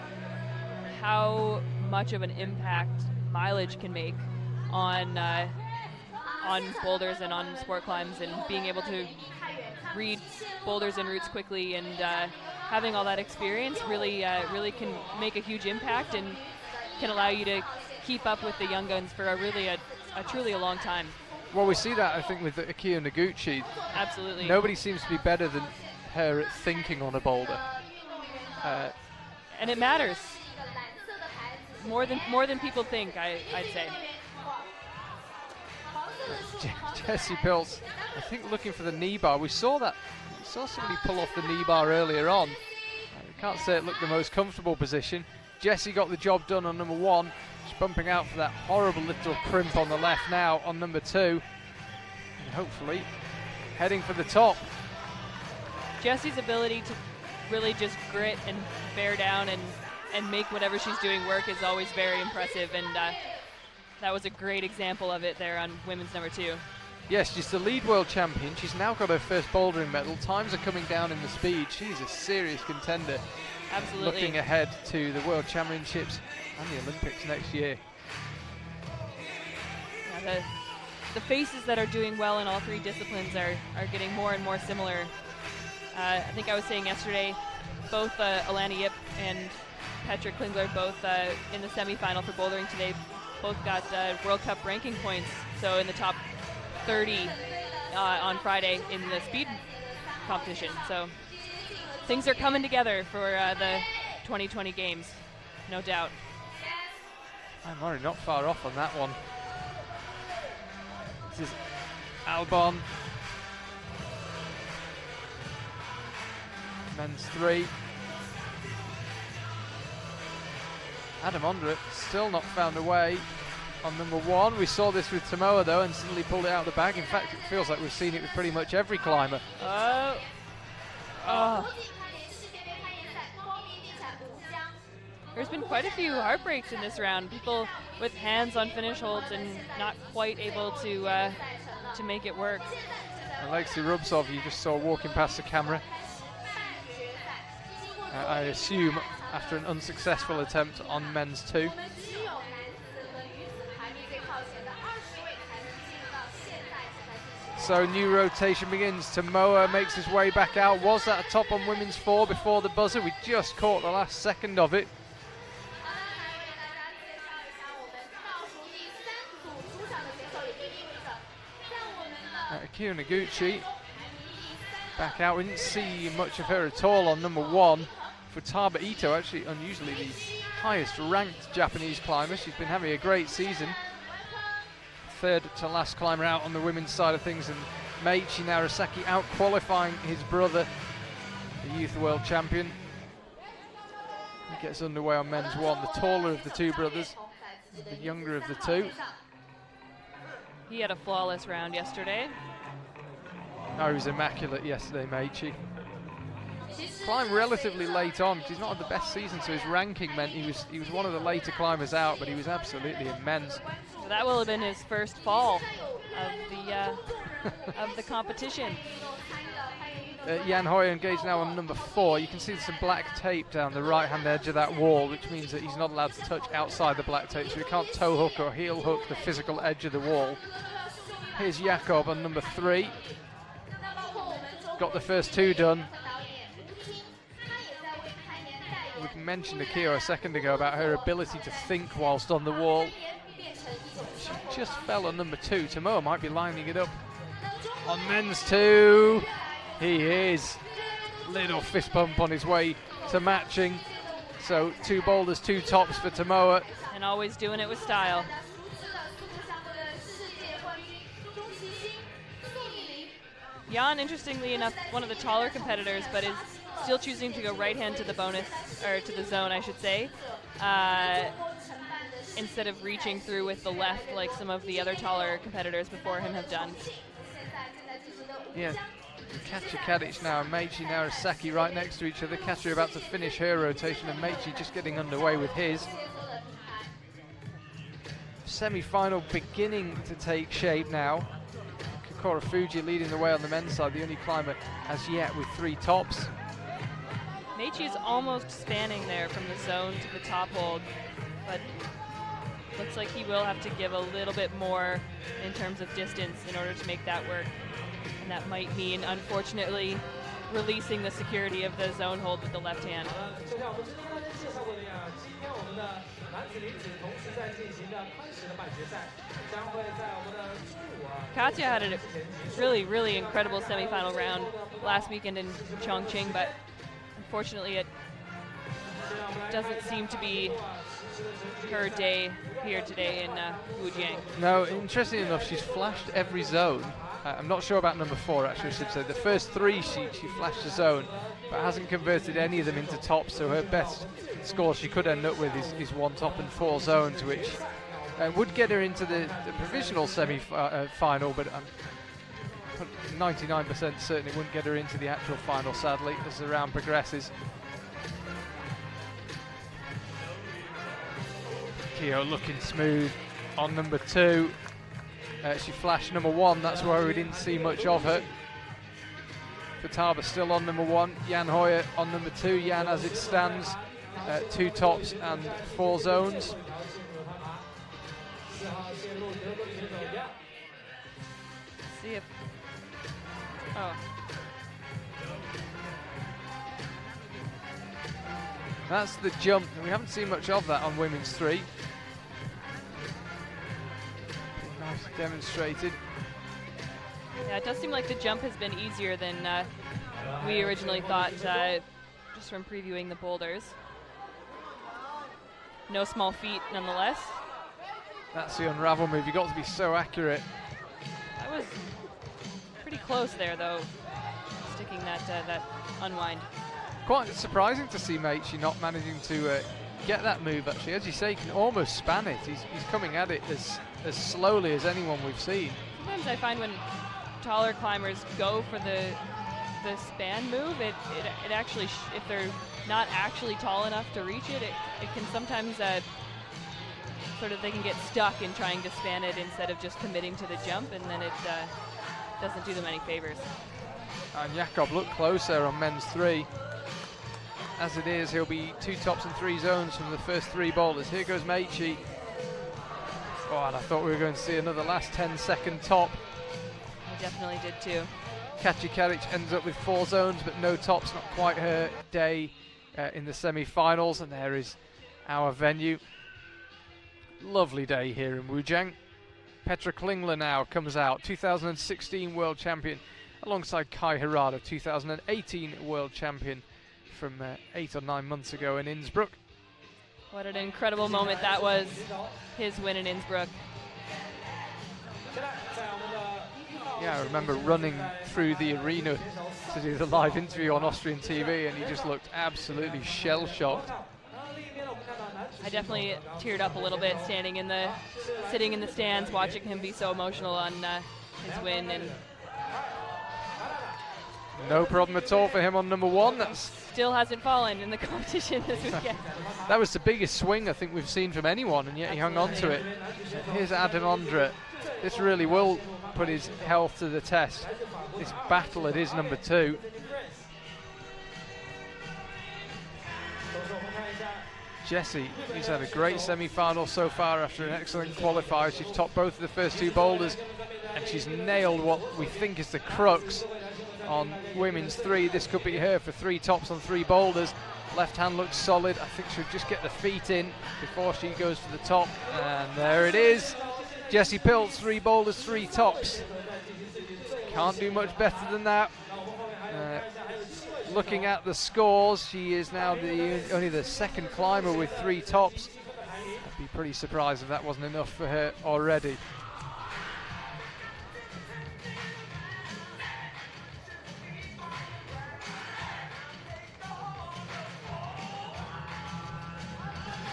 how much of an impact mileage can make on boulders and on sport climbs, and being able to read boulders and routes quickly, and having all that experience really can make a huge impact and can allow you to keep up with the young guns for truly a long time. Well, we see that, I think, with Akio Noguchi. Absolutely. Nobody seems to be better than her at thinking on a boulder. And it matters. More than people think, I'd say. Jessie Pilz, I think, looking for the knee bar. We saw somebody pull off the knee bar earlier on. I can't say it looked the most comfortable position. Jessie got the job done on number 1. She's bumping out for that horrible little crimp on the left now on number 2. And hopefully heading for the top. Jessie's ability to really just grit and bear down and make whatever she's doing work is always very impressive, and that was a great example of it there on women's number 2. Yes, she's the lead world champion. She's now got her first bouldering medal. Times are coming down in the speed. She's a serious contender. Absolutely. Looking ahead to the World Championships and the Olympics next year. Yeah, the faces that are doing well in all 3 disciplines are getting more and more similar. I think I was saying yesterday, both Alana Yip and Petra Klingler, both in the semifinal for bouldering today, both got World Cup ranking points. So in the top 30 on Friday in the speed competition. So things are coming together for the 2020 games, no doubt. I'm already not far off on that one. This is Albon. Men's 3. Adam Ondra still not found a way on number 1. We saw this with Tomoa though, and suddenly pulled it out of the bag. In fact, it feels like we've seen it with pretty much every climber. There's been quite a few heartbreaks in this round. People with hands on finish holds and not quite able to make it work. Alexei Rubtsov, you just saw walking past the camera. I assume after an unsuccessful attempt on men's 2. So new rotation begins. Tomoa makes his way back out. Was that a top on women's 4 before the buzzer? We just caught the last second of it. Akio Noguchi back out. We didn't see much of her at all on number 1. Futaba Ito, actually unusually the highest ranked Japanese climber. She's been having a great season. Third to last climber out on the women's side of things, and Meiichi Narasaki out qualifying his brother, the youth world champion. He gets underway on men's 1, the taller of the 2 brothers, the younger of the 2. He had a flawless round yesterday. Oh, he was immaculate yesterday, Meiichi. Climbed relatively late on. He's not had the best season, so his ranking meant he was one of the later climbers out, but he was absolutely immense. So that will have been his first fall of the competition. Jan Hoyer engaged now on number 4. You can see there's some black tape down the right-hand edge of that wall, which means that he's not allowed to touch outside the black tape, so he can't toe hook or heel hook the physical edge of the wall. Here's Jakob on number 3. Got the first 2 done. We mentioned Akio a second ago about her ability to think whilst on the wall. just fell on number 2. Tomoa might be lining it up on men's 2. He is. Little fist bump on his way to matching. So 2 boulders, 2 tops for Tomoa. And always doing it with style. Jan, interestingly enough, one of the taller competitors, but is still choosing to go right hand to the bonus, or to the zone, I should say, instead of reaching through with the left like some of the other taller competitors before him have done. Yeah, Katja Kadic now and Meichi Narasaki right next to each other. Katja about to finish her rotation and Meichi just getting underway with his. Semi-final beginning to take shape now. Kokoro Fuji leading the way on the men's side, the only climber as yet with 3 tops. Meichi is almost spanning there from the zone to the top hold, but looks like he will have to give a little bit more in terms of distance in order to make that work. And that might mean, unfortunately, releasing the security of the zone hold with the left hand. Katja had a really incredible semifinal round last weekend in Chongqing, but unfortunately it doesn't seem to be her day here today in Wujiang. No, interesting enough, she's flashed every zone. I'm not sure about number 4, actually, I should say. The first 3 she flashed the zone, but hasn't converted any of them into tops, so her best score she could end up with is 1 top and 4 zones, which would get her into the provisional semi-final, but I'm 99% certain it wouldn't get her into the actual final, sadly, as the round progresses. Kyo looking smooth on number 2. She flashed number 1, that's why we didn't see much of her. Futaba still on number 1, Jan Hoyer on number 2. Jan, as it stands, 2 tops and 4 zones. See if, oh. That's the jump. We haven't seen much of that on women's 3. Nice demonstrated. Yeah, it does seem like the jump has been easier than we originally thought, just from previewing the boulders. No small feat, nonetheless. That's the unravel move. You've got to be so accurate. That was pretty close there, though, sticking that unwind. Quite surprising to see Meichi not managing to get that move, actually. As you say, he can almost span it. He's coming at it as slowly as anyone we've seen. Sometimes I find when taller climbers go for the span move, it actually, if they're not actually tall enough to reach it, it can sometimes sort of, they can get stuck in trying to span it instead of just committing to the jump, and then it doesn't do them any favors. And Jakob looked close there on men's 3. As it is, he'll be 2 tops and 3 zones from the first 3 boulders. Here goes Meichi. Oh, and I thought we were going to see another last 10-second top. I definitely did too. Katja Kadic ends up with 4 zones, but no tops, not quite her day in the semi-finals. And there is our venue. Lovely day here in Wujiang. Petra Klingler now comes out, 2016 world champion, alongside Kai Harada, 2018 world champion from 8 or 9 months ago in Innsbruck. What an incredible moment that was, his win in Innsbruck. Yeah, I remember running through the arena to do the live interview on Austrian TV, and he just looked absolutely shell-shocked. I definitely teared up a little bit sitting in the stands, watching him be so emotional on his win. And no problem at all for him on number 1. That's still hasn't fallen in the competition this weekend. That was the biggest swing I think we've seen from anyone, and yet he hung on to it. Here's Adam Ondra. This really will put his health to the test. This battle at his number 2. Jessie, who's had a great semi-final so far after an excellent qualifier. She's topped both of the first 2 boulders, and she's nailed what we think is the crux on women's 3. This could be her for 3 tops on 3 boulders. Left hand looks solid. I think she'll just get the feet in before she goes to the top. And there it is. Jessie Pilz, 3 boulders, 3 tops. Can't do much better than that. Looking at the scores, she is now only the second climber with 3 tops. I'd be pretty surprised if that wasn't enough for her already.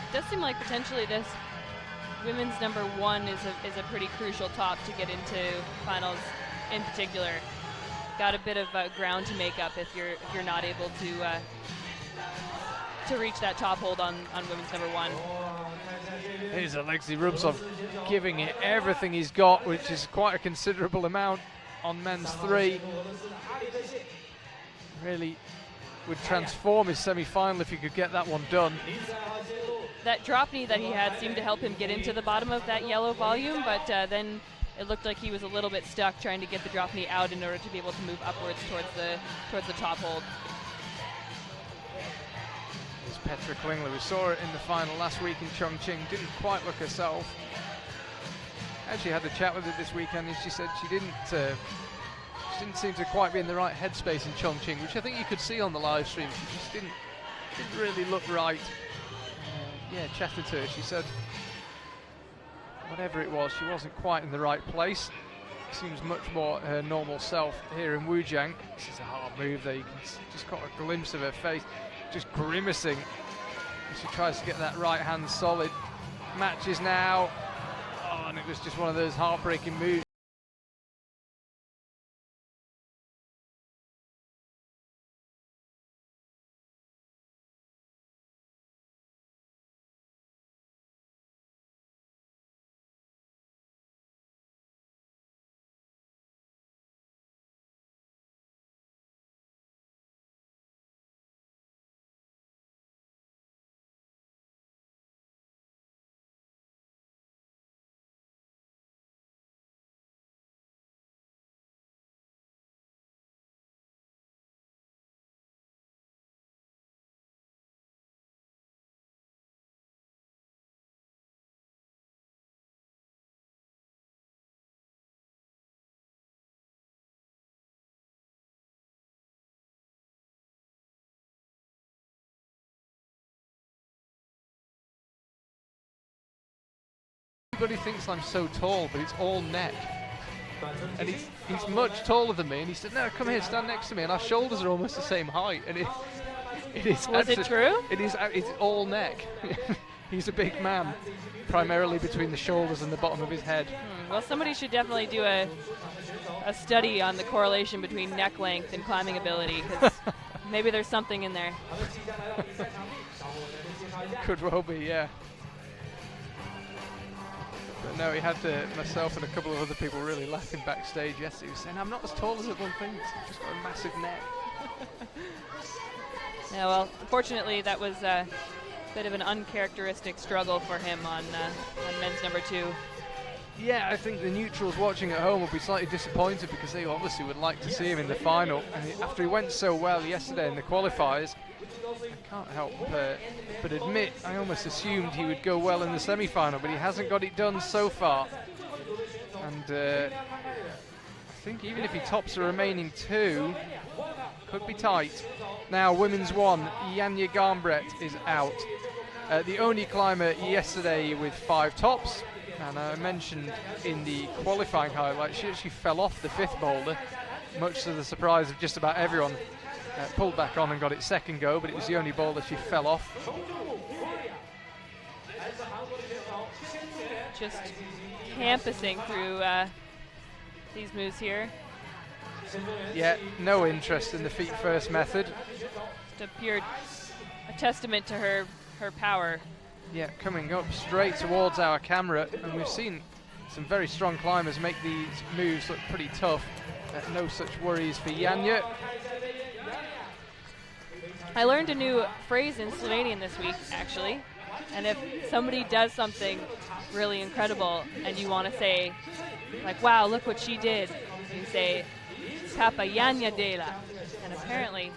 It does seem like potentially this women's number 1 is a pretty crucial top to get into finals in particular. Got a bit of ground to make up if you're not able to reach that top hold on women's number 1. Here's Alexei Rubtsov giving it everything he's got, which is quite a considerable amount on men's 3. Really would transform his semi-final if he could get that one done. That drop knee that he had seemed to help him get into the bottom of that yellow volume, but then it looked like he was a little bit stuck trying to get the drop knee out in order to be able to move upwards towards the top hold. There's Petra Klingler. We saw her in the final last week in Chongqing. Didn't quite look herself. Actually had a chat with her this weekend, and she said she didn't seem to quite be in the right headspace in Chongqing, which I think you could see on the live stream. She just didn't really look right. Yeah, chatted to her. She said whatever it was, she wasn't quite in the right place. Seems much more her normal self here in Wujiang. This is a hard move there. You can just got a glimpse of her face, just grimacing as she tries to get that right hand solid. Matches now. Oh, and it was just one of those heartbreaking moves. Everybody thinks I'm so tall, but it's all neck. And he's much taller than me, and he said, "No, come here, stand next to me." And our shoulders are almost the same height, and it is. Was it true? It is. It's all neck. He's a big man, primarily between the shoulders and the bottom of his head. Well, somebody should definitely do a study on the correlation between neck length and climbing ability, because maybe there's something in there. Could well be, yeah. But no, he had myself and a couple of other people really laughing backstage yesterday. He was saying, "I'm not as tall as everyone thinks. I've just got a massive neck." Yeah, well, unfortunately, that was a bit of an uncharacteristic struggle for him on men's number 2. Yeah, I think the neutrals watching at home will be slightly disappointed because they obviously would like to see him in the final. And after he went so well yesterday in the qualifiers, I can't help but admit I almost assumed he would go well in the semi-final, but he hasn't got it done so far. And I think even if he tops the remaining 2, could be tight. Now, women's 1, Janja Garmbret is out. The only climber yesterday with 5 tops, and I mentioned in the qualifying highlight, she actually fell off the 5th boulder, much to the surprise of just about everyone. Pulled back on and got it second go, but it was the only boulder she fell off. Just campusing through these moves here. Yeah, no interest in the feet first method. Just a testament to her power. Yeah, coming up straight towards our camera, and we've seen some very strong climbers make these moves look pretty tough. No such worries for Janja. I learned a new phrase in Slovenian this week, actually. And if somebody does something really incredible and you want to say, like, "Wow, look what she did," you say, "Kapa Janja dela." And apparently,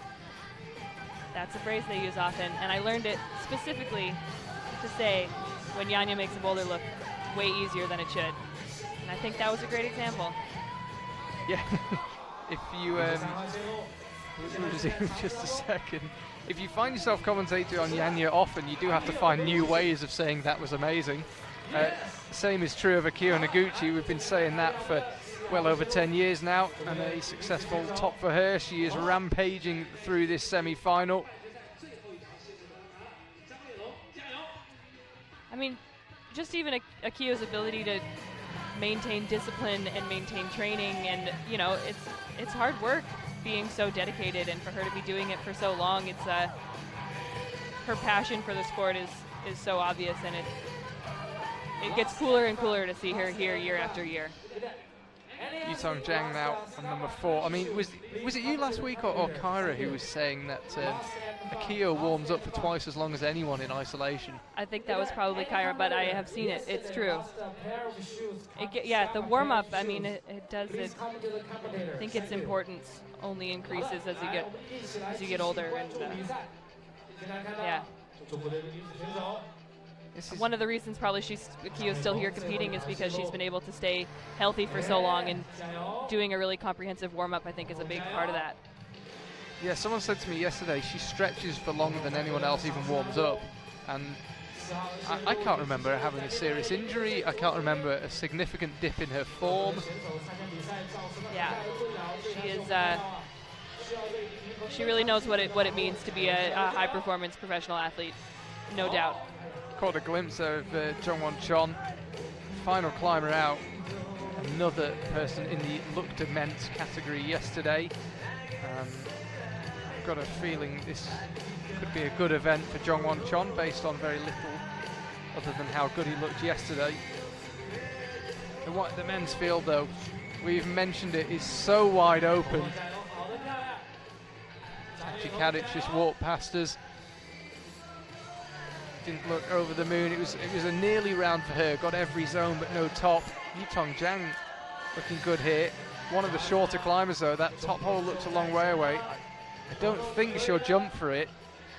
that's a phrase they use often. And I learned it specifically to say when Janja makes a boulder look way easier than it should. And I think that was a great example. Yeah. If you just a second. If you find yourself commentating on Yanya often, you do have to find new ways of saying that was amazing. Same is true of Akio Noguchi. We've been saying that for well over 10 years now, and a successful top for her. She is rampaging through this semi-final. I mean, just even Akio's ability to maintain discipline and maintain training, and you know, it's hard work being so dedicated, and for her to be doing it for so long, it's her passion for the sport is so obvious, and it gets cooler and cooler to see her here year after year. Yutong Jiang now on number 4. I mean, was it you last week or Kyra who was saying that Akio warms up for twice as long as anyone in isolation? I think that was probably Kyra, but I have seen it. It's true. Yeah, the warm-up, I mean, it does it. I think its importance only increases as you get older, and yeah. One of the reasons probably Akio's still here competing is because she's been able to stay healthy for so long, and doing a really comprehensive warm-up, I think, is a big part of that. Yeah, someone said to me yesterday she stretches for longer than anyone else even warms up, and I can't remember her having a serious injury. I can't remember a significant dip in her form. Yeah, she is. She really knows what it means to be a high-performance professional athlete, no doubt. Caught a glimpse of Jongwon Chon, final climber out. Another person in the looked immense category yesterday. I've got a feeling this could be a good event for Jongwon Chon based on very little other than how good he looked yesterday. The men's field, though, we've mentioned it, is so wide open. Tachi Kadic just walked past us. Didn't look over the moon. It was a nearly round for her. Got every zone but no top. Yutong Jiang looking good here. One of the shorter climbers though. That top hole looks a long way away. I don't think she'll jump for it,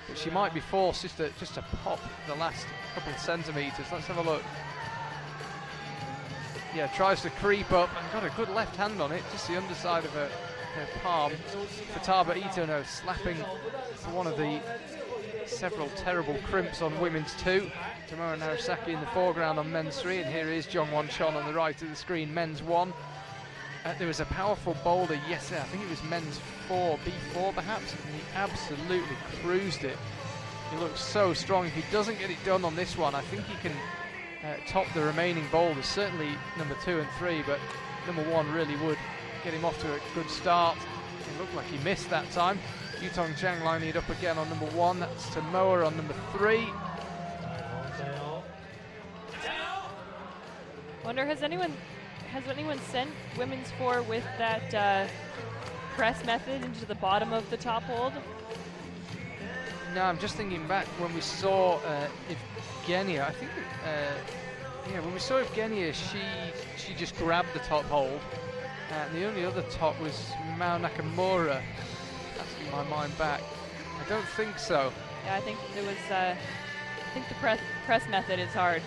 but she might be forced just to pop the last couple of centimeters. Let's have a look. Yeah, tries to creep up and got a good left hand on it. Just the underside of her palm. Futaba Ito now slapping for one of the several terrible crimps on women's 2. Tomoe Narasaki in the foreground on men's 3, and here is Jongwon Chon on the right of the screen, men's 1. There was a powerful boulder yesterday, I think it was men's 4, B4 perhaps, and he absolutely cruised it. He looks so strong. If he doesn't get it done on this one, I think he can top the remaining boulders, certainly number 2 and 3, but number 1 really would get him off to a good start. It looked like he missed that time. Yutong Jiang lining it up again on number 1. That's Tomoe on number 3. Wonder, has anyone sent women's 4 with that press method into the bottom of the top hold? No, I'm just thinking back when we saw Evgenia. I think when we saw Evgenia, she just grabbed the top hold, and the only other top was Mao Nakamura. My mind back. I don't think so. Yeah, I think it was. I think the press method is hard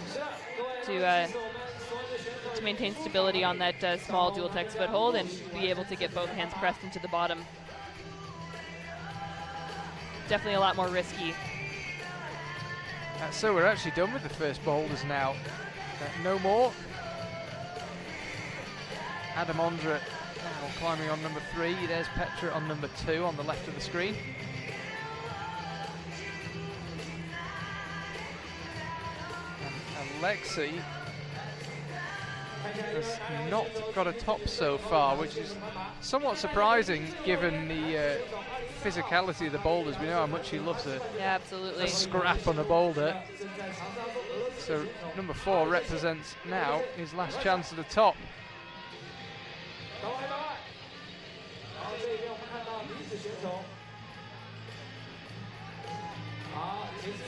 to maintain stability on that small dual text foothold and be able to get both hands pressed into the bottom. Definitely a lot more risky. So we're actually done with the first boulders now. No more. Adam Ondra climbing on number 3. There's Petra on number 2 on the left of the screen. And Alexei has not got a top so far, which is somewhat surprising given the physicality of the boulders. We know how much he loves a scrap on a boulder. So number 4 represents now his last chance at the top.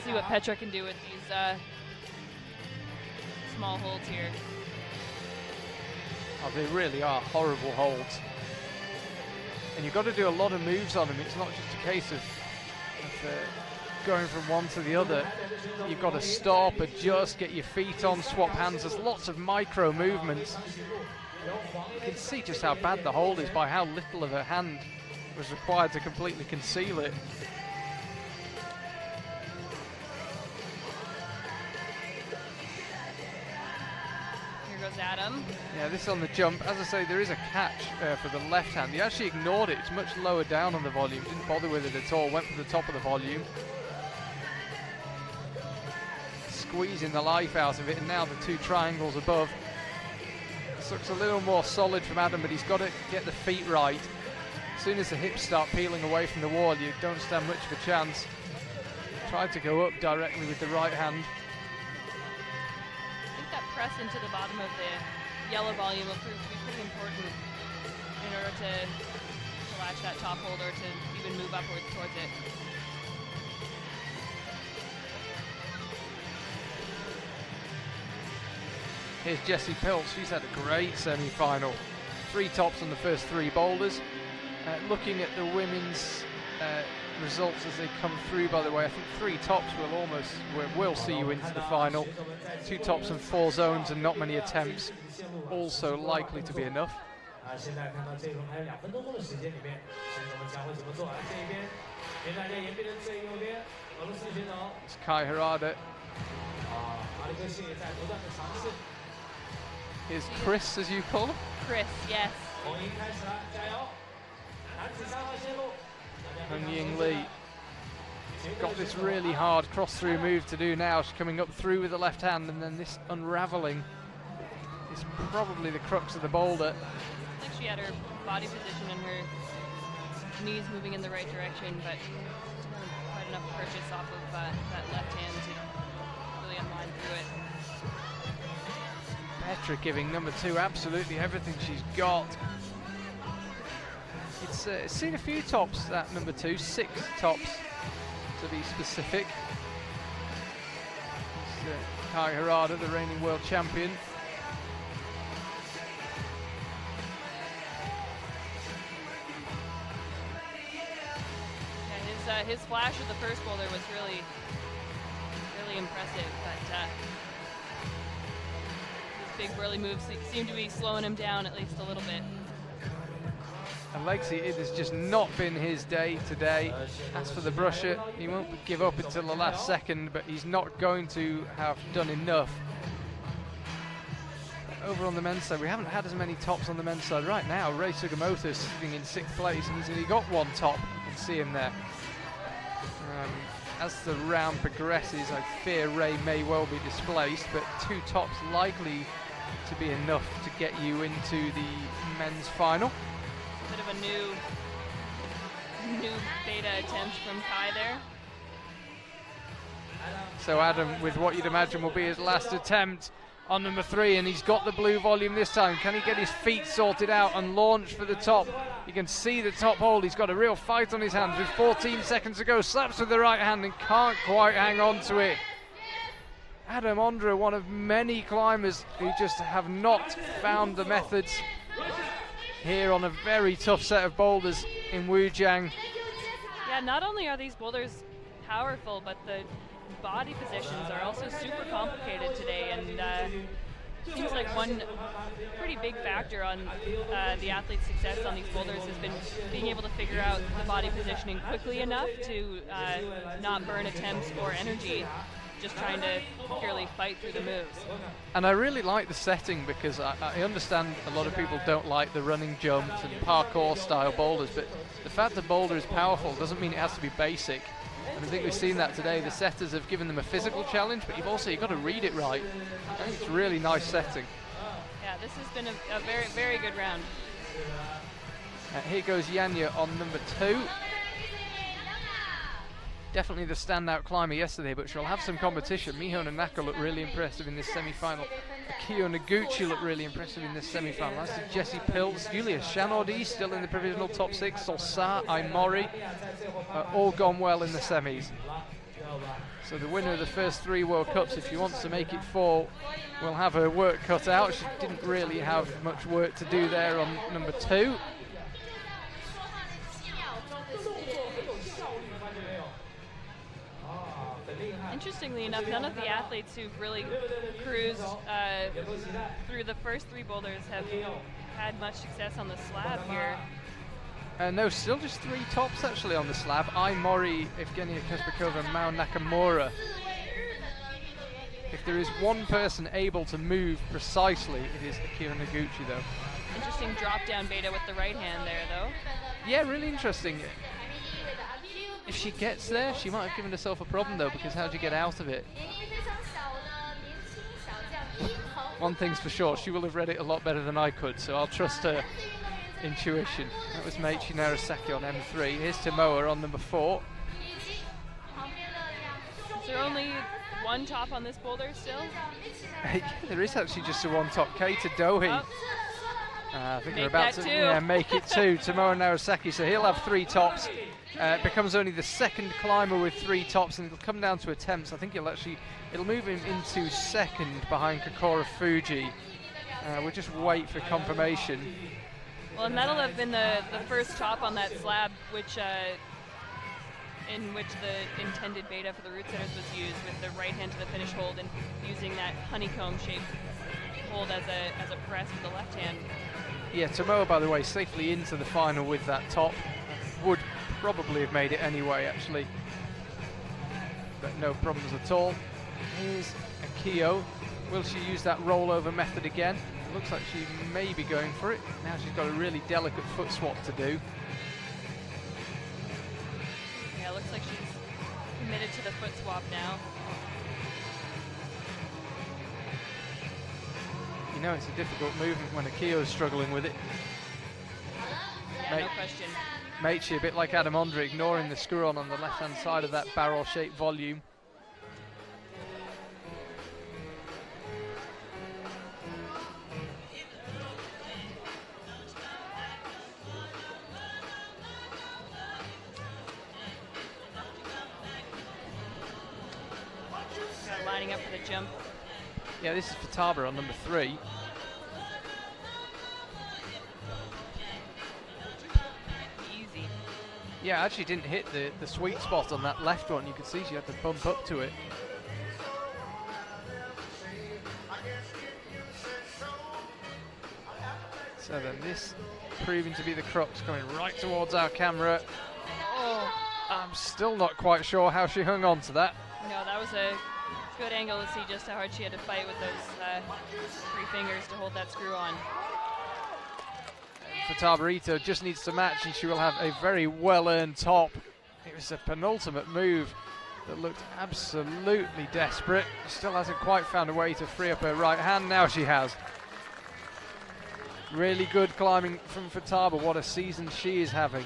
See what Petra can do with these small holds here. Oh, they really are horrible holds. And you've got to do a lot of moves on them. It's not just a case of going from one to the other, you've got to stop, adjust, get your feet on, swap hands. There's lots of micro movements. You can see just how bad the hold is by how little of her hand was required to completely conceal it. Here goes Adam. Yeah, this on the jump. As I say, there is a catch for the left hand. He actually ignored it. It's much lower down on the volume. Didn't bother with it at all. Went for the top of the volume. Squeezing the life out of it, and now the two triangles above. This looks a little more solid from Adam, but he's got to get the feet right. As soon as the hips start peeling away from the wall, you don't stand much of a chance. Tried to go up directly with the right hand. I think that press into the bottom of the yellow volume will prove to be pretty important in order to latch that top hold or to even move upwards towards it. Here's Jessie Pilz. She's had a great semi-final. 3 tops on the first 3 boulders. Looking at the women's results as they come through, by the way, I think 3 tops will see you into the final. 2 tops and 4 zones and not many attempts. Also likely to be enough. It's Kai Harada. Here's Chris, as you call him. Chris, yes. And Ying Lee. Got this really hard cross-through move to do now. She's coming up through with the left hand, and then this unraveling is probably the crux of the boulder. I think she had her body position and her knees moving in the right direction, but quite enough purchase off of that left hand to really unwind through it. Petra giving number 2 absolutely everything she's got. It's seen a few tops, that number 2, 6 tops to be specific. It's Kai Harada, the reigning world champion. Yeah, his flash of the first boulder was really impressive, but his big burly moves seem to be slowing him down at least a little bit. And Lexi, it has just not been his day today. As for the brusher, he won't give up until the last second, but he's not going to have done enough. Over on the men's side, we haven't had as many tops on the men's side. Right now, Ray Sugimoto is sitting in 6th place, and he's only got 1 top. You can see him there. As the round progresses, I fear Ray may well be displaced, but 2 tops likely to be enough to get you into the men's final. Bit of a new beta attempt from Kai there. So Adam, with what you'd imagine will be his last attempt on number 3, and he's got the blue volume this time. Can he get his feet sorted out and launch for the top? You can see the top hold. He's got a real fight on his hands with 14 seconds to go. Slaps with the right hand and can't quite hang on to it. Adam Ondra, one of many climbers who just have not found the methods here on a very tough set of boulders in Wujiang. Yeah, not only are these boulders powerful, but the body positions are also super complicated today, and seems like one pretty big factor on the athlete's success on these boulders has been being able to figure out the body positioning quickly enough to not burn attempts or energy, just trying to purely fight through the moves. And I really like the setting, because I understand a lot of people don't like the running jumps and parkour style boulders, but the fact that boulder is powerful doesn't mean it has to be basic. And I think we've seen that today. The setters have given them a physical challenge, but you've got to read it right. I think it's a really nice setting. Yeah, this has been a very, very good round. Here goes Yanya on number 2. Definitely the standout climber yesterday, but she'll have some competition. Miho Nanaka looked really impressive in this semi-final. Akio Noguchi looked really impressive in this semi-final. As did Jessie Pilz, Julia Shanodi still in the provisional top 6, Solsa, Aimori, all gone well in the semis. So the winner of the first 3 World Cups, if she wants to make it 4, will have her work cut out. She didn't really have much work to do there on number 2. Interestingly enough, none of the athletes who've really cruised through the first 3 boulders have had much success on the slab here. No, still just 3 tops actually on the slab. Ai Mori, Evgenia Kozbekova, and Mao Nakamura. If there is one person able to move precisely, it is Akira Noguchi, though. Interesting drop-down beta with the right hand there, though. Yeah, really interesting. If she gets there, she might have given herself a problem, though, because how do you get out of it? One thing's for sure, she will have read it a lot better than I could, so I'll trust her intuition. That was Meiichi Narasaki on M3. Here's Tomoa on number 4. Is there only 1 top on this boulder still? There is actually just a 1 top. Keita Dohi. I think they're about to make it 2. Tomoa Narasaki, so he'll have 3 tops. Becomes only the 2nd climber with 3 tops, and it'll come down to attempts. I think it'll move him into 2nd behind Kokoro Fuji. We'll just wait for confirmation. Well, and that'll have been the first top on that slab, in which the intended beta for the root setters was used, with the right hand to the finish hold and using that honeycomb-shaped hold as a press with the left hand. Yeah, Tomoa, by the way, safely into the final with that top. Would probably have made it anyway, actually. But no problems at all. Here's Akio. Will she use that rollover method again? It looks like she may be going for it. Now she's got a really delicate foot swap to do. Yeah, looks like she's committed to the foot swap now. You know it's a difficult movement when Akio's struggling with it. Yeah, no question. Meiichi, a bit like Adam Ondra, ignoring the screw-on the left-hand side of that barrel-shaped volume. Lining up for the jump. Yeah, this is Futaba on number 3. Easy. Yeah, actually didn't hit the sweet spot on that left one. You could see she had to bump up to it. So then this proving to be the crux, coming right towards our camera. Oh, I'm still not quite sure how she hung on to that. No, that was a good angle to see just how hard she had to fight with those 3 fingers to hold that screw on. Futaba Ito just needs to match and she will have a very well-earned top. It was a penultimate move that looked absolutely desperate. Still hasn't quite found a way to free up her right hand. Now she has. Really good climbing from Futaba. What a season she is having.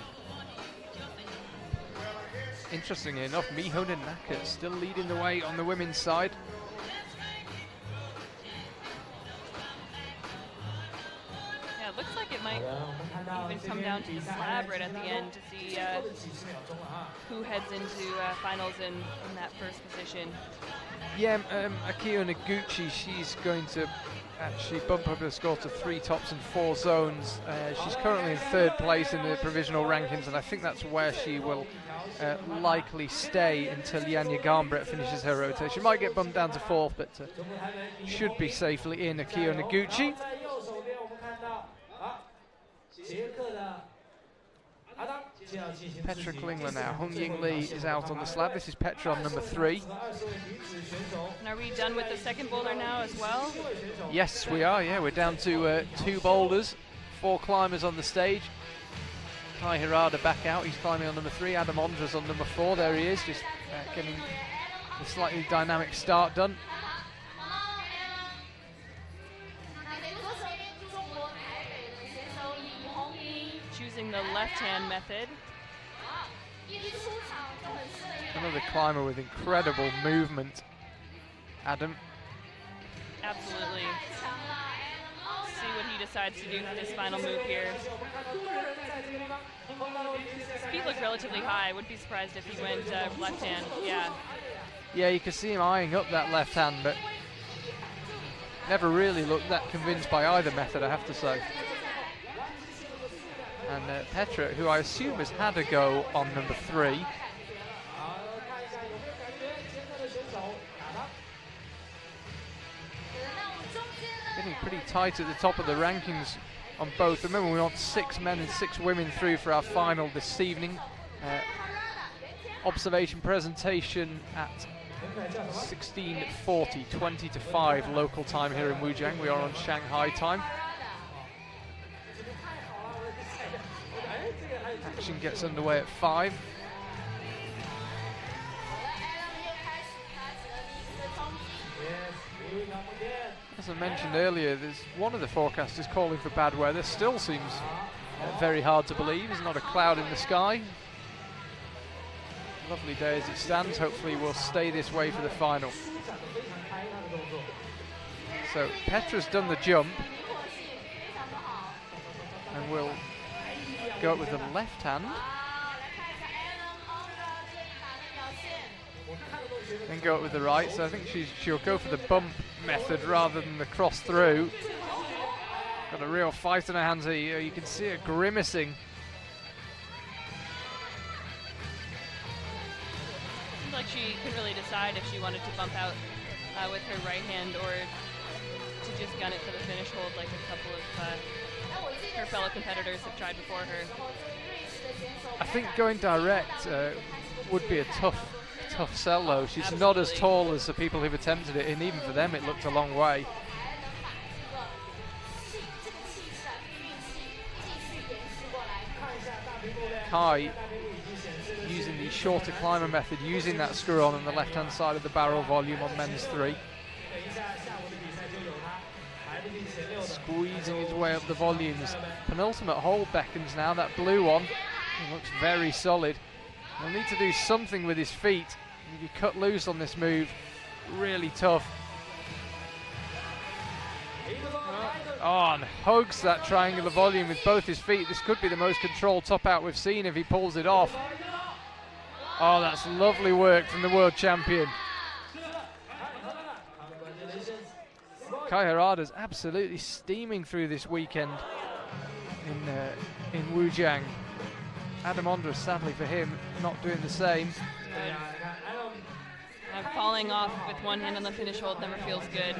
Interestingly enough, Miho Naka still leading the way on the women's side. Yeah, it looks like it might even come down to the slab right at the end to see who heads into finals in that first position. Yeah, Akio Noguchi, she's going to actually bump up her score to 3 tops and 4 zones. She's currently in 3rd place in the provisional rankings, and I think that's where she will likely stay until Yanya Garnbrett finishes her rotation. Might get bumped down to 4th, but should be safely in. Akio Noguchi. Petra Klingler now. Hung Ying Lee is out on the slab. This is Petra on number 3. And are we done with the second boulder now as well? Yes, we are. Yeah, we're down to 2 boulders, 4 climbers on the stage. Kai Hirada back out. He's climbing on number 3. Adam Ondra's on number 4. There he is, just getting a slightly dynamic start done. Choosing the left-hand method. Another climber with incredible movement. Adam. Absolutely. See what he decides to do for this final move here. His feet look relatively high. I wouldn't be surprised if he went left hand. Yeah. Yeah, you can see him eyeing up that left hand, but never really looked that convinced by either method, I have to say. And Petra, who I assume has had a go on number 3. tight at the top of the rankings on both. Remember, we want 6 men and 6 women through for our final this evening. Observation presentation at 16:40, 20 to 5 local time here in Wujiang. We are on Shanghai time. Action gets underway at 5. As I mentioned earlier, there's one of the forecasters calling for bad weather. Still seems very hard to believe. There's not a cloud in the sky. Lovely day as it stands. Hopefully we'll stay this way for the final. So Petra's done the jump and will go up with the left hand. Then go up with the right. So I think she'll go for the bump method rather than the cross through. Got a real fight in her hands here. You can see her grimacing. Seems like she couldn't really decide if she wanted to bump out with her right hand or to just gun it for the finish hold like a couple of her fellow competitors have tried before her. I think going direct would be a tough sell though. She's Absolutely. Not as tall as the people who've attempted it, and even for them it looked a long way. Kai using the shorter climber method, using that screw on the left hand side of the barrel volume on men's 3. Squeezing his way up the volumes. Penultimate hold beckons now, that blue one. He looks very solid. He'll need to do something with his feet. If you cut loose on this move, really tough. Oh, and hugs that triangular volume with both his feet. This could be the most controlled top out we've seen if he pulls it off. Oh, that's lovely work from the world champion. Kai Harada's absolutely steaming through this weekend in Wujiang. Adam Ondra, sadly for him, not doing the same. Falling off with one hand on the finish hold never feels good.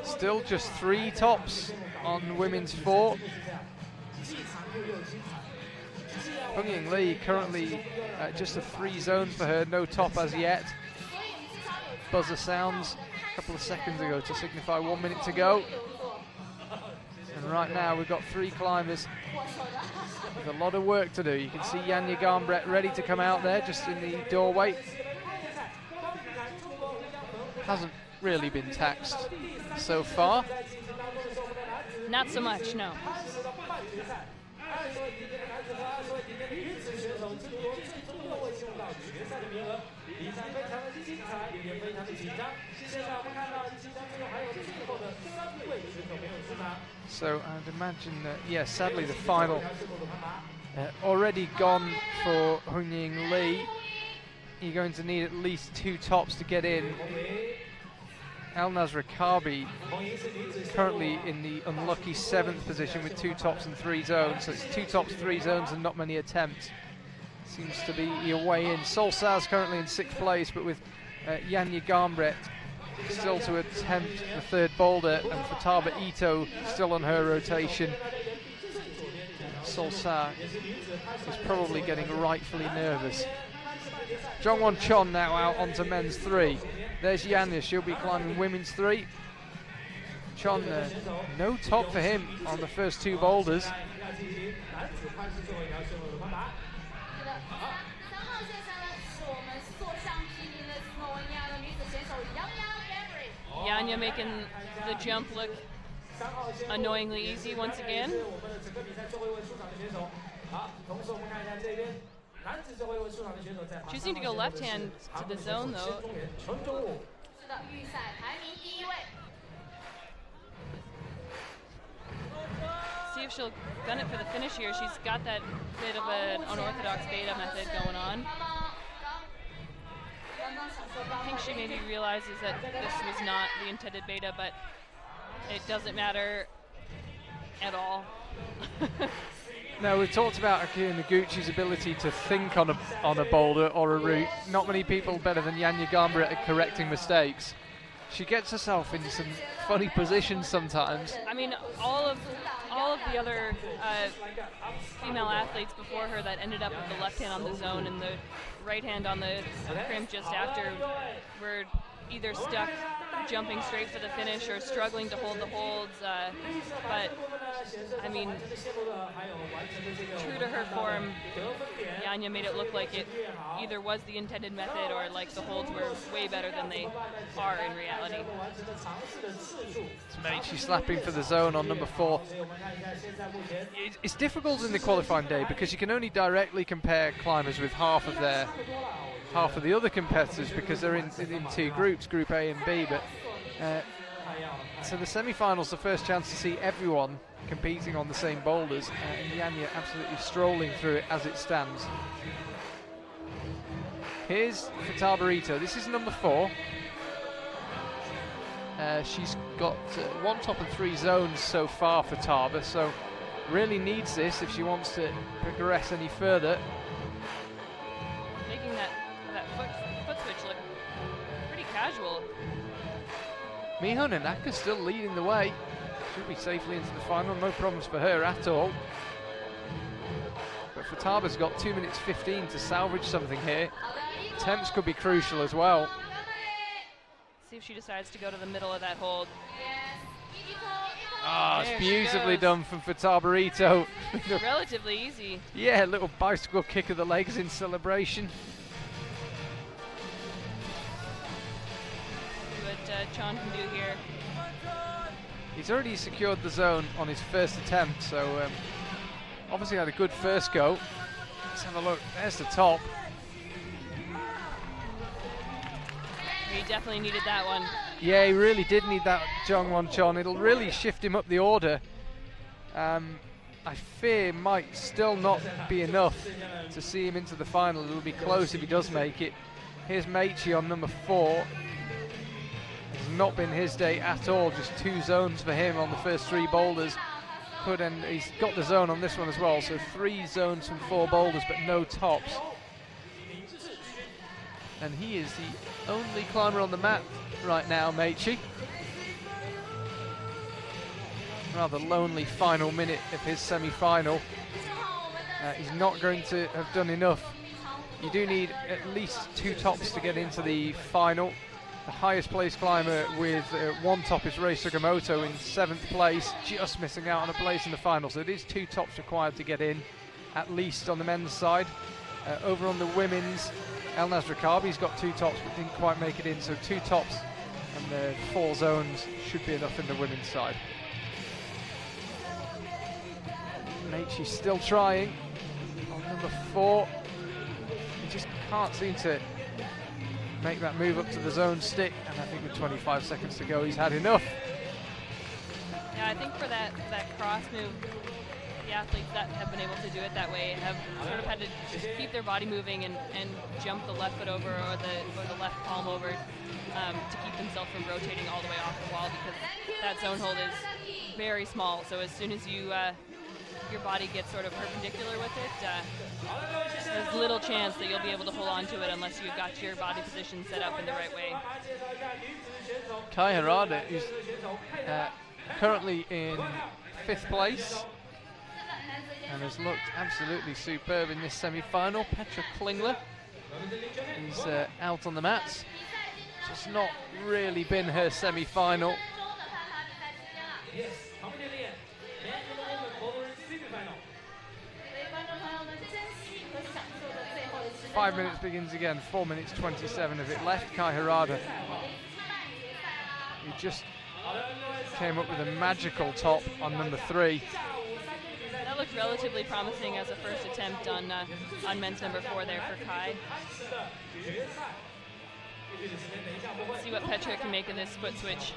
Still just 3 tops on women's 4. Hongying Lee currently just a 3 zone for her, no top as yet. Buzzer sounds a couple of seconds ago to signify 1 minute to go. And right now we've got 3 climbers with a lot of work to do. You can see Janja Garnbret ready to come out there just in the doorway. Hasn't really been taxed so far. Not so much, no. So I'd imagine that, yeah, sadly the final already gone for Hongying Lee. You're going to need at least 2 tops to get in. Elnaz Rakabi currently in the unlucky 7th position with 2 tops and 3 zones. So it's 2 tops, 3 zones and not many attempts. Seems to be your way in. Solsaz currently in 6th place, but with Janja Garnbret still to attempt the 3rd boulder, and Futaba Ito still on her rotation. Solsaz is probably getting rightfully nervous. Jongwon Chon now out onto men's 3. There's Janja, she'll be climbing women's 3. Chon, no top for him on the first 2 boulders. Janja making the jump look annoyingly easy once again. Choosing to go left hand to the zone though. See if she'll gun it for the finish here. She's got that bit of an unorthodox beta method going on. I think she maybe realizes that this was not the intended beta, but it doesn't matter at all. Now, we've talked about Akira Noguchi's ability to think on a boulder or a route. Not many people better than Janja Garnbret at correcting mistakes. She gets herself into some funny positions sometimes. I mean, all of the other female athletes before her that ended up with the left hand on the zone and the right hand on the crimp just after were either stuck jumping straight for the finish or struggling to hold the holds. But I mean, true to her form, Janja made it look like it either was the intended method or like the holds were way better than they are in reality. She's slapping for the zone on number 4. It's difficult in the qualifying day because you can only directly compare climbers with half of the other competitors because they're in 2 groups, Group A and B. But so the semi-finals, the first chance to see everyone competing on the same boulders, and Janja absolutely strolling through it as it stands. Here's Fatabarito. This is number 4. She's got 1 top and 3 zones so far for Taba, so really needs this if she wants to progress any further. Making that foot switch look pretty casual. Miho Nanaka still leading the way. Should be safely into the final, no problems for her at all. But Fataba's got 2 minutes 15 to salvage something here. Temps could be crucial as well. See if she decides to go to the middle of that hold. Ah, it's beautifully done from Fatabarito. Relatively easy. Yeah, a little bicycle kick of the legs in celebration. See what Chan can do here. He's already secured the zone on his first attempt, so obviously had a good first go. Let's have a look. There's the top. He definitely needed that one. Yeah, he really did need that Jongwon Chon. It'll really shift him up the order. I fear might still not be enough to see him into the final. It'll be close if he does make it. Here's Meichi on number 4. It's not been his day at all. Just 2 zones for him on the first 3 boulders. And he's got the zone on this one as well. So 3 zones from 4 boulders, but no tops. And he is the only climber on the mat right now, Meichi. Rather lonely final minute of his semi-final. He's not going to have done enough. You do need at least 2 tops to get into the final. The highest placed climber with 1 top is Rei Sugimoto in 7th place, just missing out on a place in the final. So it is 2 tops required to get in, at least on the men's side. Over on the women's, El Nasrakabi's got 2 tops but didn't quite make it in, so 2 tops and 4 zones should be enough in the women's side. Meichi's still trying on number 4. He just can't seem to make that move up to the zone stick, and I think with 25 seconds to go he's had enough. Yeah, I think for that cross move, the athletes that have been able to do it that way have sort of had to just keep their body moving and jump the left foot over or the left palm over to keep themselves from rotating all the way off the wall, because that zone hold is very small. So as soon as you your body gets sort of perpendicular with it, there's little chance that you'll be able to hold on to it unless you've got your body position set up in the right way. Kai Harada is currently in 5th place and has looked absolutely superb in this semi-final. Petra Klingler is out on the mats. It's not really been her semi-final. 5 minutes begins again, 4 minutes 27 of it left. Kai Harada, he just came up with a magical top on number 3. That looked relatively promising as a first attempt on men's number 4 there for Kai. Let's see what Petra can make in this foot switch.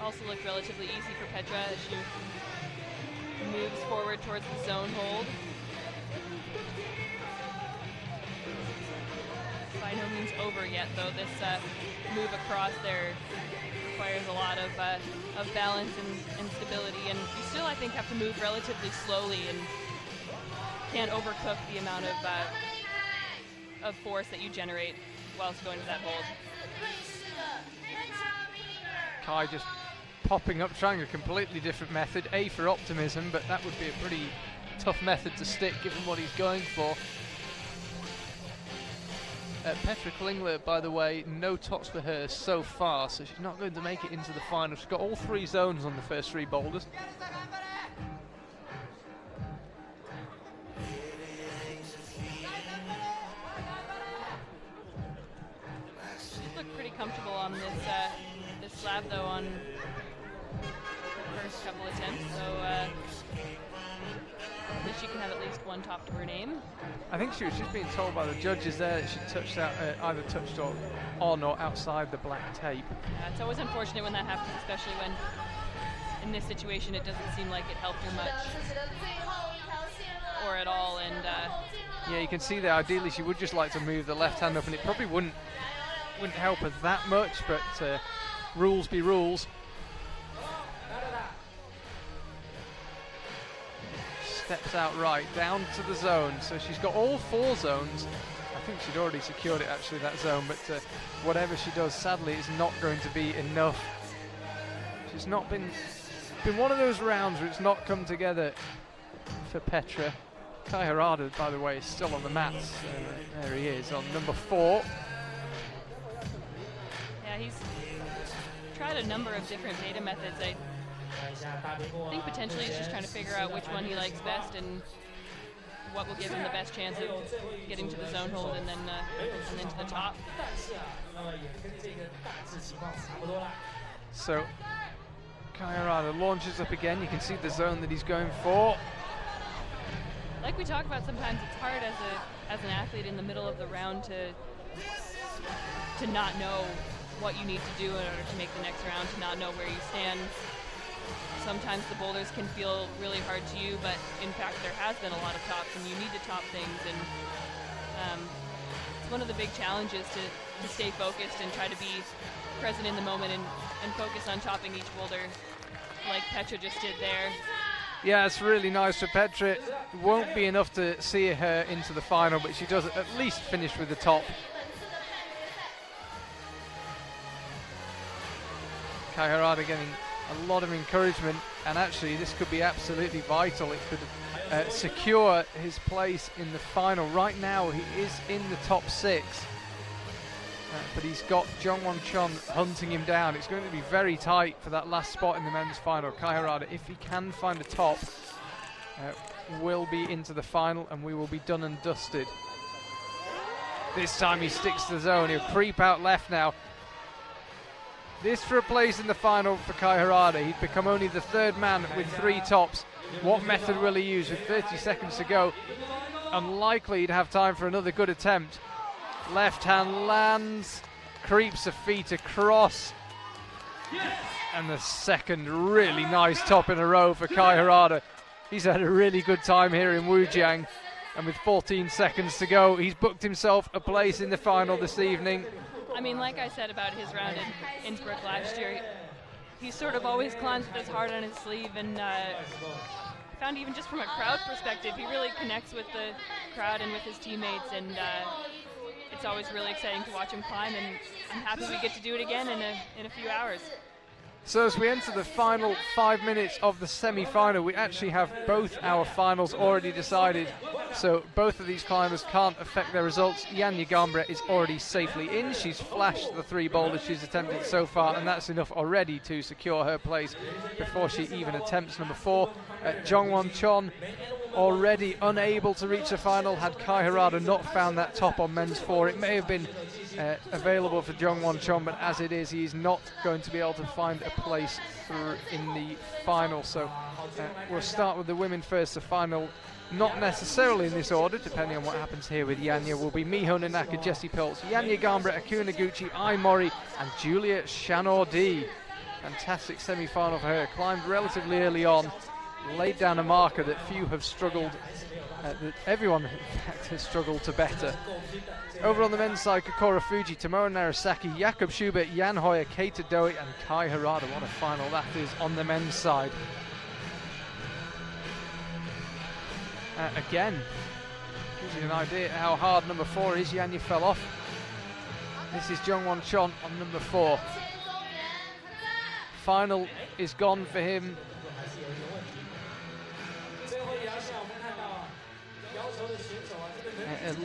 Also looked relatively easy for Petra as she moves forward towards the zone hold. By no means over yet, though. This move across there requires a lot of balance and stability, and you still, I think, have to move relatively slowly and can't overcook the amount of force that you generate whilst going to that hold. Kai just popping up, trying a completely different method. A for optimism, but that would be a pretty tough method to stick given what he's going for. Petra Klingler, by the way, no tops for her so far, so she's not going to make it into the final. She's got all 3 zones on the first 3 boulders. She's looked pretty comfortable on this slab, though, on the first couple attempts, so she can have at least 1 top to her name. I think she was just being told by the judges there that she touched out, either touched on or outside the black tape. Yeah, it's always unfortunate when that happens, especially when in this situation it doesn't seem like it helped her much or at all. And yeah, you can see there ideally she would just like to move the left hand up, and it probably wouldn't help her that much, but rules be rules. Steps out right, down to the zone, so she's got all 4 zones. I think she'd already secured it actually, that zone, but whatever she does, sadly, is not going to be enough. She's not been one of those rounds where it's not come together for Petra. Kai Harada, by the way, is still on the mats. There he is on number 4. Yeah, he's tried a number of different beta methods. I think potentially he's just trying to figure out which one he likes best and what will give him the best chance of getting to the zone hold and then to the top. So Kai Harada launches up again. You can see the zone that he's going for. Like we talk about, sometimes it's hard as an athlete in the middle of the round to not know what you need to do in order to make the next round, to not know where you stand. Sometimes the boulders can feel really hard to you, but in fact there has been a lot of tops and you need to top things, and it's one of the big challenges to stay focused and try to be present in the moment and focus on topping each boulder like Petra just did there. Yeah, it's really nice for Petra. It won't be enough to see her into the final, but she does at least finish with the top. Kai Harada getting a lot of encouragement, and actually this could be absolutely vital. It could secure his place in the final. Right now he is in the top 6, but he's got Jungwon Chon hunting him down. It's going to be very tight for that last spot in the men's final. Kai Harada, if he can find a top, will be into the final and we will be done and dusted. This time he sticks to the zone. He'll creep out left now. This for a place in the final for Kai Harada. He'd become only the 3rd man with 3 tops. What method will he use with 30 seconds to go? Unlikely he'd have time for another good attempt. Left hand lands, creeps a feet across. And the second really nice top in a row for Kai Harada. He's had a really good time here in Wujiang. And with 14 seconds to go, he's booked himself a place in the final this evening. I mean, like I said about his round in Innsbruck last year, he sort of always climbs with his heart on his sleeve, and found even just from a crowd perspective, he really connects with the crowd and with his teammates, and it's always really exciting to watch him climb, and I'm happy we get to do it again in a few hours. So as we enter the final 5 minutes of the semi-final, we actually have both our finals already decided. So both of these climbers can't affect their results. Janja Garmbret is already safely in. She's flashed the 3 boulders she's attempted so far, and that's enough already to secure her place before she even attempts number 4. Jungwon Chon already unable to reach the final. Had Kai Harada not found that top on men's 4, it may have been available for Jungwon Chon, but as it is, he's not going to be able to find a place through in the final. So we'll start with the women first. The final, not necessarily in this order, depending on what happens here with Janja, will be Miho Nanaka, Jessie Pilz, Janja Garmbret, Akuna Noguchi, Ai Mori, and Julia Chanordi. Fantastic semi-final for her. Climbed relatively early on, laid down a marker that few have struggled, that everyone in fact has struggled to better. Over on the men's side, Kokoro Fuji, Tomoe Narasaki, Jakob Schubert, Jan Hoyer, Keita Doi, and Kai Harada. What a final that is on the men's side. Again, gives you an idea how hard number 4 is. Janja fell off. This is Jungwon Chon on number 4. Final is gone for him.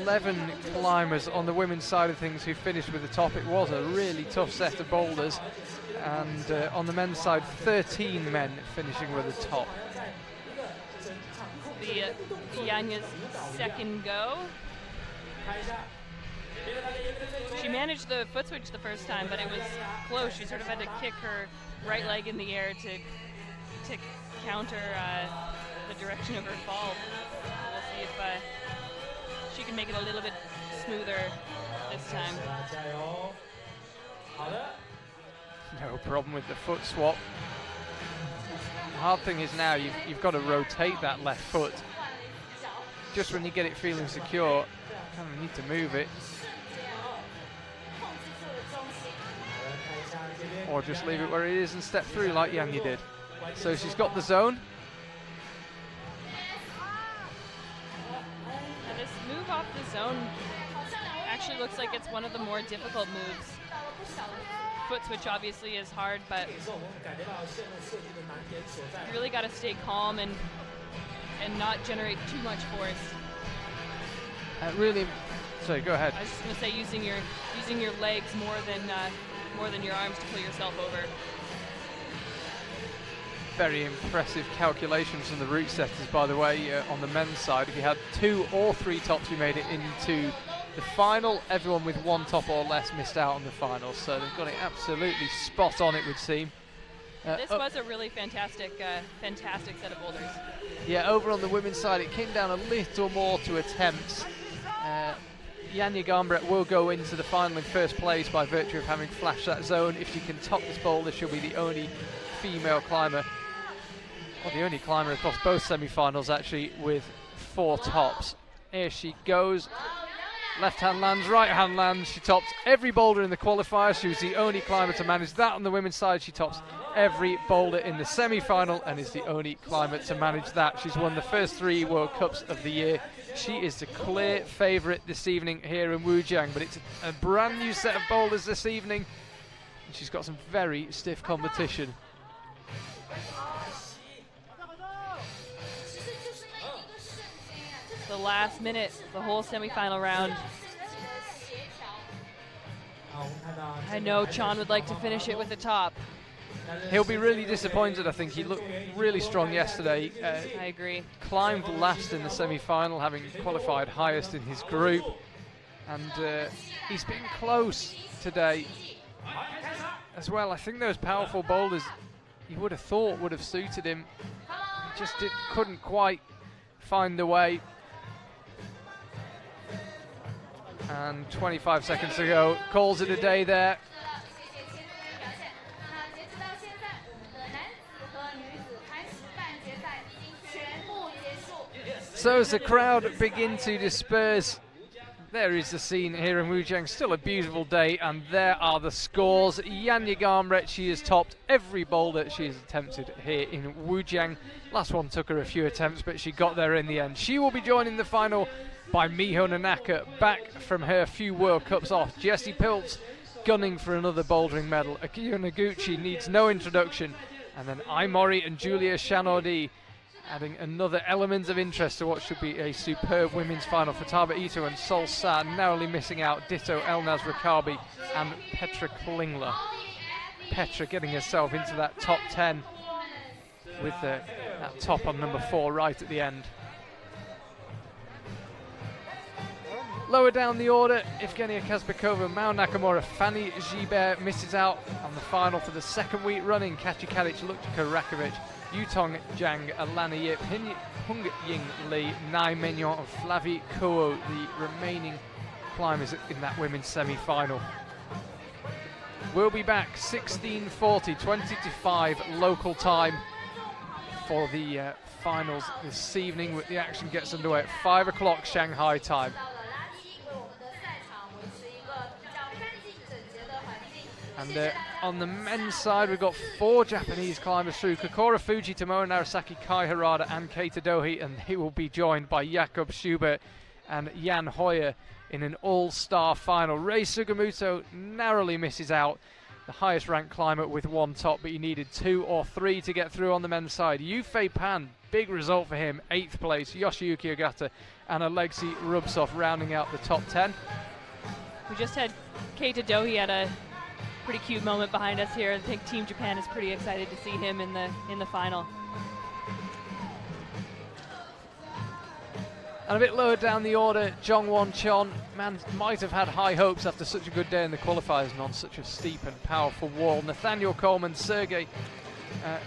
11 climbers on the women's side of things who finished with the top. It was a really tough set of boulders, and on the men's side 13 men finishing with the top. Yanya's second go. She managed the foot switch the first time, but it was close. She sort of had to kick her right leg in the air to counter the direction of her fall. We'll see if she can make it a little bit smoother this time. No problem with the foot swap. The hard thing is now you've got to rotate that left foot. Just when you get it feeling secure, you kind of need to move it. Or just leave it where it is and step through like Yanya did. So she's got the zone. And this move off the zone actually looks like it's one of the more difficult moves. Foot switch obviously is hard, but you really got to stay calm and not generate too much force. Really, sorry, go ahead. I was just going to say using your legs more than your arms to pull yourself over. Very impressive calculations from the route setters, by the way, on the men's side. If you had 2 or 3 tops, you made it into the final. Everyone with 1 top or less missed out on the final, so they've got it absolutely spot on, it would seem. This was a really fantastic set of boulders. Yeah, over on the women's side, it came down a little more to attempts. Yanya Garmbret will go into the final in first place by virtue of having flashed that zone. If she can top this boulder, she'll be the only female climber, or the only climber across both semi-finals actually, with 4 tops. Here she goes. Left hand lands, right hand lands. She topped every boulder in the qualifiers. She was the only climber to manage that on the women's side. She tops every boulder in the semi-final and is the only climber to manage that. She's won the first 3 World Cups of the year. She is the clear favourite this evening here in Wujiang, but it's a brand new set of boulders this evening, and she's got some very stiff competition. The last minute, the whole semi-final round. I know Chon would like to finish it with the top. He'll be really disappointed, I think. He looked really strong yesterday. I agree. Climbed last in the semi-final, having qualified highest in his group. And he's been close today as well. I think those powerful boulders, you would have thought would have suited him. He just couldn't quite find the way. And 25 seconds to go. Calls it a day there. So as the crowd begin to disperse, there is the scene here in Wujiang. Still a beautiful day, and there are the scores. Yanya Garmbret, she has topped every boulder she has attempted here in Wujiang. Last one took her a few attempts, but she got there in the end. She will be joining the final by Miho Nanaka, back from her few World Cups off. Jessie Piltz gunning for another bouldering medal. Akiyo Noguchi needs no introduction. And then Aimori and Julia Shanodi adding another element of interest to what should be a superb women's final. Futaba Ito and Sol Sa narrowly missing out. Ditto Elnaz Rakabi and Petra Klingler. Petra getting herself into that top 10 with that top on number 4 right at the end. Lower down the order, Evgenia Kazbekova, Mao Nakamura, Fanny Gibert misses out on the final for the second week running. Katja Kalic, Lukčika Rakovic, Yutong Zhang, Alana Yip, Hung Ying Lee, Nai Mignon and Flavie Kuo, the remaining climbers in that women's semi-final. We'll be back 16:40, 20 to 5 local time for the finals this evening. The action gets underway at 5 o'clock Shanghai time. And on the men's side, we've got 4 Japanese climbers through: Kokoro Fuji, Tomoe Narasaki, Kai Harada and Keita Dohi, and they will be joined by Jakob Schubert and Jan Hoyer in an all-star final. Rei Sugimoto narrowly misses out, the highest ranked climber with 1 top, but he needed 2 or 3 to get through on the men's side. Yufei Pan, big result for him, 8th place. Yoshiyuki Ogata and Alexei Rubtsov rounding out the top 10. We just had Keita Dohi at a pretty cute moment behind us here. I think Team Japan is pretty excited to see him in the final. And a bit lower down the order, Jongwon Chon. Man might have had high hopes after such a good day in the qualifiers and on such a steep and powerful wall. Nathaniel Coleman, Sergei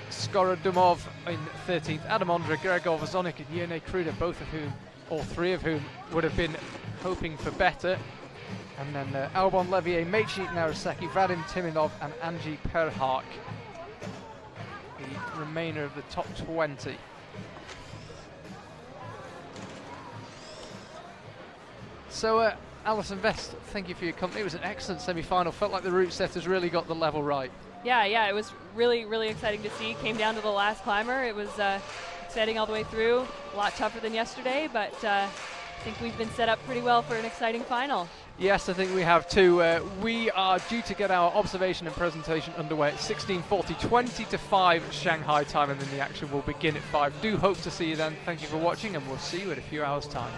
Skorodumov in 13th. Adam Ondra, Gregor Vazonik and Yene Kruder, all three of whom would have been hoping for better. And then Albon Levier, Meichi Naraseki, Vadim Timinov and Angie Perhark, the remainder of the top 20. So, Alison Vest, thank you for your company. It was an excellent semi-final. Felt like the route setters really got the level right. Yeah, it was really, really exciting to see. Came down to the last climber. It was exciting all the way through. A lot tougher than yesterday, but I think we've been set up pretty well for an exciting final. Yes, I think we have too. We are due to get our observation and presentation underway at 16:40, 20-5 Shanghai time, and then the action will begin at 5. Do hope to see you then. Thank you for watching, and we'll see you in a few hours' time.